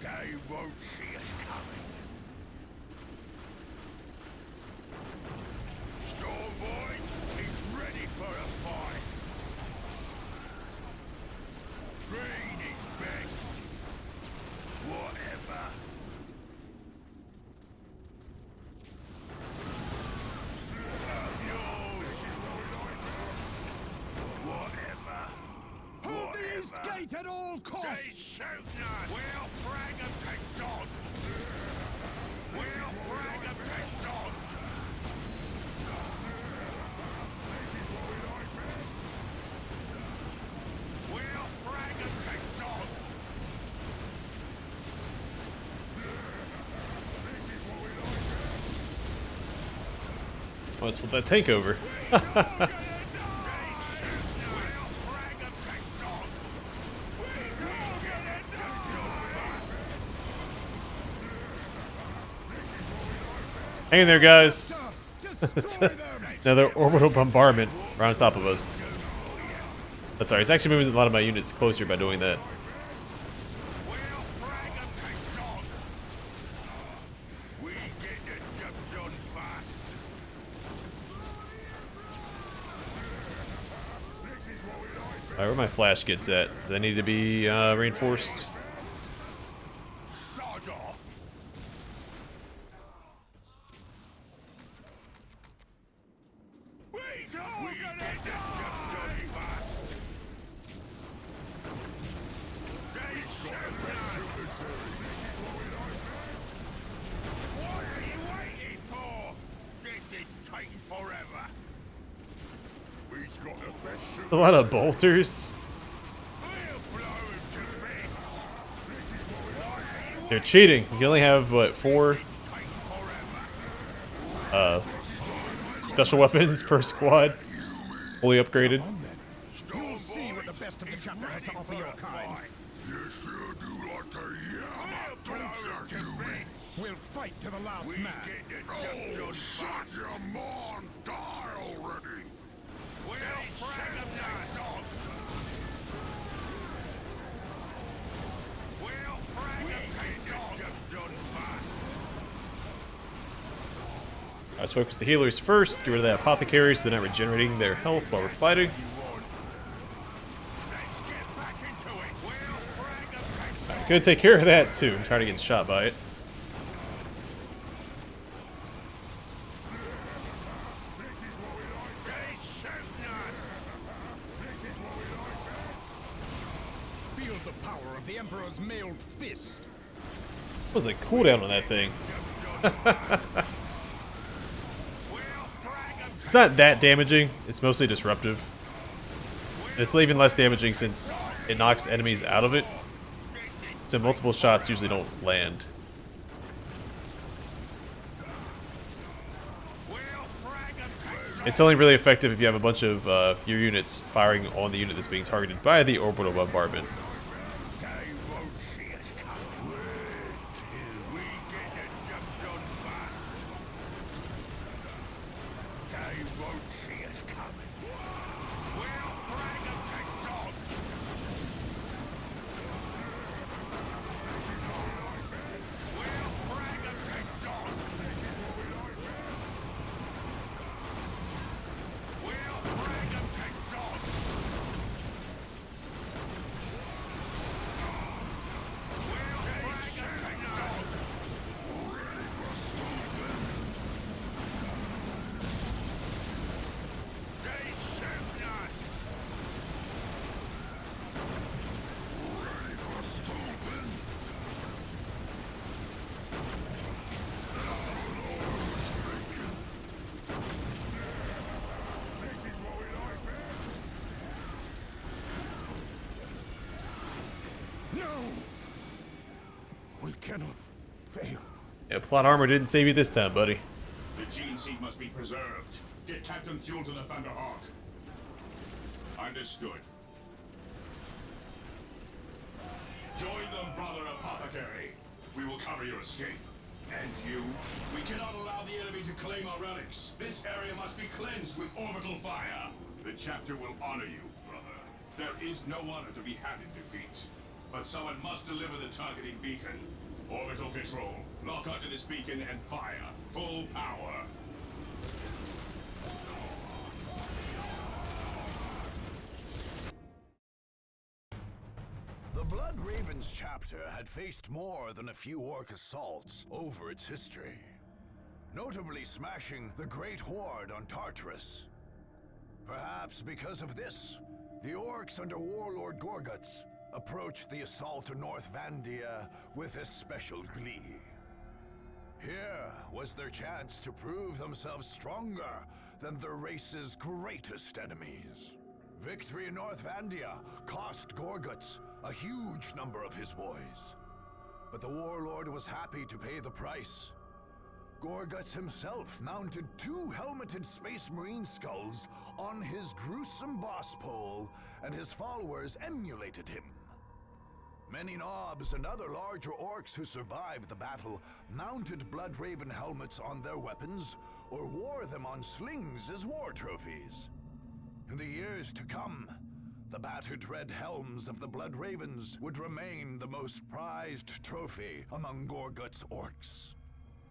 They won't see us coming. Storm boys, he's ready for a fight. Green is best. Whatever. Hold the east gate at all They costs! shoot us! We'll frag them to Zod! We'll frag them to Zod! We'll frag them to Zod! Let's flip that tank over. Hang in there, guys. Another orbital bombardment right on top of us. That's alright. It's actually moving a lot of my units closer by doing that. Alright, where my flash gets at? Do they need to be reinforced? A lot of bolters. They're cheating. You only have what, 4 special weapons per squad, fully upgraded. You'll see what the best of the chapter has to offer your kind. You sure do like to yam up, don't you? We'll fight to the last man. Oh, shut your mon! Die already! We'll frag them to Zog! We'll frag them to Zog! Let's focus the healers first. Get rid of that apothecary so they're not regenerating their health while we're fighting. Right, gonna take care of that too. I'm trying to get shot by it. Feel the power of the Emperor's mailed fist. What was the cooldown on that thing? It's not that damaging. It's mostly disruptive. And it's even less damaging since it knocks enemies out of it. So multiple shots usually don't land. It's only really effective if you have a bunch of your units firing on the unit that's being targeted by the orbital bombardment. We cannot fail. Yeah, plot armor didn't save you this time, buddy. The gene seed must be preserved. Get Captain Fuel to the Thunderhawk. Understood. Join them, Brother Apothecary. We will cover your escape. And you? We cannot allow the enemy to claim our relics. This area must be cleansed with orbital fire. The chapter will honor you, brother. There is no honor to be had in defeat. But someone must deliver the targeting beacon. Orbital control. Lock onto this beacon and fire. Full power. The Blood Ravens chapter had faced more than a few orc assaults over its history, notably smashing the Great Horde on Tartarus. Perhaps because of this, the orcs under Warlord Gorguts approached the assault of North Vandia with especial glee. Here was their chance to prove themselves stronger than their race's greatest enemies. Victory in North Vandia cost Gorguts a huge number of his boys. But the Warlord was happy to pay the price. Gorguts himself mounted 2 helmeted Space Marine skulls on his gruesome boss pole, and his followers emulated him. Many knobs and other larger orcs who survived the battle mounted Bloodraven helmets on their weapons or wore them on slings as war trophies. In the years to come, the battered red helms of the Bloodravens would remain the most prized trophy among Gorguts orcs.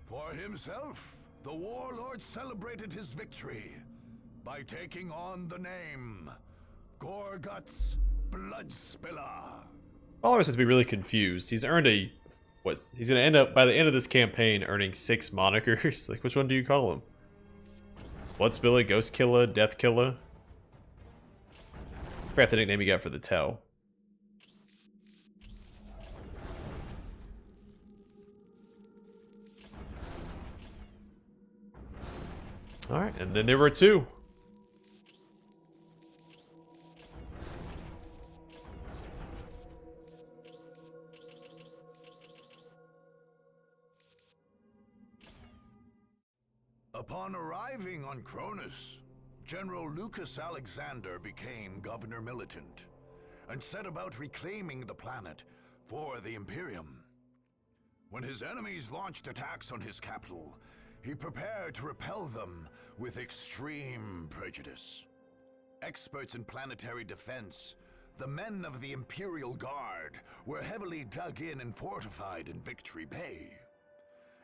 For himself, the Warlord celebrated his victory by taking on the name Gorguts Bloodspiller. Followers have to be really confused. He's earned a... He's gonna end up, by the end of this campaign, earning 6 monikers. Like, which one do you call him? Bloodspiller, Ghost Killer, Death Killer? I forgot the nickname he got for the Tau. Alright, and then there were 2. Upon arriving on Kronus, General Lucas Alexander became Governor Militant and set about reclaiming the planet for the Imperium. When his enemies launched attacks on his capital, he prepared to repel them with extreme prejudice. Experts in planetary defense, the men of the Imperial Guard were heavily dug in and fortified in Victory Bay.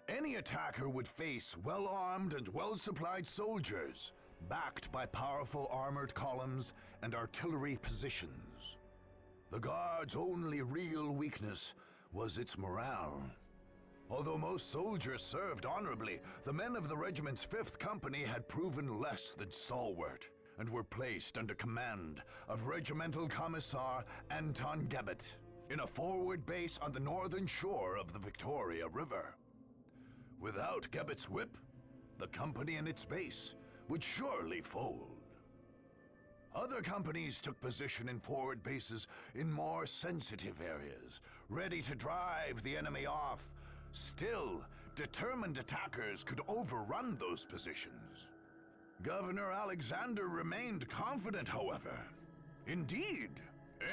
Any attacker would face well-armed and well-supplied soldiers, backed by powerful armored columns and artillery positions. The Guard's only real weakness was its morale. Although most soldiers served honorably, the men of the regiment's 5th Company had proven less than stalwart, and were placed under command of Regimental Commissar Anton Gebet in a forward base on the northern shore of the Victoria River. Without Gebet's whip, the company and its base would surely fold. Other companies took position in forward bases in more sensitive areas, ready to drive the enemy off. Still, determined attackers could overrun those positions. Governor Alexander remained confident, however. Indeed,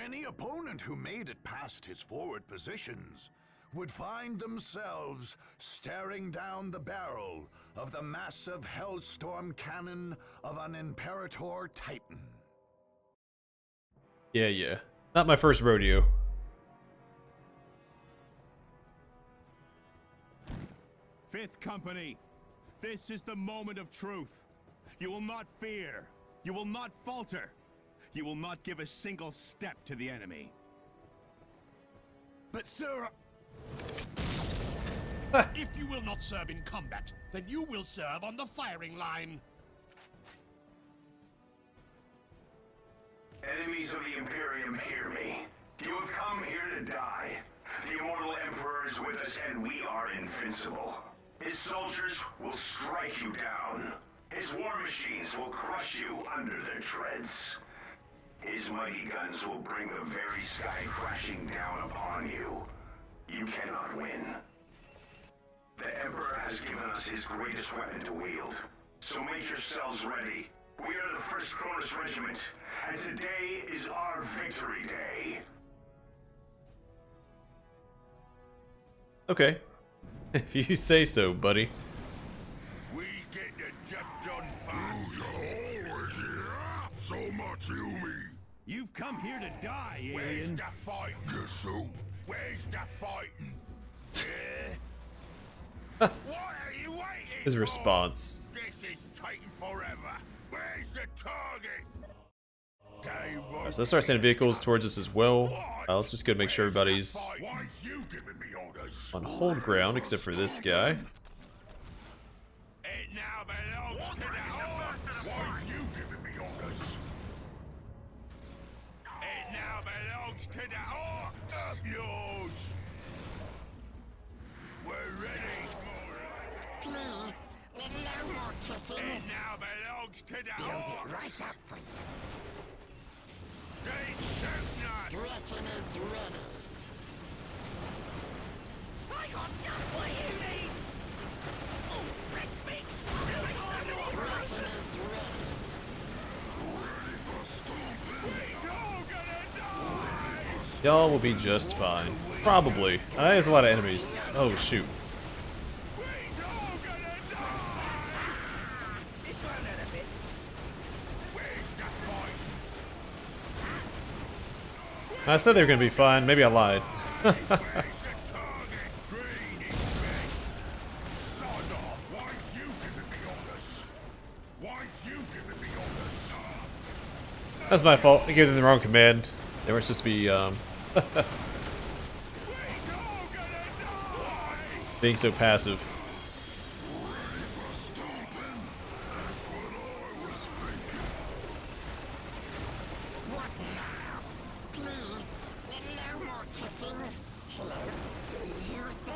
any opponent who made it past his forward positions would find themselves staring down the barrel of the massive Hellstorm cannon of an Imperator Titan. Yeah. Not my first rodeo. Fifth Company, this is the moment of truth. You will not fear. You will not falter. You will not give a single step to the enemy. But sir, If you will not serve in combat, then you will serve on the firing line. Enemies of the Imperium, hear me. You have come here to die. The immortal Emperor is with us, and we are invincible. His soldiers will strike you down. His war machines will crush you under their treads. His mighty guns will bring the very sky crashing down upon you. You cannot win. The Emperor has given us his greatest weapon to wield. So make yourselves ready. We are the 1st Kronus Regiment, and today is our victory day. Okay. If you say so, buddy. We get the job done fast. You're always here. So much you me. You've come here to die, Where's alien. the fight? Guess so. Where's the fighting? Yeah? What are you waiting His for? response. This is taking forever. Where's the target? They So let's start sending vehicles towards us as well. Let's just go make sure everybody's Why's you giving me orders? on hold ground, except for this guy. It now belongs to the Orkz. Why's you giving me orders? It now belongs to the Orkz. Yours. We're ready. Please, no more kicking. It now belongs to the Build Orkz. it right up for you. They shouldn't us. Gretchen is ready. I got just what you need! Oh, rest me! Gretchen is ready. We're all gonna die. Y'all will be just fine. Probably. There's a lot of enemies. Oh, shoot. We're all gonna die. This won't hurt a bit. Where's the fight? I said they were gonna be fine. Maybe I lied. Where's the target? Green is best. Sod off. Why's you giving me orders? Why's you giving me orders? That's my fault. I gave them the wrong command. They weren't supposed to be We're all gonna die. being so passive. What now? Please, no more kicking. Hello? Who's there?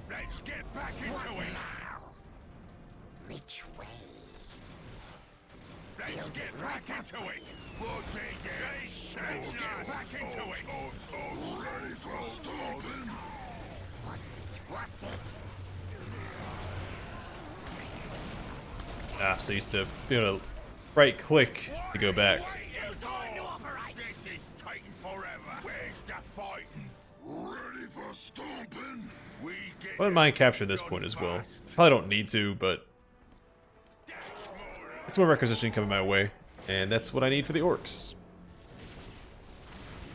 Let's get back What into it. now? Which way? Let's Build get it back right up into for it. you. What is it? Let's get back into it. Ready for stomping. What's it? What's it? Ah, so I used to be able to right click to go back. Still time to operate. This is taking forever. Where's the fighting? Ready for stomping. We get Wouldn't mind capturing this point as well. Probably don't need to, but it's more requisition coming my way, and that's what I need for the orcs.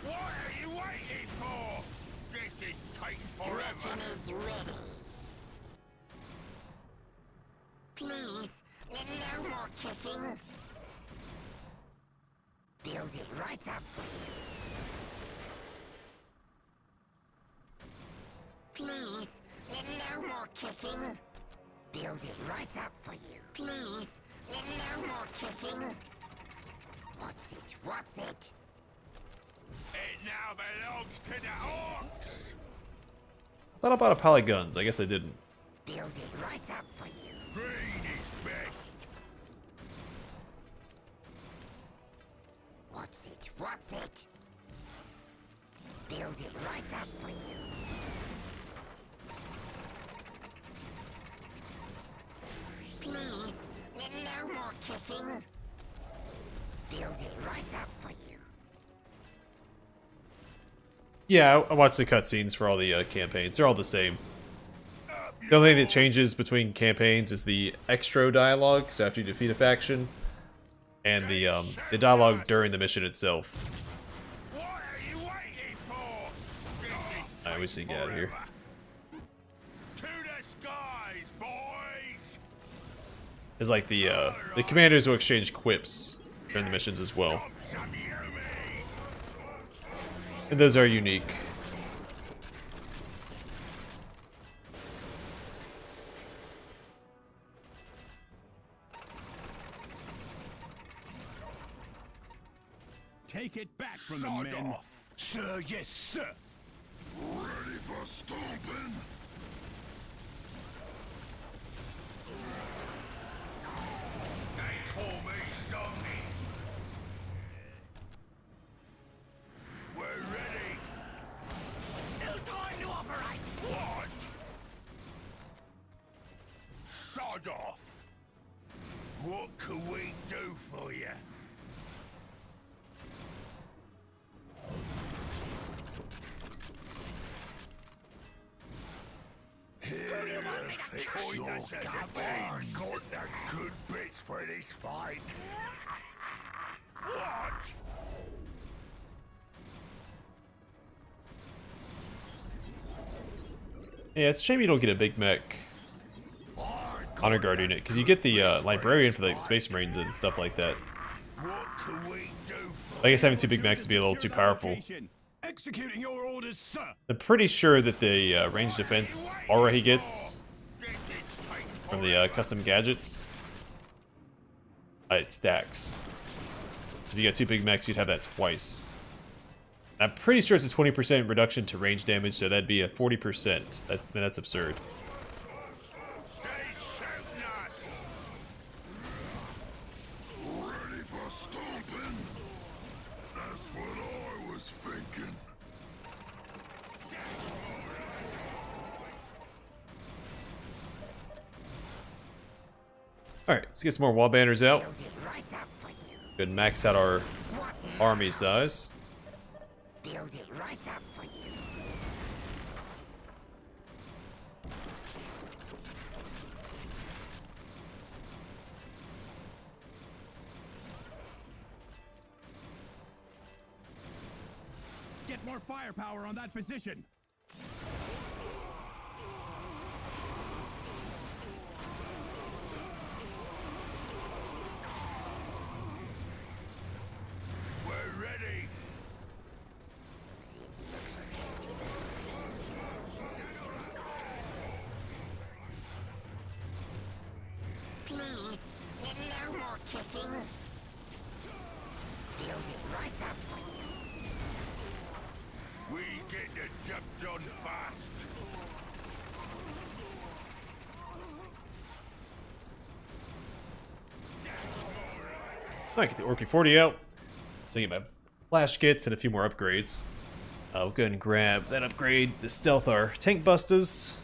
What are you waiting for? This is taking forever. Gretchen is ready. Please, no more kicking. Build it right up for you. Please, no more kicking. Build it right up for you. Please, no more kicking. What's it? What's it? It now belongs to the Orkz. Thought about a pile of guns. I guess I didn't. Build it right up for you. Green is best. What's it? What's it? Build it right up for you. Please, no more kicking. Build it right up for you. Yeah, I watched the cutscenes for all the campaigns. They're all the same. The only thing that changes between campaigns is the extra dialogue, so after you defeat a faction, and the dialogue during the mission itself. What are you waiting for? This is Alright, we see get out of here. forever. To the skies, boys. It's like the commanders will exchange quips during the missions as well. Stop some humans. And those are unique. Take it back from the Sod men. off. Sir, yes, sir. Ready for stomping? They call me Stompy. We're ready. No time to operate! What? Sod off. What can we do for you? Point us at the boss. Got the good bits for this fight. What? Yeah, it's a shame you don't get a Big Mech Honor Guard unit, because you get the Librarian for the Space Marines and stuff like that. I guess having two Big Mechs would be a little too powerful. Executing your orders, sir. I'm pretty sure that the range defense aura he gets from the custom gadgets, it stacks. So if you got two Big Mechs, you'd have that twice. I'm pretty sure it's a 20% reduction to range damage, so that'd be a 40%. That's absurd. Ready for stomping? That's what I was thinking. Alright, let's get some more wall banners out. Good, max out our army size. Build it right up for you. Get more firepower on that position. We're ready. Please, no more kicking. Build it right up for you. We get the job done fast. Alright, get the Orkz 40 out. So I get my flash kits and a few more upgrades. We'll go ahead and grab that upgrade, the Stealth our tank busters.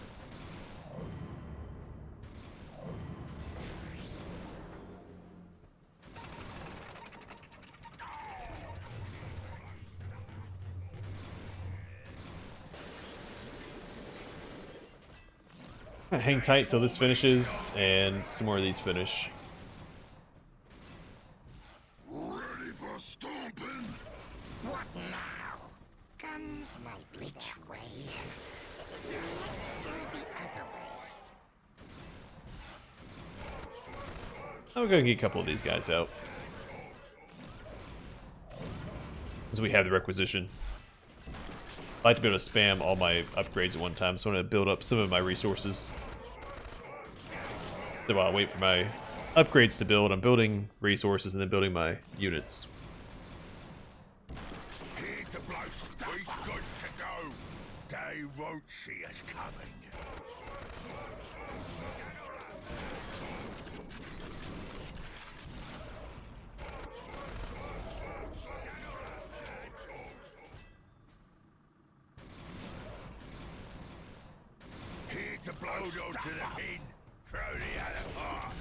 Hang tight till this finishes, and some more of these finish. Ready for stomping? What now? Guns might which way? Let's go the other way. I'm gonna get a couple of these guys out, as we have the requisition. I like to be able to spam all my upgrades at one time, so I want to build up some of my resources. So while I wait for my upgrades to build, I'm building resources and then building my units. Here to blow stuff. We've got to go. They won't see us coming. Here to blow stuff to the pin. Throw the other part.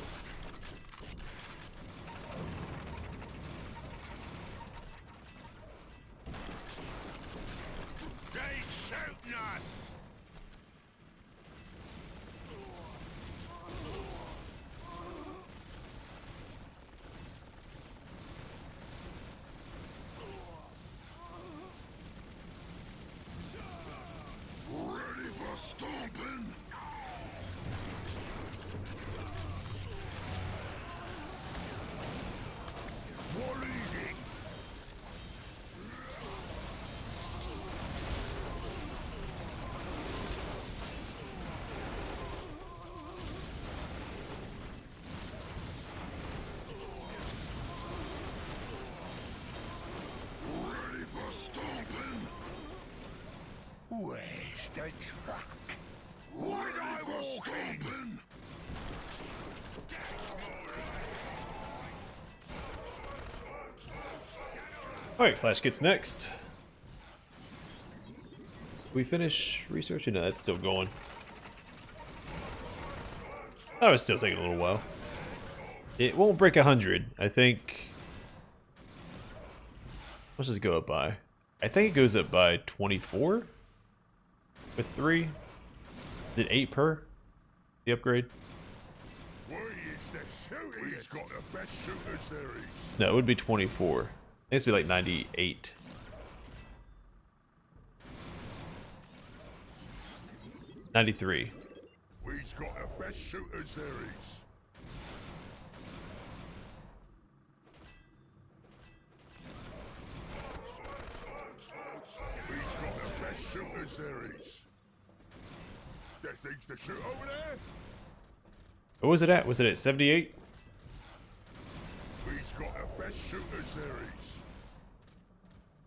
They shooting us! Ready for stomping? What is it? Ready for stomping? Where's the truck? What am I walking? Alright, Flash gets next. We finish researching? No, that's still going. That was still taking a little while. It won't break 100. I think... What does it go up by? I think it goes up by 24? With 3? Is it 8 per? The upgrade? We is the shooting. We've got the best shooters there is. No, it would be 24. I think it's be like 98. $93. We've got the best shooters there is. We've got the best shooters there is. There things to shoot over there? What was it at? Was it at 78? We've got the best shooters there is.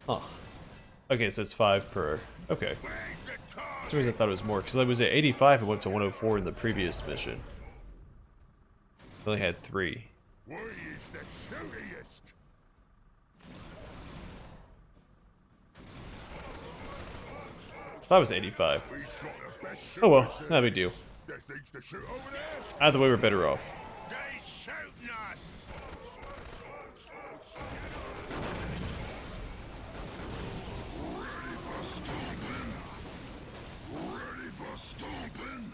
Huh. Okay, so it's 5 per. Okay. For some reason I thought it was more, because I was at 85 and went to 104 in the previous mission. I only had 3. We is the shootiest. I thought it was 85. We've got the best Oh well, shooters not a big deal. there things to shoot over there? Either way, we're better off. They shooting us. Ready for stomping. Ready for stomping.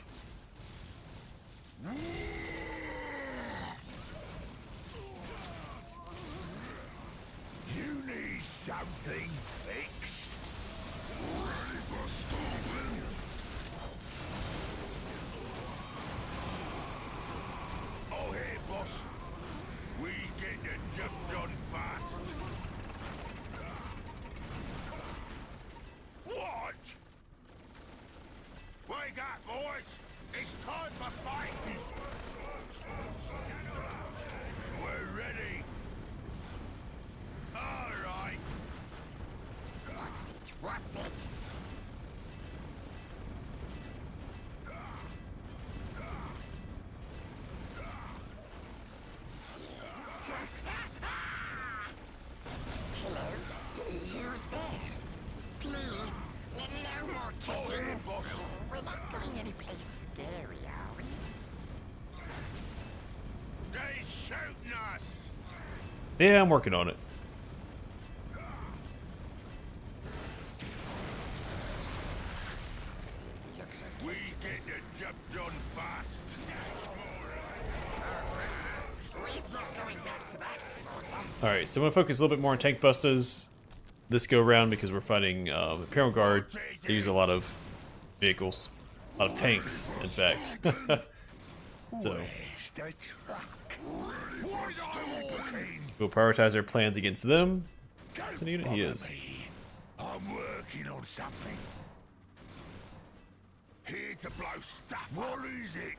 You need something fixed. Ready for stomping. Oh, hey, boss. We get the job done fast. What? Wake up, boys. It's time for fighting. We're ready. All right. What's it? What's it? Hello? Who's there? Please, no more kissing. We're not going anyplace scary, are we? They shooting us. Yeah, I'm working on it. Looks We okay. get the job done fast. We's not going back to that slaughter. Alright, so I'm going to focus a little bit more on tank busters this go around because we're fighting Imperial Guard. They use a lot of vehicles. A lot of tanks, in fact. So, Where's the truck? Ready for stomping. we'll prioritize our plans against them. What's an unit he is? I'm working on something. Here to blow stuff. What is it?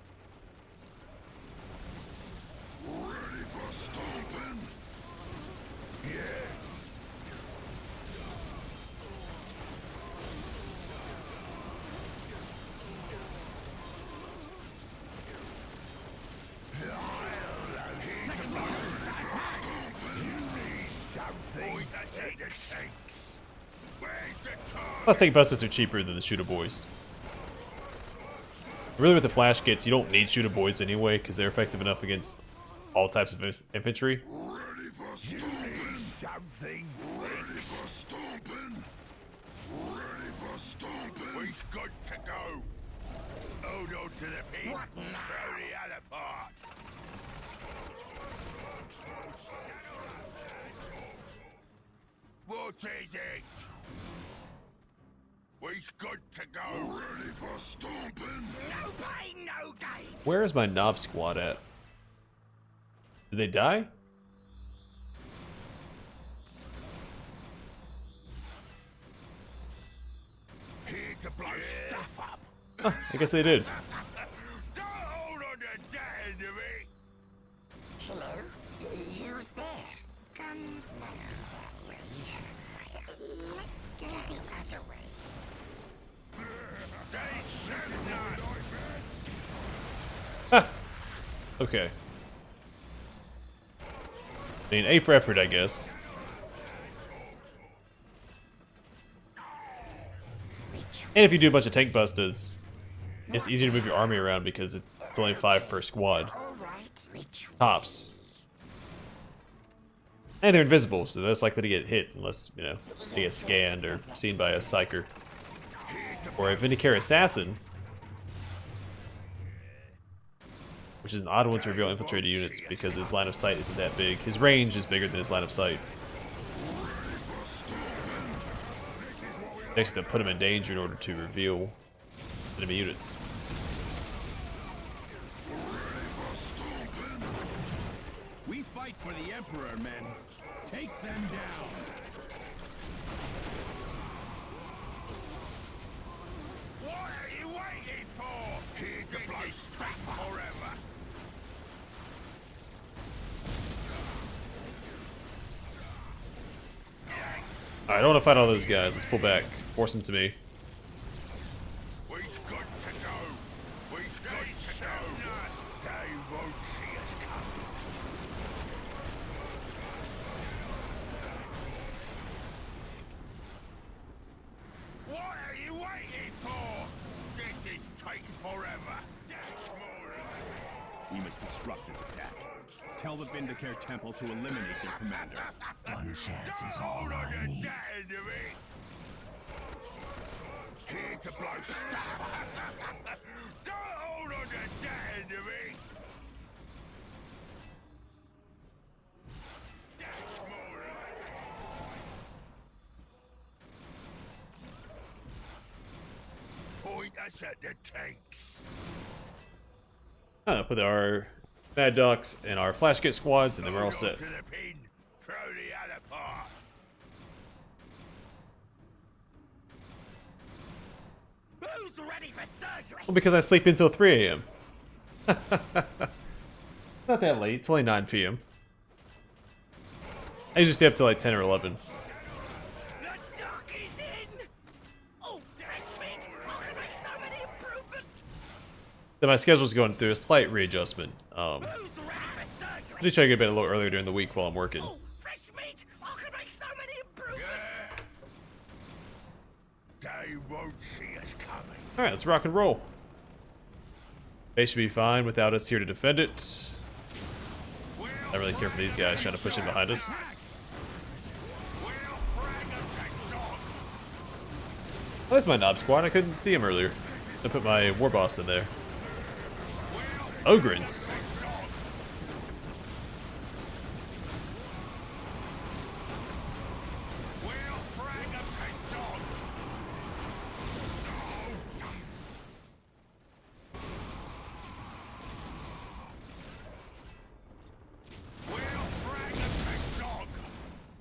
Ready for stomping? Yeah. Plus, tank busters are cheaper than the shooter boys. Really, with the flash kits, you don't need shooter boys anyway because they're effective enough against all types of infantry. Ready for stomping. Something. Ready for stomping. Ready for stomping. We've got to go. Hold on to the pin. What now? Throw the other part. What is it? We've got to go. Ready for stomping. No pain, no gain. Where is my knob squad at? Did they die? Here to blow stuff up. I guess they did. Don't hold on to that end of it. Hello? Who's there? Guns now. Yes. Let's go the other way. They shooting us. Okay. I mean, A for effort, I guess. And if you do a bunch of tank busters, it's easier to move your army around because it's only 5 per squad. All right. Which Tops. And they're invisible, so they're less likely to get hit unless, you know, they get scanned or seen by a psyker. Or a Vindicare assassin. which is an odd one to reveal infiltrated units because his line of sight isn't that big. His range is bigger than his line of sight. Next, to put him in danger in order to reveal enemy units. We fight for the Emperor, men. Take them down. What are you waiting for? Here to blow stack forever. Alright, I don't want to fight all those guys. Let's pull back. Force them to me. We've got to go. We've got to go. They won't see us coming. What are you waiting for? This is taking forever. We must disrupt this attack. Tell the Vindicare Temple to eliminate their commander. One chance is all I need. Here to blow stuff. Don't hold on to that enemy. Point us at the tanks. Put our Mad Ducks and our Flash Kit squads, and then we're all set. To the pin. Throw the other part. Who's ready for surgery? Well, because I sleep until 3 a.m. Not that late. It's only 9 p.m. I usually stay up till like 10 or 11. The dock is in. Oh, fresh meat. I can make so many improvements. Then my schedule's going through a slight readjustment. Who's ready for surgery? I do try to get to bed a little earlier during the week while I'm working. Oh, fresh meat. I can make so many improvements. They won't see us coming. Alright, let's rock and roll. They should be fine without us here to defend it. I don't really care for these guys trying to push in behind us. Oh, that's my Knob Squad. I couldn't see him earlier. I put my War Boss in there. Ogrins.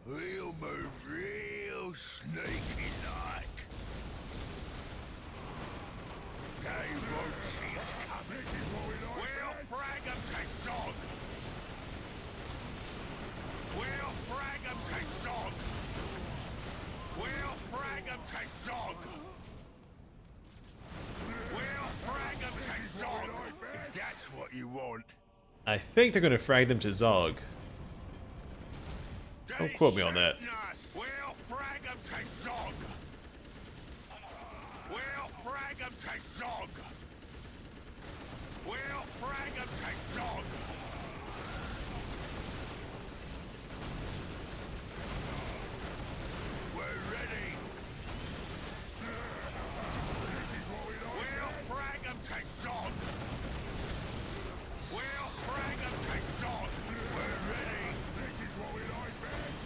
We'll move real sneaky like. They won't see us coming. This is what we like. We'll frag them to sod. We'll frag them to sod. We'll frag them to sod. We'll frag them to sod. If that's what you want. I think they're going to frag them to Zog. Don't quote me on that. We'll frag them to Zog. We'll frag them to Zog. We'll frag them to Zog. We're ready. This is what we like. We'll frag them to Zog. We'll frag them to Zog. We're ready. This is what we like, Vance.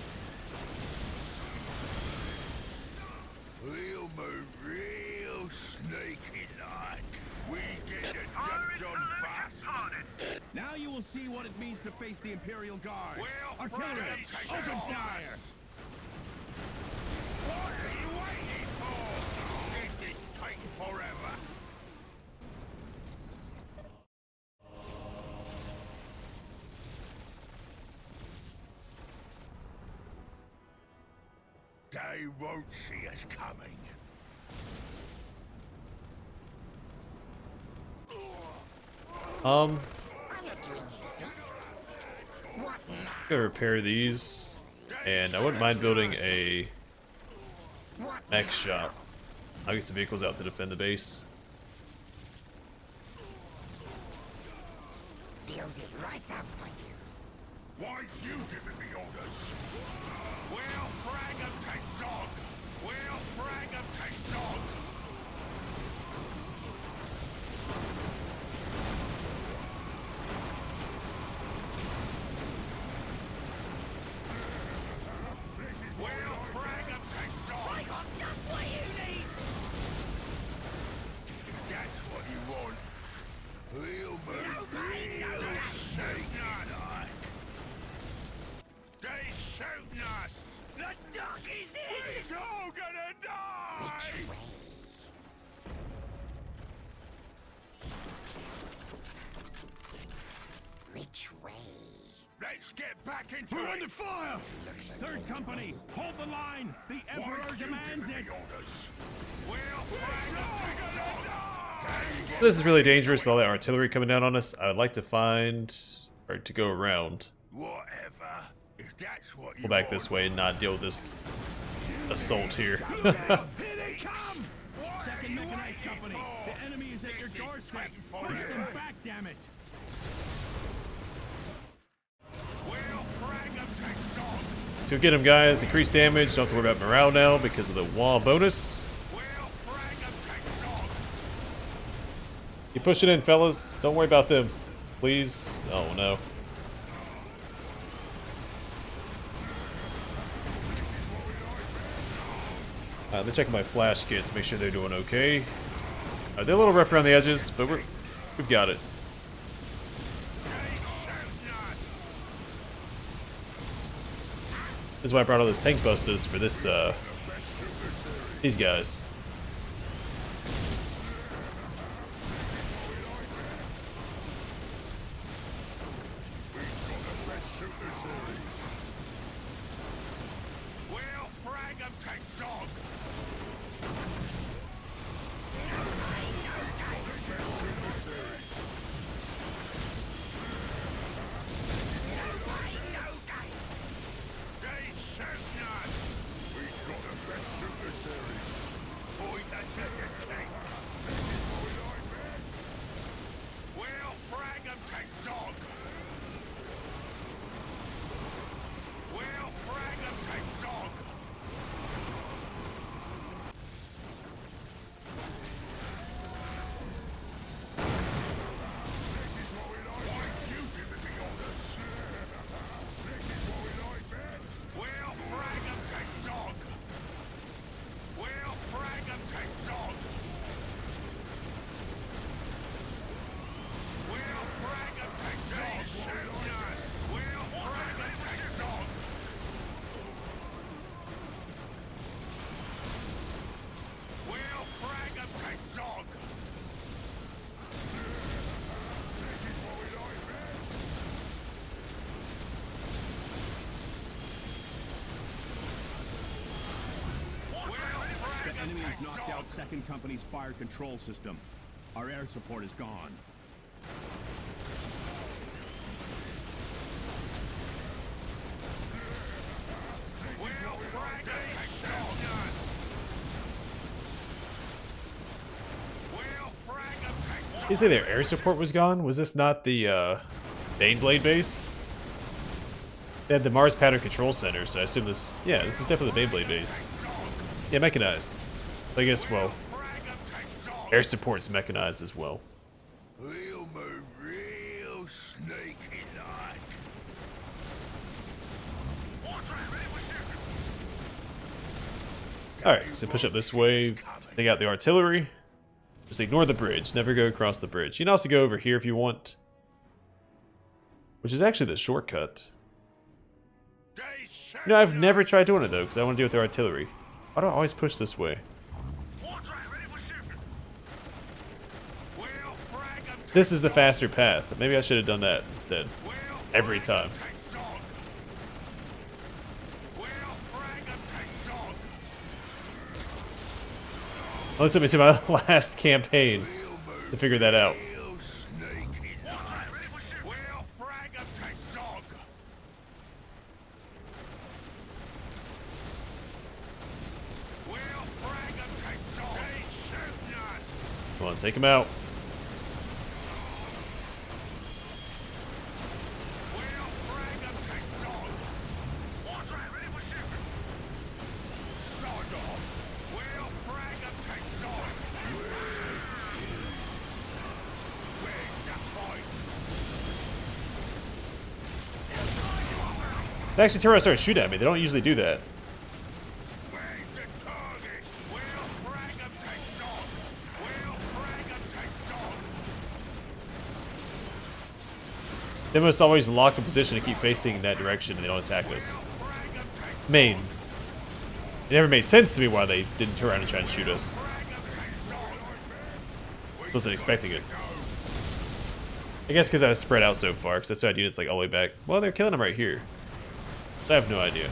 We'll move real sneaky like. We get the job done fast. Now you will see what it means to face the Imperial Guard. We'll Artillery, frag open them. fire! What are you waiting for? This is taking forever. They won't see us coming. Gonna repair these, and I wouldn't mind building a mech shop. I'll get some vehicles out to defend the base. Build it right up for you. Why's you giving me orders? We'll frag them to Zog. We'll frag them to Zog. He's all gonna die! Which way? Let's get back into We're it! under fire! Third company, hold the line! The Emperor demands it! This is really dangerous with all that artillery coming down on us. I would like to find, or to go around. Whatever. If that's what you Go back this way and not deal with this assault here. Here they come! Second Mechanized Company, the enemy is at your doorstep! Push them back, damn it! So get him, guys. Increase damage. Don't have to worry about morale now because of the wall bonus. Keep pushing in, fellas. Don't worry about them. Please. Oh, no. Let me check my flash kits, make sure they're doing okay. They're a little rough around the edges, but we've got it. This is why I brought all those tank busters for this, these guys. The enemy has knocked out Second Company's fire control system. Our air support is gone. You say their air support was gone? Was this not the Baneblade base? They had the Mars Pattern Control Center, so I assume this... Yeah, this is definitely the Baneblade base. Yeah, mechanized. I guess, well... Air support's mechanized as well. We'll move real sneaky-like. Alright, so push up this way, take out the artillery. Just ignore the bridge, never go across the bridge. You can also go over here if you want. Which is actually the shortcut. You know, I've never tried doing it though, because I want to deal with the artillery. Why do I always push this way? This is the faster path. Maybe I should have done that instead. Every time. Well, it took me to my last campaign to figure that out. Come on, take him out. They actually turn around and start shooting at me. They don't usually do that. They must always lock in position to keep facing in that direction and they don't attack us. Main. It never made sense to me why they didn't turn around and try and shoot us. Wasn't expecting it. I guess because I was spread out so far, because I still had units like all the way back. Well, they're killing them right here. I have no idea.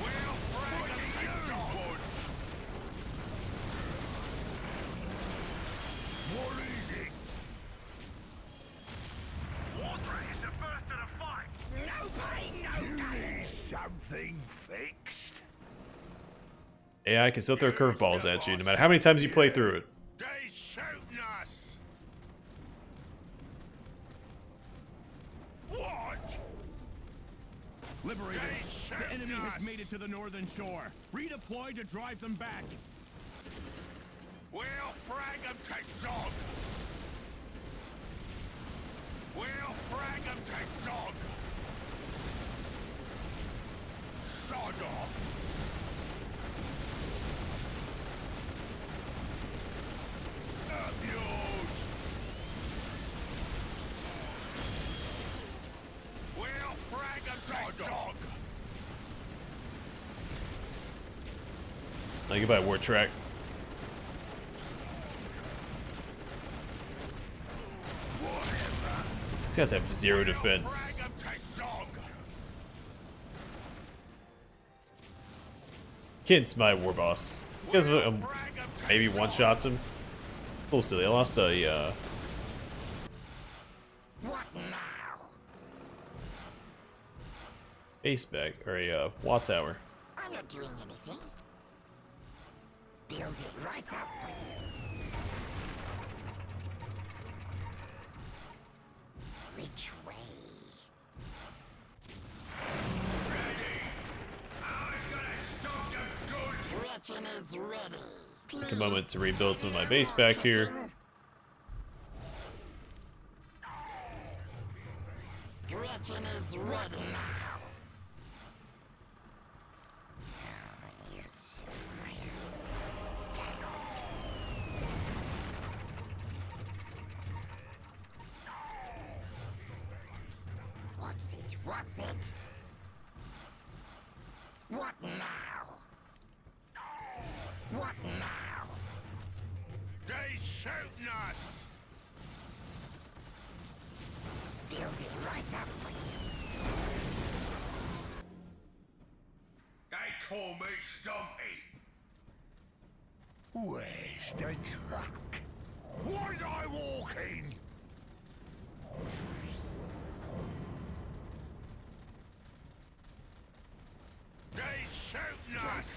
Something fixed. AI can still throw curveballs at you, no matter how many times you play through it. They shooting us. What? Liberators, the enemy has made it to the northern shore. Redeploy to drive them back. We'll frag them to Zog. We'll frag them to Zog. Sod off. Abuse. We'll frag them to Zog. Now goodbye, war track. These guys have zero defense. Kid's my war boss. You guys maybe one-shots him. A little silly. I lost a What now? base back, or a wall tower. I'm not doing anything. Build it right up for you. Which way? Gretchen is ready. Take a moment to rebuild some of my base back here. Gretchen is ready now. Yes. What's it? What's it? What now? What now? They shooting us. Build it right up for you. They call me Stumpy. Where's the truck? Was I walking? They shooting us.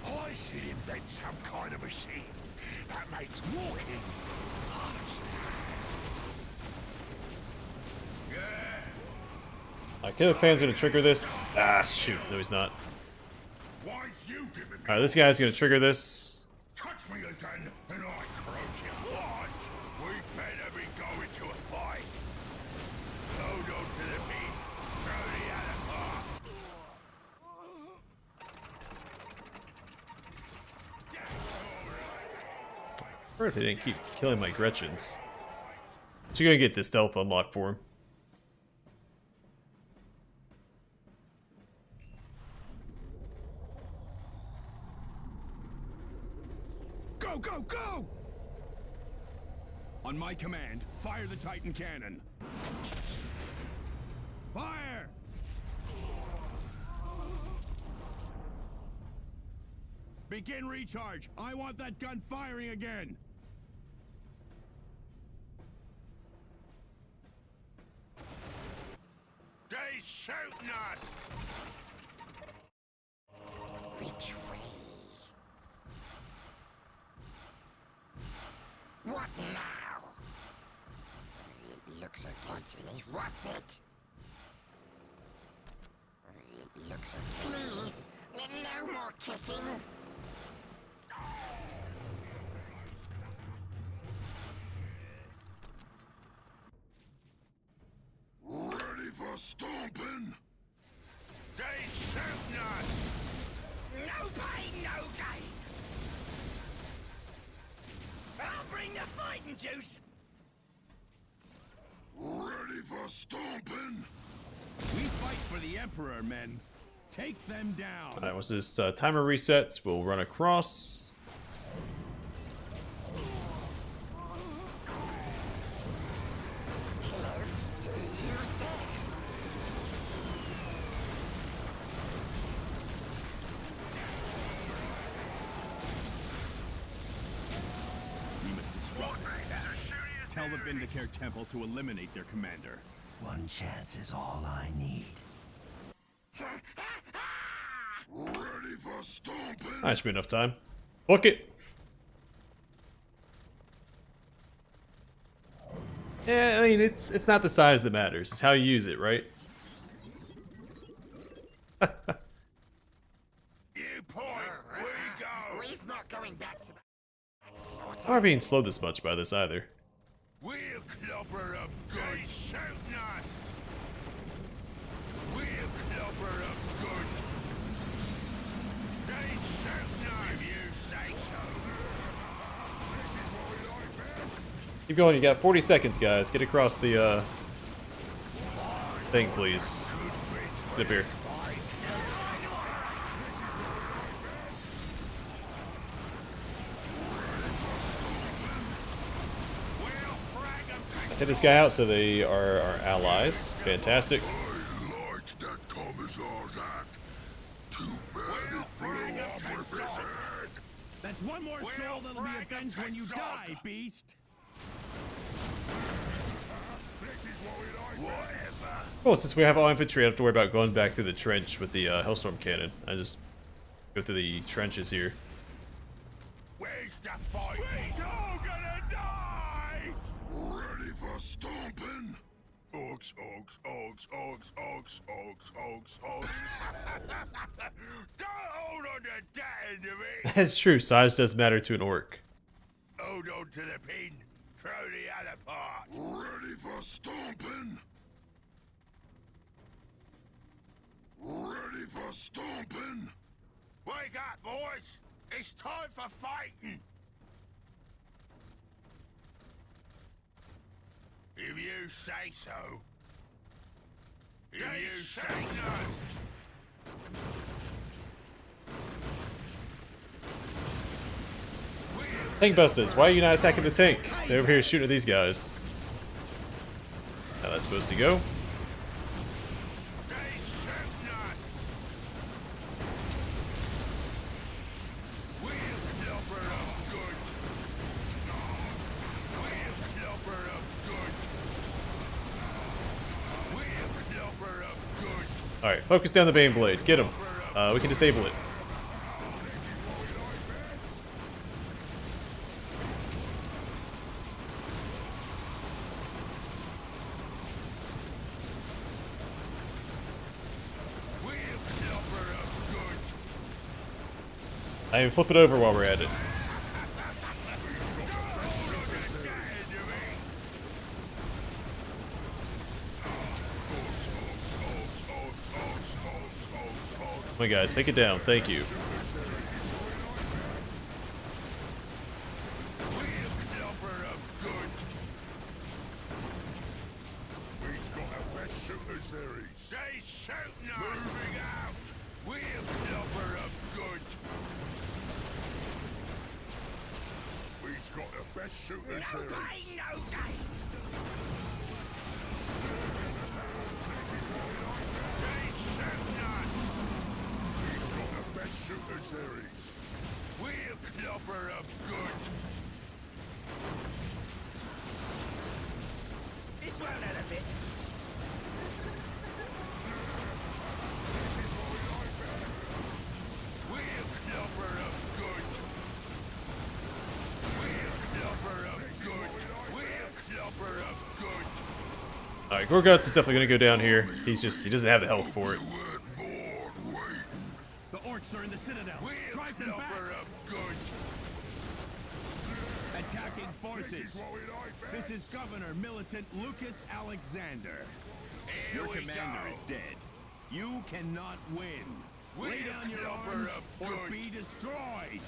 I should invent some kind of machine that makes walking My killer plan's gonna trigger this. Ah, shoot. No, he's not. Why's you giving me? Alright, this guy's gonna trigger this. Touch me again, and I croak you. What? We better be going to a fight. Hold on to the beat. Throw the other part. Or if they didn't keep killing my Gretchens. So you're gonna get this stealth unlocked for him. Go, go, go! On my command, fire the Titan cannon. Fire! Begin recharge. I want that gun firing again. They shooting us. Which way? What now? It looks okay. What's it? What's it? It looks okay. Please, no more kicking. stomping. They shooting us. No pain, no gain. I'll bring the fighting juice. Ready for stomping. We fight for the Emperor, men. Take them down. Alright, once this timer resets, we'll run across. We must disrupt this attack. Tell the Vindicare Temple to eliminate their commander. One chance is all I need. Ready for stomping. That should be enough time. Book it! Yeah, I mean, it's not the size that matters. It's how you use it, right? You point, we go. We's not going back to that slaughter. I'm not being slowed this much by this either. We'll clobber them good. They shooting us. We'll clobber them good. They shooting us. If you say so. This is what we like best. Keep going, you got 40 seconds, guys. Get across the, thing, please. Get up here. Take this guy out so they are our allies. Fantastic. I liked that Commissar's act. Too bad it blew off with his head. That's one more soul that'll be avenged when you die, beast. This is what we like best. Well, since we have all infantry, I don't have to worry about going back through the trench with the Hellstorm cannon. I just go through the trenches here. Where's the fight? We're all gonna die! Ready for stomping. Orkz, Orkz, Orkz, Orkz, Orkz, Orkz, Orkz, Orkz. Don't hold on to that end of it. That's true. Size does matter to an orc. Hold on to the pin. Throw the other part. Ready for stomping. Ready for stomping. Wake up, boys. It's time for fighting. If you say so. If you say so. Tank busters, why are you not attacking the tank? They're over here shooting at these guys. How that's supposed to go? They shooting us. We'll clobber them good. We'll clobber them good. We'll clobber them good. Alright, focus down the Bane Blade. Get him. We can disable it. I mean, flip it over while we're at it. Come on, guys, take it down. Thank you. We've got our best shooters there, East. They shooting us. Moving out. We'll clobber them good. We've got the best shooters there, East. No gain. They shooting us. We've got the best shooters there, East. We'll clobber them good. This won't hurt a bit. We'll clobber them good. We'll clobber them good. We'll clobber them good. Alright, Gorguts is definitely gonna go down here. He doesn't have the health for it. The Orcs are in the Citadel. We'll Drive them back. clobber them good. Attacking forces. This is Governor Militant Lucas Alexander. Your commander is dead. You cannot win. Lay down your arms or be destroyed.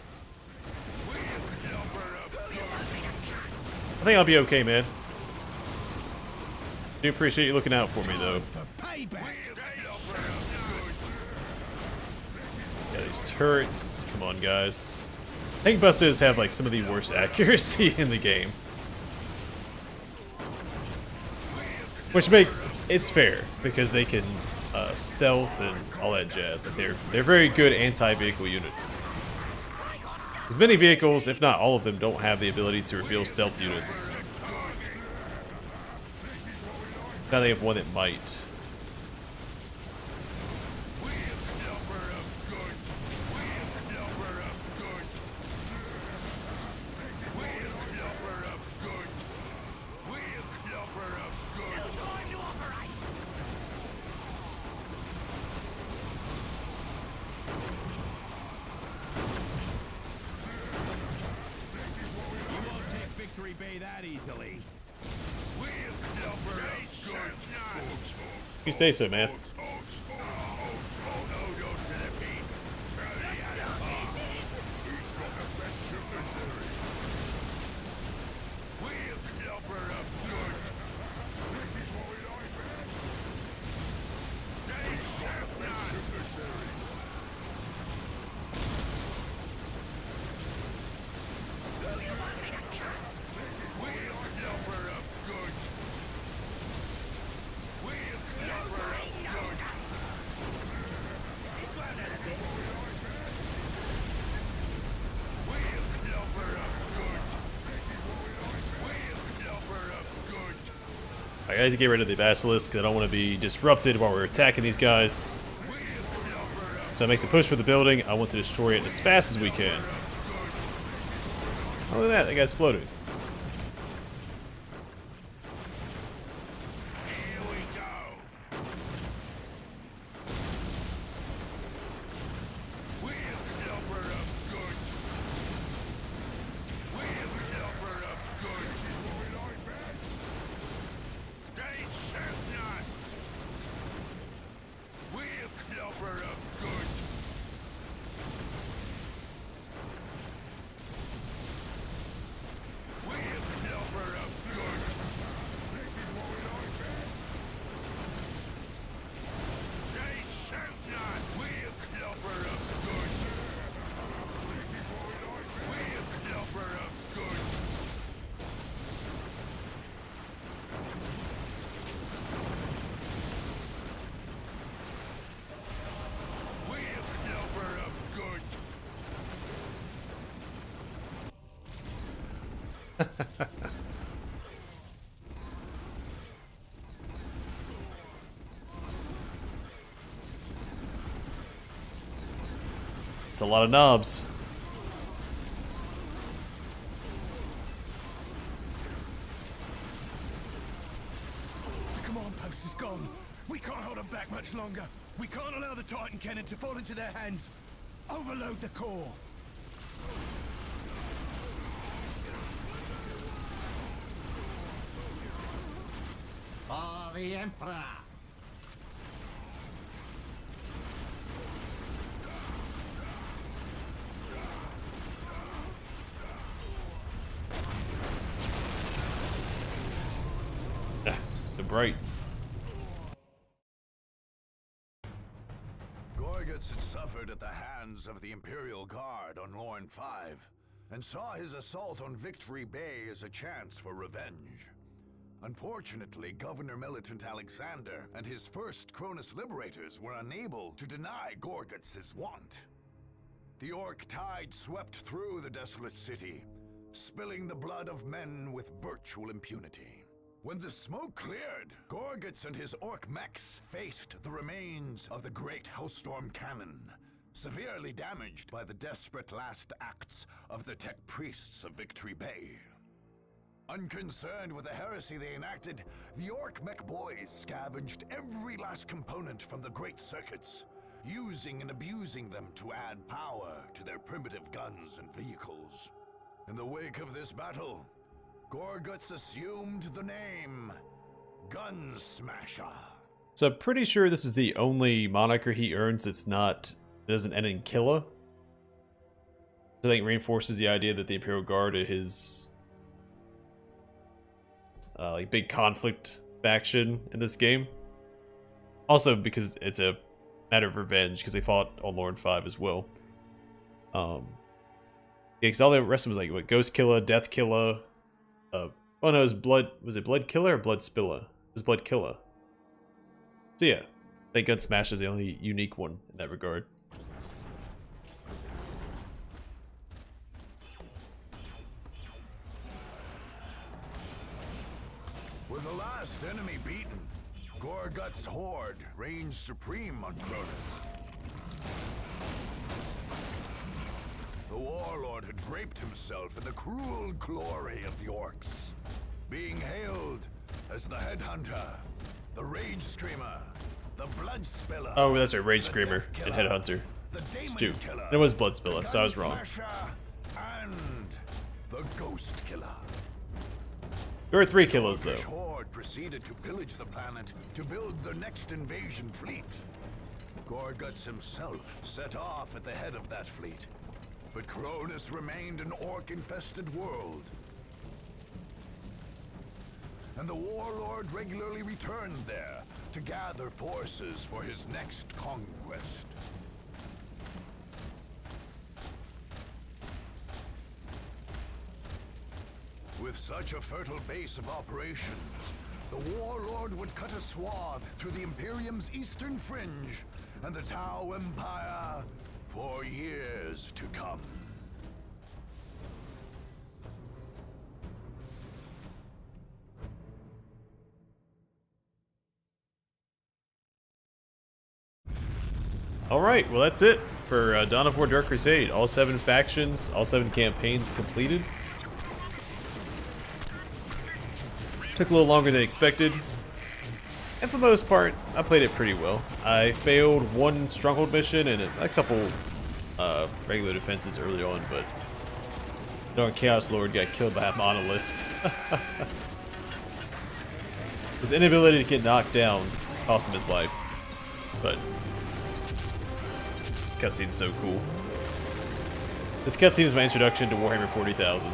I think I'll be okay, man. Do appreciate you looking out for me, though. Yeah, these turrets. Come on, guys. Tank busters have like some of the worst accuracy in the game, which makes it's fair because they can stealth and all that jazz. Like they're very good anti-vehicle unit. As many vehicles, if not all of them, don't have the ability to reveal stealth units. Now they have one that might. That easily. You say so, man. I gotta get rid of the basilisk because I don't want to be disrupted while we're attacking these guys. So I make the push for the building. I want to destroy it as fast as we can. Oh, look at that guy's floating. It's a lot of knobs. The command post is gone. We can't hold them back much longer. We can't allow the Titan cannon to fall into their hands. Overload the core. For the Emperor! The bright. Gorguts had suffered at the hands of the Imperial Guard on Lorne 5, and saw his assault on Victory Bay as a chance for revenge. Unfortunately, Governor Militant Alexander and his first Kronus liberators were unable to deny Gorguts' want. The Orc tide swept through the desolate city, spilling the blood of men with virtual impunity. When the smoke cleared, Gorguts and his Orc mechs faced the remains of the Great Hellstorm Cannon, severely damaged by the desperate last acts of the tech priests of Victory Bay. Unconcerned with the heresy they enacted, the Orc mech boys scavenged every last component from the great circuits, using and abusing them to add power to their primitive guns and vehicles. In the wake of this battle, Gorguts assumed the name Gun Smasher. So I'm pretty sure this is the only moniker he earns that's not, doesn't end in Killa. I think reinforces the idea that the Imperial Guard are his like big conflict faction in this game. Also because it's a matter of revenge, because they fought on Lorne 5 as well. Yeah, because all the rest of them was like what, Ghost Killa, Death Killa. Oh no, it was Blood. Was it Blood Killa or Blood Spilla? It was Blood Killa. So yeah, I think Gun Smash is the only unique one in that regard. With the last enemy beaten, Gorgut's horde reigned supreme on Kronus. The warlord had draped himself in the cruel glory of the Orkz, being hailed as the headhunter, the rage screamer, the blood spiller. Oh, that's right, Rage Screamer and Headhunter. Dude, it was Blood Spiller, so I was wrong. And the Ghost Killer. There were 3 Killas though. The horde proceeded to pillage the planet to build the next invasion fleet. Gorguts himself set off at the head of that fleet, but Kronus remained an orc-infested world. And the warlord regularly returned there to gather forces for his next conquest. With such a fertile base of operations, the warlord would cut a swath through the Imperium's eastern fringe and the Tau Empire for years to come. Alright, well that's it for Dawn of War Dark Crusade. All 7 factions, all 7 campaigns completed. Took a little longer than expected. And for the most part, I played it pretty well. I failed 1 stronghold mission and a couple regular defenses early on, but darn Chaos Lord got killed by a monolith. His inability to get knocked down cost him his life. But this cutscene is so cool. This cutscene is my introduction to Warhammer 40,000.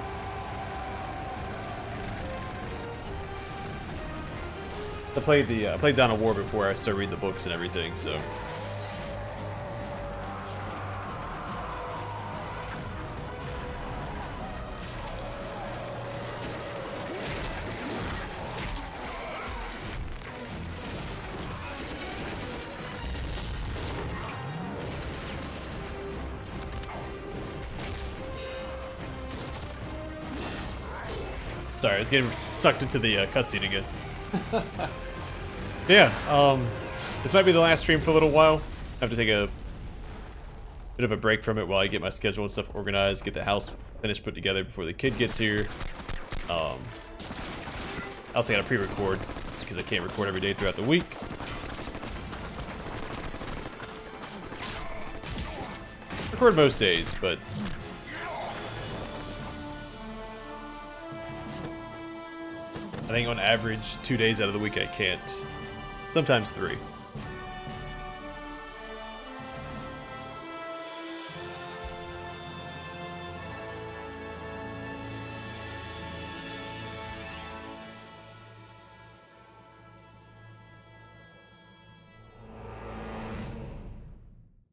I played Dawn of War before I started reading the books and everything, so. Sorry, I was getting sucked into the cutscene again. Yeah, this might be the last stream for a little while. I have to take a bit of a break from it while I get my schedule and stuff organized, get the house finished put together before the kid gets here. I also gotta pre-record because I can't record every day throughout the week. Record most days, but I think on average 2 days out of the week I can't. Sometimes 3.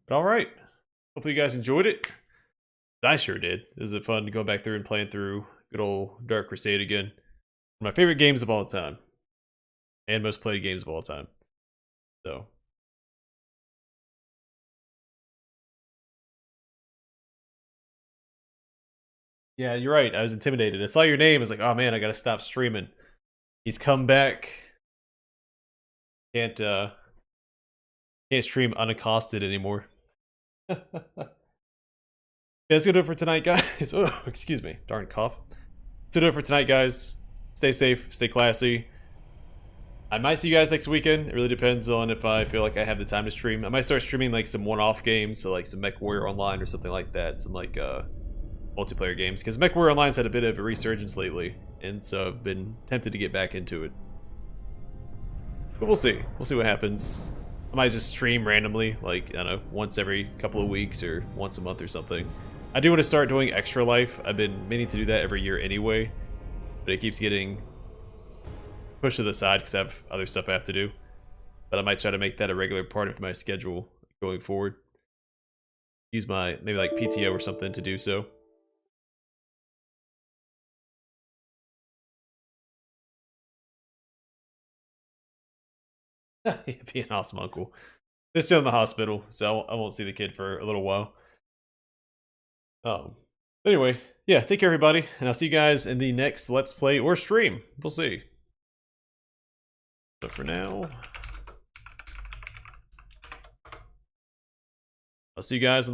But alright. Hopefully you guys enjoyed it. I sure did. It was fun to go back through and playing through good old Dark Crusade again. One of my favorite games of all time. And most played games of all time. So. Yeah, you're right. I was intimidated. I saw your name. I was like, oh man, I gotta stop streaming. He's come back. Can't stream unaccosted anymore. Yeah, that's gonna do it for tonight, guys. Oh, excuse me. Darn cough. That's gonna do it for tonight, guys. Stay safe, stay classy. I might see you guys next weekend. It really depends on if I feel like I have the time to stream. I might start streaming like some one-off games, so like some Mech Warrior Online or something like that. Some like multiplayer games, because Mech Warrior Online's had a bit of a resurgence lately, and so I've been tempted to get back into it. But we'll see. We'll see what happens. I might just stream randomly, like, I don't know, once every couple of weeks or once a month or something. I do want to start doing Extra Life. I've been meaning to do that every year anyway, but it keeps getting pushed to the side because I have other stuff I have to do. But I might try to make that a regular part of my schedule going forward. Use my, maybe like PTO or something to do so. Be an awesome uncle. They're still in the hospital, so I won't see the kid for a little while. Anyway, yeah, take care everybody, and I'll see you guys in the next Let's Play or stream. We'll see. But for now, I'll see you guys in the